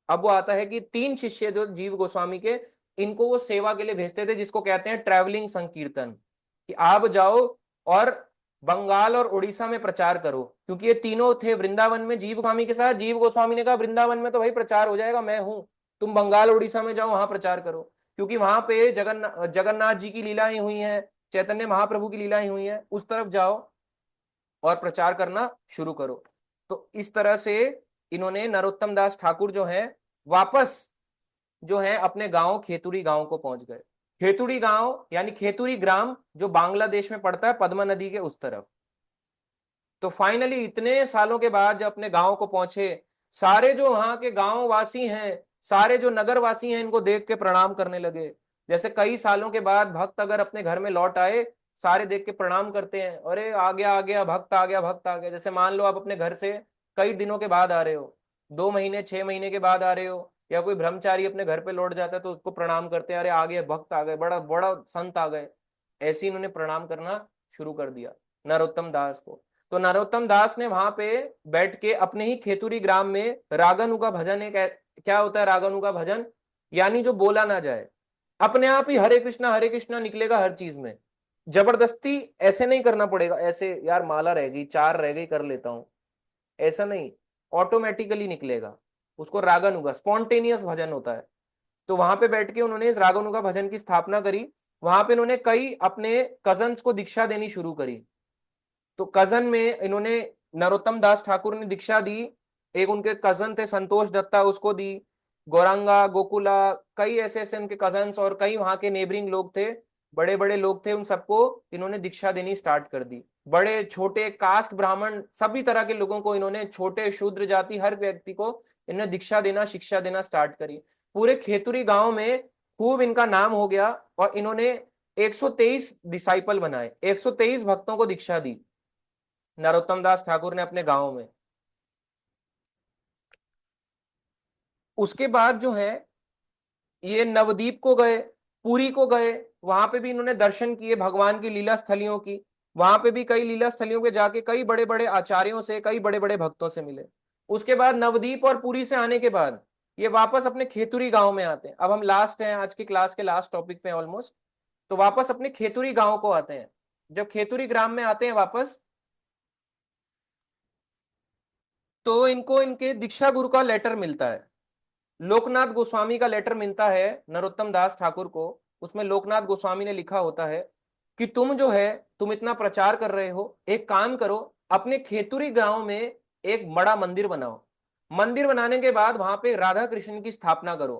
अब वो आता है कि तीन शिष्य जो जीव गोस्वामी के, इनको वो सेवा के लिए भेजते थे, जिसको कहते हैं ट्रैवलिंग संकीर्तन, कि आप जाओ और बंगाल और उड़ीसा में प्रचार करो। क्योंकि ये तीनों थे वृंदावन में जीव गोस्वामी के साथ। जीव गोस्वामी ने कहा वृंदावन में तो भाई प्रचार हो जाएगा, मैं हूं, तुम बंगाल उड़ीसा में जाओ, वहां प्रचार करो। क्योंकि वहां पे जगन्नाथ जी की लीलाएं हुई हैं, चैतन्य महाप्रभु की लीलाएं हुई हैं, उस तरफ जाओ और प्रचार करना शुरू करो। तो इस तरह से इन्होंने, नरोत्तम दास ठाकुर जो है, वापस जो है अपने गांव खेतुरी गांव को पहुंच गए। खेतुरी गांव यानी खेतुरी ग्राम जो बांग्लादेश में पड़ता है, पद्मा नदी के उस तरफ। तो फाइनली इतने सालों के बाद जब अपने गांव को पहुंचे, सारे जो वहां के गांव वासी हैं, सारे जो नगर वासी हैं, इनको देख के प्रणाम करने लगे। जैसे कई सालों के बाद भक्त अगर अपने घर में लौट आए, सारे देख के प्रणाम करते हैं, अरे आ गया आ गया भक्त, आ गया भक्त आ गया। जैसे मान लो आप अपने घर से कई दिनों के बाद आ रहे हो, 2 महीने 6 महीने के बाद आ रहे हो, या कोई ब्रह्मचारी अपने घर पे लौट जाता है तो उसको प्रणाम करते हैं, अरे आ गए भक्त आ गए, बड़ा बड़ा संत आ गए। ऐसे इन्होंने प्रणाम करना शुरू कर दिया नरोत्तम दास को। तो नरोत्तम दास ने वहां पे बैठ के अपने ही खेतुरी ग्राम में रागानु का भजन, एक क्या होता है रागानु का भजन, यानी जो बोला ना जाए, अपने आप ही हरे कृष्णा निकलेगा हर चीज में। जबरदस्ती ऐसे नहीं करना पड़ेगा, ऐसे यार माला रह गई, 4 रह गई, कर लेता हूं, ऐसा नहीं, ऑटोमेटिकली निकलेगा। उसको रागानुगा स्पॉन्टेनियस भजन होता है। तो वहां पे बैठ के उन्होंने इस रागानुगा भजन की स्थापना करी। वहां पे इन्होंने कई अपने कजन्स को दीक्षा देनी शुरू करी। तो कजन में इन्होंने, नरोत्तम दास ठाकुर ने दीक्षा दी, एक उनके कजन थे संतोष दत्ता, उसको दी, गौरांगा गोकुला, कई ऐसे ऐसे उनके कजन्स, और कई वहां के नेबरिंग लोग थे, बड़े बड़े लोग थे, उन सबको इन्होंने दीक्षा देनी स्टार्ट कर दी। बड़े छोटे कास्ट ब्राह्मण सभी तरह के लोगों को इन्होंने, छोटे शूद्र जाति हर व्यक्ति को इन्होंने दीक्षा देना, शिक्षा देना स्टार्ट करी। पूरे खेतुरी गांव में खूब इनका नाम हो गया, और इन्होंने 123 डिसाइपल बनाए, 123 भक्तों को दीक्षा दी नरोत्तम दास ठाकुर ने अपने गांव में। उसके बाद जो है ये नवदीप को गए, पुरी को गए, वहां पे भी इन्होंने दर्शन किए भगवान की लीला स्थलियों की। वहां पे भी कई लीला स्थलियों के जाके कई बड़े बड़े आचार्यों से, कई बड़े बड़े भक्तों से मिले। उसके बाद नवदीप और पुरी से आने के बाद ये वापस अपने खेतुरी गांव में आते हैं। अब हम लास्ट हैं आज की क्लास के लास्ट टॉपिक पे ऑलमोस्ट। तो वापस अपने खेतुरी गांव को आते हैं। जब खेतुरी ग्राम में आते हैं वापस, तो इनको इनके दीक्षा गुरु का लेटर मिलता है। लोकनाथ गोस्वामी का लेटर मिलता है नरोत्तम दास ठाकुर को। उसमें लोकनाथ गोस्वामी ने लिखा होता है कि तुम जो है, तुम इतना प्रचार कर रहे हो, एक काम करो, अपने खेतुरी गांव में एक बड़ा मंदिर बनाओ। मंदिर बनाने के बाद वहां पे राधा कृष्ण की स्थापना करो,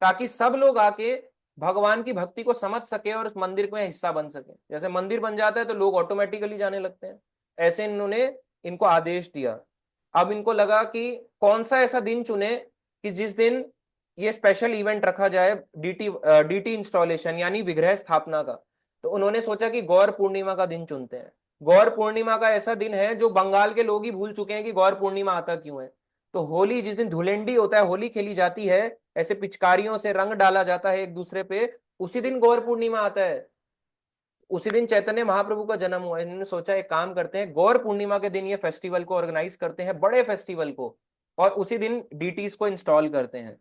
ताकि सब लोग आके भगवान की भक्ति को समझ सके और उस मंदिर में हिस्सा बन सके। जैसे मंदिर बन जाता है तो लोग ऑटोमेटिकली जाने लगते हैं। ऐसे इन्होंने इनको आदेश दिया। अब इनको लगा कि कौन सा ऐसा दिन चुने कि जिस दिन ये स्पेशल इवेंट रखा जाए, डीटी इंस्टॉलेशन यानी विग्रह स्थापना का। तो उन्होंने सोचा कि गौर पूर्णिमा का दिन चुनते हैं। गौर पूर्णिमा का ऐसा दिन है जो बंगाल के लोग ही भूल चुके हैं कि गौर पूर्णिमा आता क्यों है। तो होली जिस दिन धुलेंडी होता है, होली खेली जाती है, ऐसे पिचकारियों से रंग डाला जाता है एक दूसरे पे, उसी दिन गौर पूर्णिमा आता है। उसी दिन चैतन्य महाप्रभु का जन्म हुआ। इन्होंने सोचा एक काम करते हैं, गौर पूर्णिमा के दिन ये फेस्टिवल को ऑर्गेनाइज करते हैं, बड़े फेस्टिवल को, और उसी दिन डीटीज को इंस्टॉल करते हैं।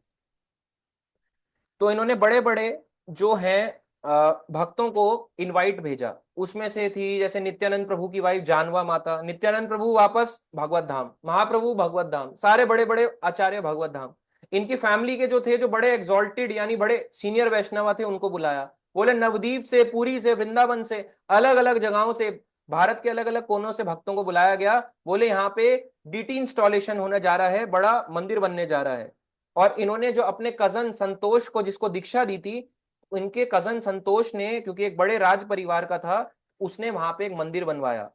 तो इन्होंने बड़े बड़े जो हैं भक्तों को इनवाइट भेजा। उसमें से थी जैसे नित्यानंद प्रभु की वाइफ जानवा माता, नित्यानंद प्रभु वापस भगवत धाम, महाप्रभु भगवत धाम, सारे बड़े बड़े आचार्य भगवत धाम। इनकी फैमिली के जो थे, जो बड़े एग्जॉल्टेड यानी बड़े सीनियर वैष्णव थे, उनको बुलाया। बोले नवदीप से, पुरी से, वृंदावन से, अलग अलग जगहों से, भारत के अलग अलग कोनों से भक्तों को बुलाया गया। बोले यहाँ पे डीटी इंस्टॉलेशन होने जा रहा है, बड़ा मंदिर बनने जा रहा है। और इन्होंने जो अपने कजन संतोष को, जिसको दीक्षा दी थी, उनके कजन संतोष ने, क्योंकि एक बड़े राज परिवार का था, उसने वहां पे एक मंदिर बनवाया।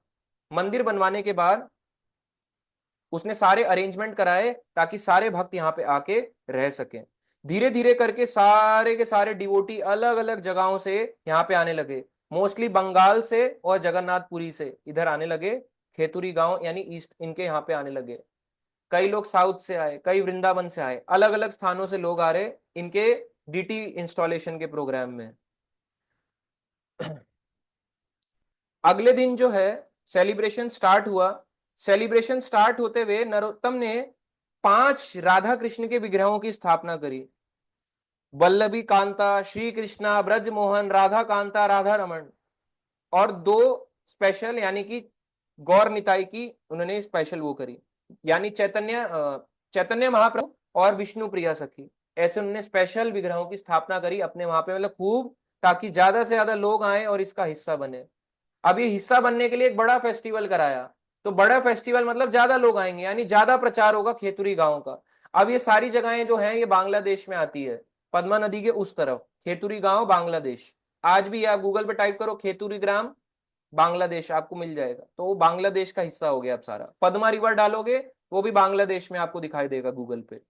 मंदिर बनवाने के बाद उसने सारे अरेंजमेंट कराए ताकि सारे भक्त यहाँ पे आके रह सकें। धीरे धीरे करके सारे के सारे डिवोटी अलग अलग जगहों से यहाँ पे आने लगे। मोस्टली बंगाल से और जगन्नाथपुरी से इधर आने लगे, खेतुरी गांव यानी ईस्ट, इनके यहाँ पे आने लगे। कई लोग साउथ से आए, कई वृंदावन से आए, अलग अलग स्थानों से लोग आ रहे इनके डीटी इंस्टॉलेशन के प्रोग्राम में। अगले दिन जो है सेलिब्रेशन स्टार्ट हुआ। सेलिब्रेशन स्टार्ट होते हुए नरोत्तम ने 5 राधा कृष्ण के विग्रहों की स्थापना करी। वल्लभी कांता, श्री कृष्णा, ब्रज मोहन, राधा कांता, राधा रमन। और 2 स्पेशल यानी कि गौर निताई की उन्होंने स्पेशल वो करी, यानी चैतन्य महाप्रभु और विष्णु प्रिया सखी। ऐसे उन्होंने स्पेशल विग्रहों की स्थापना करी अपने वहां पे, मतलब खूब, ताकि ज्यादा से ज्यादा लोग आए और इसका हिस्सा बने। अब ये हिस्सा बनने के लिए एक बड़ा फेस्टिवल कराया। तो बड़ा फेस्टिवल मतलब ज्यादा लोग आएंगे, यानी ज्यादा प्रचार होगा खेतुरी गांव का। अब ये सारी जगहें जो हैं ये बांग्लादेश में आती है, पद्मा नदी के उस तरफ खेतुरी गांव बांग्लादेश। आज भी आप गूगल पे टाइप करो खेतुरी ग्राम बांग्लादेश, आपको मिल जाएगा। तो वो बांग्लादेश का हिस्सा हो गया। अब सारा पद्मा रिवर डालोगे वो भी बांग्लादेश में आपको दिखाई देगा गूगल पे।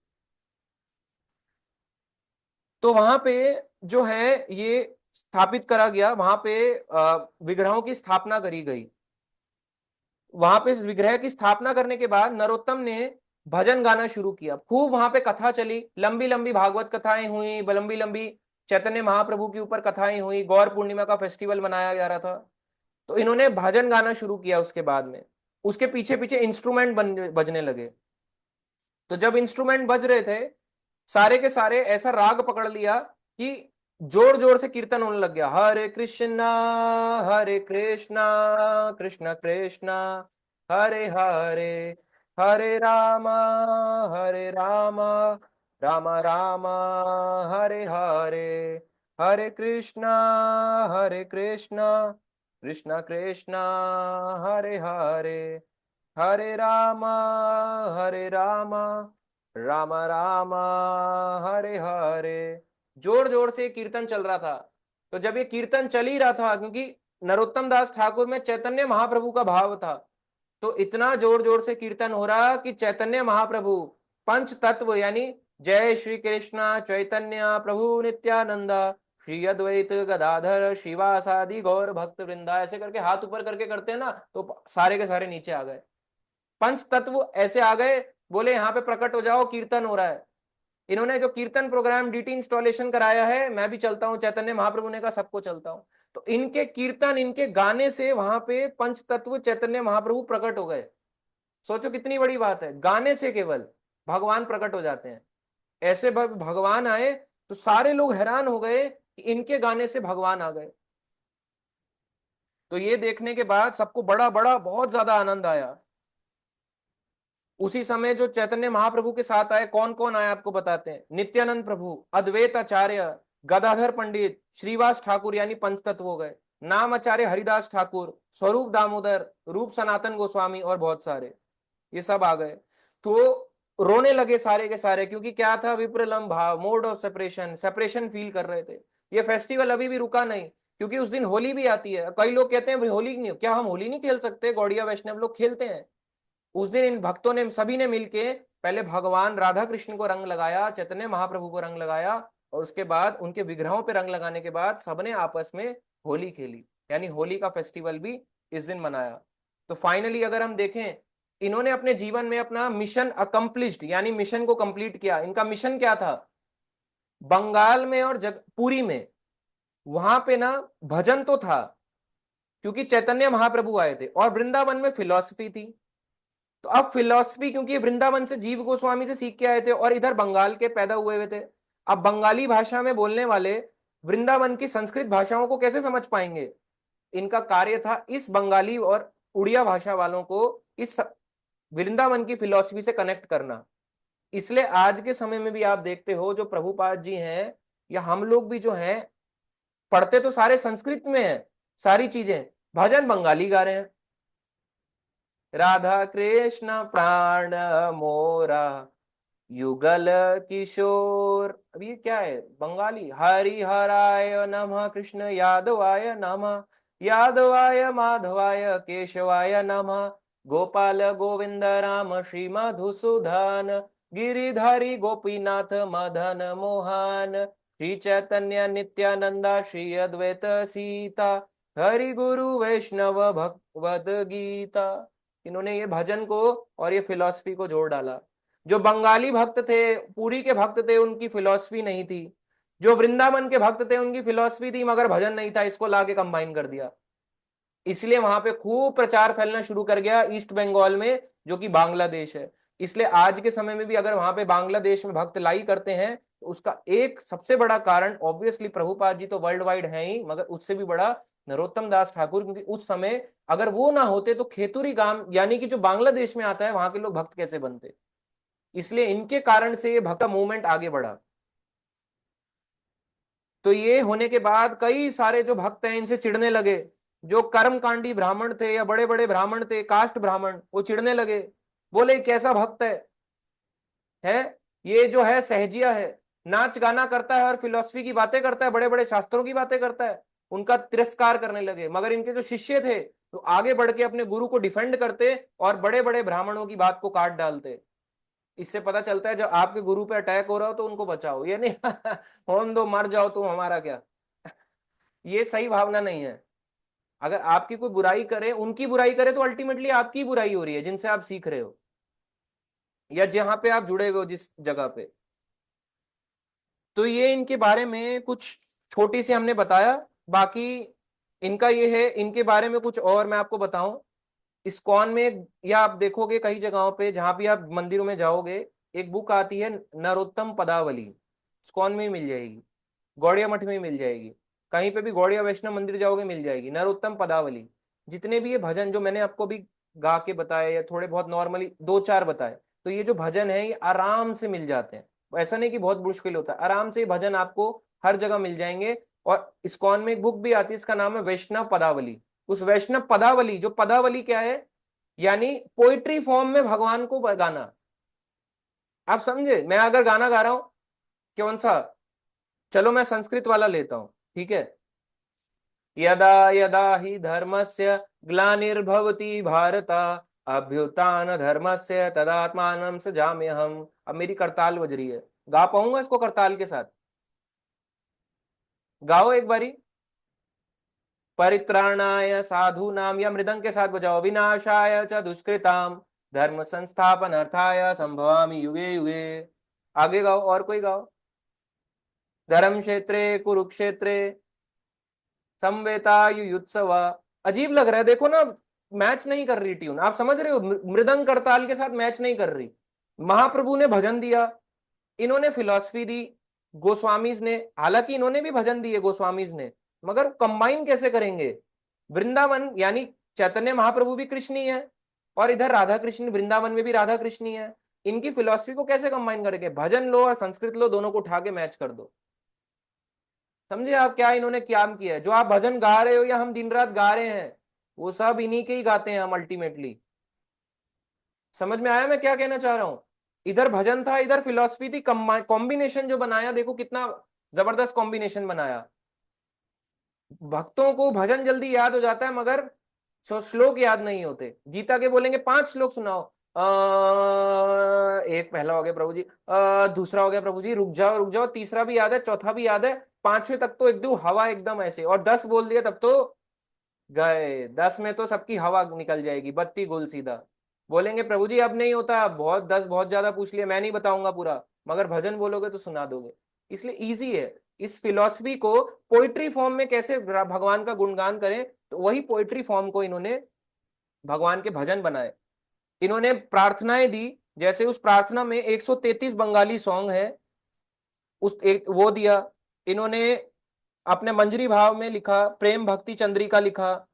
तो वहां पे जो है ये स्थापित करा गया, वहां पे विग्रहों की स्थापना करी गई। वहां पे विग्रह की स्थापना करने के बाद नरोत्तम ने भजन गाना शुरू किया। खूब वहां पे कथा चली, लंबी लंबी भागवत कथाएं हुई, लंबी लंबी चैतन्य महाप्रभु के ऊपर कथाएं हुई। गौर पूर्णिमा का फेस्टिवल मनाया जा रहा था। तो इन्होंने भजन गाना शुरू किया। उसके बाद में उसके पीछे पीछे इंस्ट्रूमेंट बजने लगे। तो जब इंस्ट्रूमेंट बज रहे थे, सारे के सारे ऐसा राग पकड़ लिया कि जोर जोर से कीर्तन होने लग गया। हरे कृष्णा कृष्ण कृष्ण हरे हरे, हरे राम राम राम हरे हरे, हरे कृष्णा कृष्ण कृष्ण हरे हरे, हरे राम राम राम हरे हरे। जोर जोर से कीर्तन चल रहा था। तो जब ये कीर्तन चल ही रहा था, क्योंकि नरोत्तम दास ठाकुर में चैतन्य महाप्रभु का भाव था, तो इतना जोर जोर से कीर्तन हो रहा कि चैतन्य महाप्रभु पंच तत्व यानी जय श्री कृष्ण चैतन्य प्रभु नित्यानंद श्री अद्वैत गदाधर शिवासादि गौर भक्त वृंदा, ऐसे करके हाथ ऊपर करके करते हैं ना, तो सारे के सारे नीचे आ गए। पंच तत्व ऐसे आ गए। बोले यहाँ पे प्रकट हो जाओ, कीर्तन हो रहा है। इन्होंने जो कीर्तन प्रोग्राम डीटी इंस्टॉलेशन कराया है, मैं भी चलता हूँ, चैतन्य महाप्रभु ने कहा सबको चलता हूँ। तो इनके कीर्तन, इनके गाने से वहां पे पंच तत्व चैतन्य महाप्रभु प्रकट हो गए। सोचो कितनी बड़ी बात है, गाने से केवल भगवान प्रकट हो जाते हैं। ऐसे भगवान आए तो सारे लोग हैरान हो गए कि इनके गाने से भगवान आ गए। तो ये देखने के बाद सबको बड़ा बड़ा बहुत ज्यादा आनंद आया। उसी समय जो चैतन्य महाप्रभु के साथ आए, कौन कौन आए आपको बताते हैं। नित्यानंद प्रभु, अद्वैत आचार्य, गदाधर पंडित, श्रीवास ठाकुर यानी पंचतत्व हो गए, नाम आचार्य हरिदास ठाकुर, स्वरूप दामोदर, रूप सनातन गोस्वामी और बहुत सारे, ये सब आ गए। तो रोने लगे सारे के सारे, क्योंकि क्या था, विप्रलम्ब भाव, mode of separation, separation feel कर रहे थे। ये फेस्टिवल अभी भी रुका नहीं, क्योंकि उस दिन होली भी आती है। कई लोग कहते हैं होली नहीं, क्या हम होली नहीं खेल सकते? गौड़िया वैष्णव लोग खेलते हैं। उस दिन इन भक्तों ने, सभी ने मिलके पहले भगवान राधा कृष्ण को रंग लगाया, चैतन्य महाप्रभु को रंग लगाया, और उसके बाद उनके विग्रहों पे रंग लगाने के बाद सबने आपस में होली खेली, यानी होली का फेस्टिवल भी इस दिन मनाया। तो फाइनली अगर हम देखें, इन्होंने अपने जीवन में अपना मिशन अकम्प्लिश्ड, यानी मिशन को कंप्लीट किया। इनका मिशन क्या था? बंगाल में और पुरी में, वहां पे ना भजन तो था क्योंकि चैतन्य महाप्रभु आए थे, और वृंदावन में फिलॉसफी थी। तो अब फिलॉसफी, क्योंकि वृंदावन से जीव गोस्वामी से सीख के आए थे और इधर बंगाल के पैदा हुए हुए थे, अब बंगाली भाषा में बोलने वाले वृंदावन की संस्कृत भाषाओं को कैसे समझ पाएंगे? इनका कार्य था इस बंगाली और उड़िया भाषा वालों को इस वृंदावन की फिलॉसफी से कनेक्ट करना। इसलिए आज के समय में भी आप देखते हो जो प्रभुपाद जी हैं या हम लोग भी जो हैं, पढ़ते तो सारे संस्कृत में है सारी चीजें, भजन बंगाली गा रहे हैं। राधा कृष्ण प्राण मोरा युगल किशोर, अब ये क्या है बंगाली। हरि हराय नमः, कृष्ण यादवाय नमः, यादवाय माधवाय केशवाय नमः, गोपाल गोविंद राम श्री मधुसूदन, गिरिधारी गोपीनाथ मदन मोहन, श्री चैतन्य नित्यानंदा श्री अद्वैत सीता, हरि गुरु वैष्णव भगवद गीता। इन्होंने ये भजन को और ये फिलॉसफी को जोड़ डाला। जो बंगाली भक्त थे, पुरी के भक्त थे, उनकी फिलॉसफी नहीं थी। जो वृंदावन के भक्त थे उनकी फिलॉसफी थी मगर भजन नहीं था, इसको लाके कंबाइन कर दिया। इसलिए वहां पे खूब प्रचार फैलना शुरू कर गया ईस्ट बंगाल में, जो कि बांग्लादेश है। इसलिए आज के समय में भी अगर वहां पे बांग्लादेश में भक्त लाई करते हैं तो उसका एक सबसे बड़ा कारण ऑब्वियसली प्रभुपाद जी तो वर्ल्ड वाइड है ही, मगर उससे भी बड़ा नरोत्तम दास ठाकुर, क्योंकि उस समय अगर वो ना होते तो खेतुरी गांव यानी कि जो बांग्लादेश में आता है वहां के लोग भक्त कैसे बनते। इसलिए इनके कारण से ये भक्त का मूवमेंट आगे बढ़ा। तो ये होने के बाद कई सारे जो भक्त हैं इनसे चिढ़ने लगे। जो कर्मकांडी ब्राह्मण थे या बड़े बड़े ब्राह्मण थे, कास्ट ब्राह्मण, वो चिढ़ने लगे। बोले कैसा भक्त है ये जो है सहजिया है, नाच गाना करता है और फिलॉसफी की बातें करता है, बड़े बड़े शास्त्रों की बातें करता है। उनका तिरस्कार करने लगे। मगर इनके जो शिष्य थे तो आगे बढ़ के अपने गुरु को डिफेंड करते और बड़े बड़े ब्राह्मणों की बात को काट डालते। इससे पता चलता है जब आपके गुरु पे अटैक हो रहा हो तो उनको बचाओ, ये नहीं होन दो मर जाओ तुम हमारा क्या। ये सही भावना नहीं है। अगर आपकी कोई बुराई करे, उनकी बुराई करे, तो अल्टीमेटली आपकी बुराई हो रही है जिनसे आप सीख रहे हो या जहां पे आप जुड़े हुए हो जिस जगह पे। तो ये इनके बारे में कुछ छोटी सी हमने बताया। बाकी इनका ये है, इनके बारे में कुछ और मैं आपको बताऊं। इस्कॉन में या आप देखोगे कई जगहों पे जहां भी आप मंदिरों में जाओगे, एक बुक आती है नरोत्तम पदावली, इस्कॉन में ही मिल जाएगी, गौड़िया मठ में ही मिल जाएगी, कहीं पे भी गौड़िया वैष्णव मंदिर जाओगे मिल जाएगी नरोत्तम पदावली। जितने भी ये भजन जो मैंने आपको भी गा के बताए या थोड़े बहुत नॉर्मली दो चार बताए, तो ये जो भजन है ये आराम से मिल जाते हैं। ऐसा नहीं कि बहुत मुश्किल होता है, आराम से ये भजन आपको हर जगह मिल जाएंगे। और इस्कॉन में एक बुक भी आती है, इसका नाम है वैष्णव पदावली। उस वैष्णव पदावली, जो पदावली क्या है, यानी पोइट्री फॉर्म में भगवान को गाना। आप समझे, मैं अगर गाना गा रहा हूं, कौन सा, चलो मैं संस्कृत वाला लेता हूं, ठीक है। यदा यदा ही धर्मस्य ग्लानिर्भवति भारत, अभ्युत्थान धर्मस्य तदात्मानं सृजाम्यहम्। अब मेरी करताल बज रही है, गा पाऊंगा इसको करताल के साथ? गाओ एक बारी। परित्राणाय साधूनाम, या मृदंग के साथ बजाओ। विनाशाय च दुष्कृताम धर्म संस्थापनार्थाय संभवामि युगे युगे। आगे गाओ, और कोई गाओ। धर्म क्षेत्रे कुरुक्षेत्रे समवेतायुयुत्सव। अजीब लग रहा है, देखो ना, मैच नहीं कर रही ट्यून, आप समझ रहे हो, मृदंग करताल के साथ मैच नहीं कर रही। महाप्रभु ने भजन दिया, इन्होंने फिलॉसफी दी गोस्वामीज ने, हालांकि इन्होंने भी भजन दिए गोस्वामीज ने, मगर कंबाइन कैसे करेंगे। वृंदावन यानी चैतन्य महाप्रभु भी कृष्ण ही है और इधर राधा कृष्ण, वृंदावन में भी राधा कृष्ण ही है। इनकी फिलॉसफी को कैसे कंबाइन करेंगे। भजन लो और संस्कृत लो, दोनों को उठा के मैच कर दो। समझे आप क्या इन्होंने क्या किया है। जो आप भजन गा रहे हो या हम दिन रात गा रहे हैं, वो सब इन्हीं के ही गाते हैं हम अल्टीमेटली। समझ में आया मैं क्या कहना चाह रहा हूं। इधर भजन था, इधर फिलॉसफी थी, कॉम्बिनेशन जो बनाया देखो कितना जबरदस्त कॉम्बिनेशन बनाया। भक्तों को भजन जल्दी याद हो जाता है मगर श्लोक याद नहीं होते। गीता के बोलेंगे 5 श्लोक सुनाओ, एक पहला हो गया प्रभु जी, दूसरा हो गया प्रभु जी, रुक जाओ रुक जाओ, तीसरा भी याद है, चौथा भी याद है, 5वें तक तो एकदम हवा एकदम ऐसे, और 10 बोल दिया तब तो गए। 10 में तो सबकी हवा निकल जाएगी, बत्ती गुल सीधा। बोलेंगे प्रभु जी अब नहीं होता, बहुत 10 बहुत ज्यादा पूछ लिया, मैं नहीं बताऊंगा पूरा, मगर भजन बोलोगे तो सुना दोगे। इसलिए इजी है इस फिलॉसफी को पोइट्री फॉर्म में कैसे भगवान का गुणगान करें, तो वही पोइट्री फॉर्म को इन्होंने भगवान के भजन बनाए। इन्होंने प्रार्थनाएं दी, जैसे उस प्रार्थना में 133 बंगाली सॉन्ग है, उस एक वो दिया। इन्होंने अपने मंजरी भाव में लिखा, प्रेम भक्ति चंद्रिका लिखा,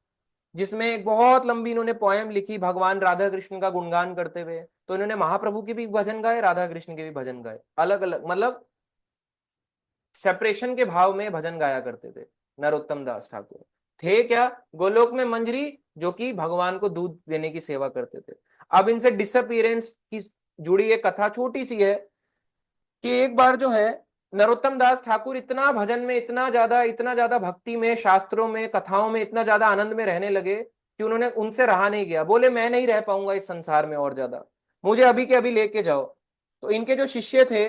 जिसमें एक बहुत लंबी इन्होंने पोएम लिखी भगवान राधा कृष्ण का गुणगान करते हुए। तो इन्होंने महाप्रभु के भी भजन गाए, राधा कृष्ण के भी भजन गाए, अलग अलग, मतलब सेपरेशन के भाव में भजन गाया करते थे। नरोत्तम दास ठाकुर। थे क्या? गोलोक में मंजरी, जो कि भगवान को दूध देने की सेवा करते थे। अब इनसे डिसअपीयरेंस की जुड़ी एक कथा छोटी सी है कि एक बार जो है नरोत्तम दास ठाकुर इतना भजन में, इतना ज्यादा भक्ति में, शास्त्रों में, कथाओं में इतना ज्यादा आनंद में रहने लगे कि उन्होंने उनसे रहा नहीं गया। बोले मैं नहीं रह पाऊंगा इस संसार में और ज्यादा, मुझे अभी के अभी लेके जाओ। तो इनके जो शिष्य थे,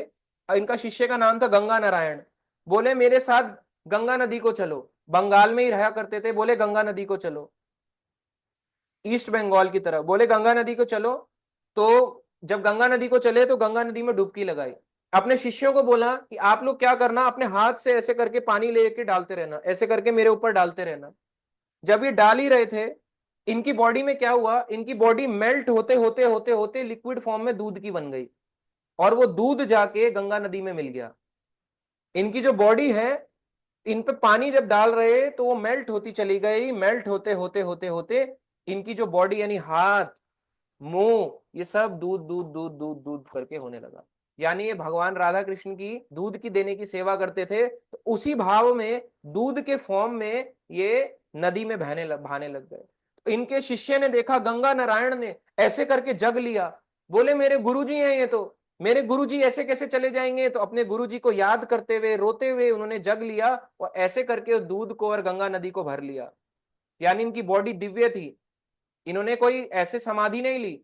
इनका शिष्य का नाम था गंगा नारायण। बोले मेरे साथ गंगा नदी को चलो। बंगाल में ही रहा करते थे। बोले गंगा नदी को चलो, ईस्ट बंगाल की तरफ। बोले गंगा नदी को चलो। तो जब गंगा नदी को चले तो गंगा नदी में डुबकी लगाई। अपने शिष्यों को बोला कि आप लोग क्या करना, अपने हाथ से ऐसे करके पानी लेके डालते रहना, ऐसे करके मेरे ऊपर डालते रहना। जब ये डाल ही रहे थे, इनकी बॉडी में क्या हुआ, इनकी बॉडी मेल्ट होते होते होते होते लिक्विड फॉर्म में दूध की बन गई, और वो दूध जाके गंगा नदी में मिल गया। इनकी जो बॉडी है, इन पे पानी जब डाल रहे तो वो मेल्ट होती चली गई। मेल्ट होते होते होते होते इनकी जो बॉडी यानी हाथ, मुंह, ये सब दूध दूध दूध दूध दूध करके होने लगा। यानी ये भगवान राधा कृष्ण की दूध की देने की सेवा करते थे, तो उसी भाव में दूध के फॉर्म में ये नदी में बहाने लग गए। तो इनके शिष्य ने देखा, गंगा नारायण ने ऐसे करके जग लिया। बोले मेरे गुरुजी हैं ये तो, मेरे गुरुजी ऐसे कैसे चले जाएंगे? तो अपने गुरुजी को याद करते हुए, रोते हुए उन्होंने जग लिया, और ऐसे करके दूध को और गंगा नदी को भर लिया। यानी इनकी बॉडी दिव्य थी। इन्होंने कोई ऐसे समाधि नहीं ली।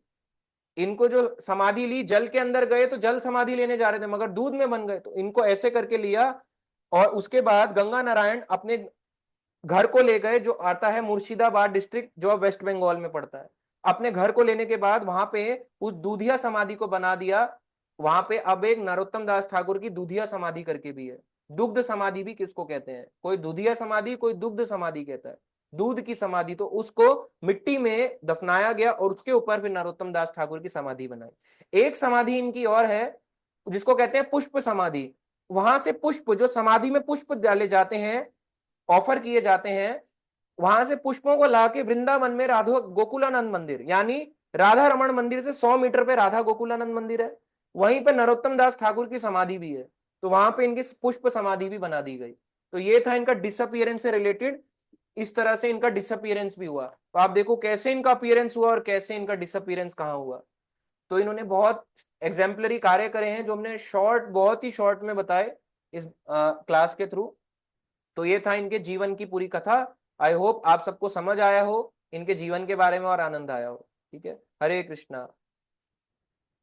इनको जो समाधि ली, जल के अंदर गए तो जल समाधि लेने जा रहे थे, मगर दूध में बन गए। तो इनको ऐसे करके लिया, और उसके बाद गंगा नारायण अपने घर को ले गए, जो आता है मुर्शिदाबाद डिस्ट्रिक्ट, जो अब वेस्ट बंगाल में पड़ता है। अपने घर को लेने के बाद वहां पे उस दूधिया समाधि को बना दिया। वहां पे अब एक नरोत्तम दास ठाकुर की दूधिया समाधि करके भी है। दुग्ध समाधि भी किसको कहते हैं, कोई दूधिया समाधि, कोई दुग्ध समाधि कहता है। दूध की समाधि, तो उसको मिट्टी में दफनाया गया और उसके ऊपर फिर नरोत्तम दास ठाकुर की समाधि बनाई। एक समाधि इनकी और है जिसको कहते हैं पुष्प समाधि। वहां से पुष्प, जो समाधि में पुष्प डाले जाते हैं, ऑफर किए जाते हैं, वहां से पुष्पों को लाके वृंदावन में राधा गोकुलानंद मंदिर, यानी राधा रमण मंदिर से 100 मीटर पे राधा गोकुलानंद मंदिर है, वहीं पे नरोत्तम दास ठाकुर की समाधि भी है। तो वहां पे इनकी पुष्प समाधि भी बना दी गई। तो ये था इनका डिसअपियरेंस से रिलेटेड। इस तरह से इनका डिसअपियरेंस भी हुआ। तो आप देखो कैसे इनका अपीयरेंस हुआ और कैसे इनका डिसअपियरेंस कहाँ हुआ। तो इन्होंने बहुत एग्जाम्पलरी कार्य करे हैं, जो हमने बहुत ही शॉर्ट में बताए इस क्लास के थ्रू। तो ये था इनके जीवन की पूरी कथा। आई होप आप सबको समझ आया हो, इनके जीवन के बारे में और आनंद आया हो। ठीक है, हरे कृष्णा।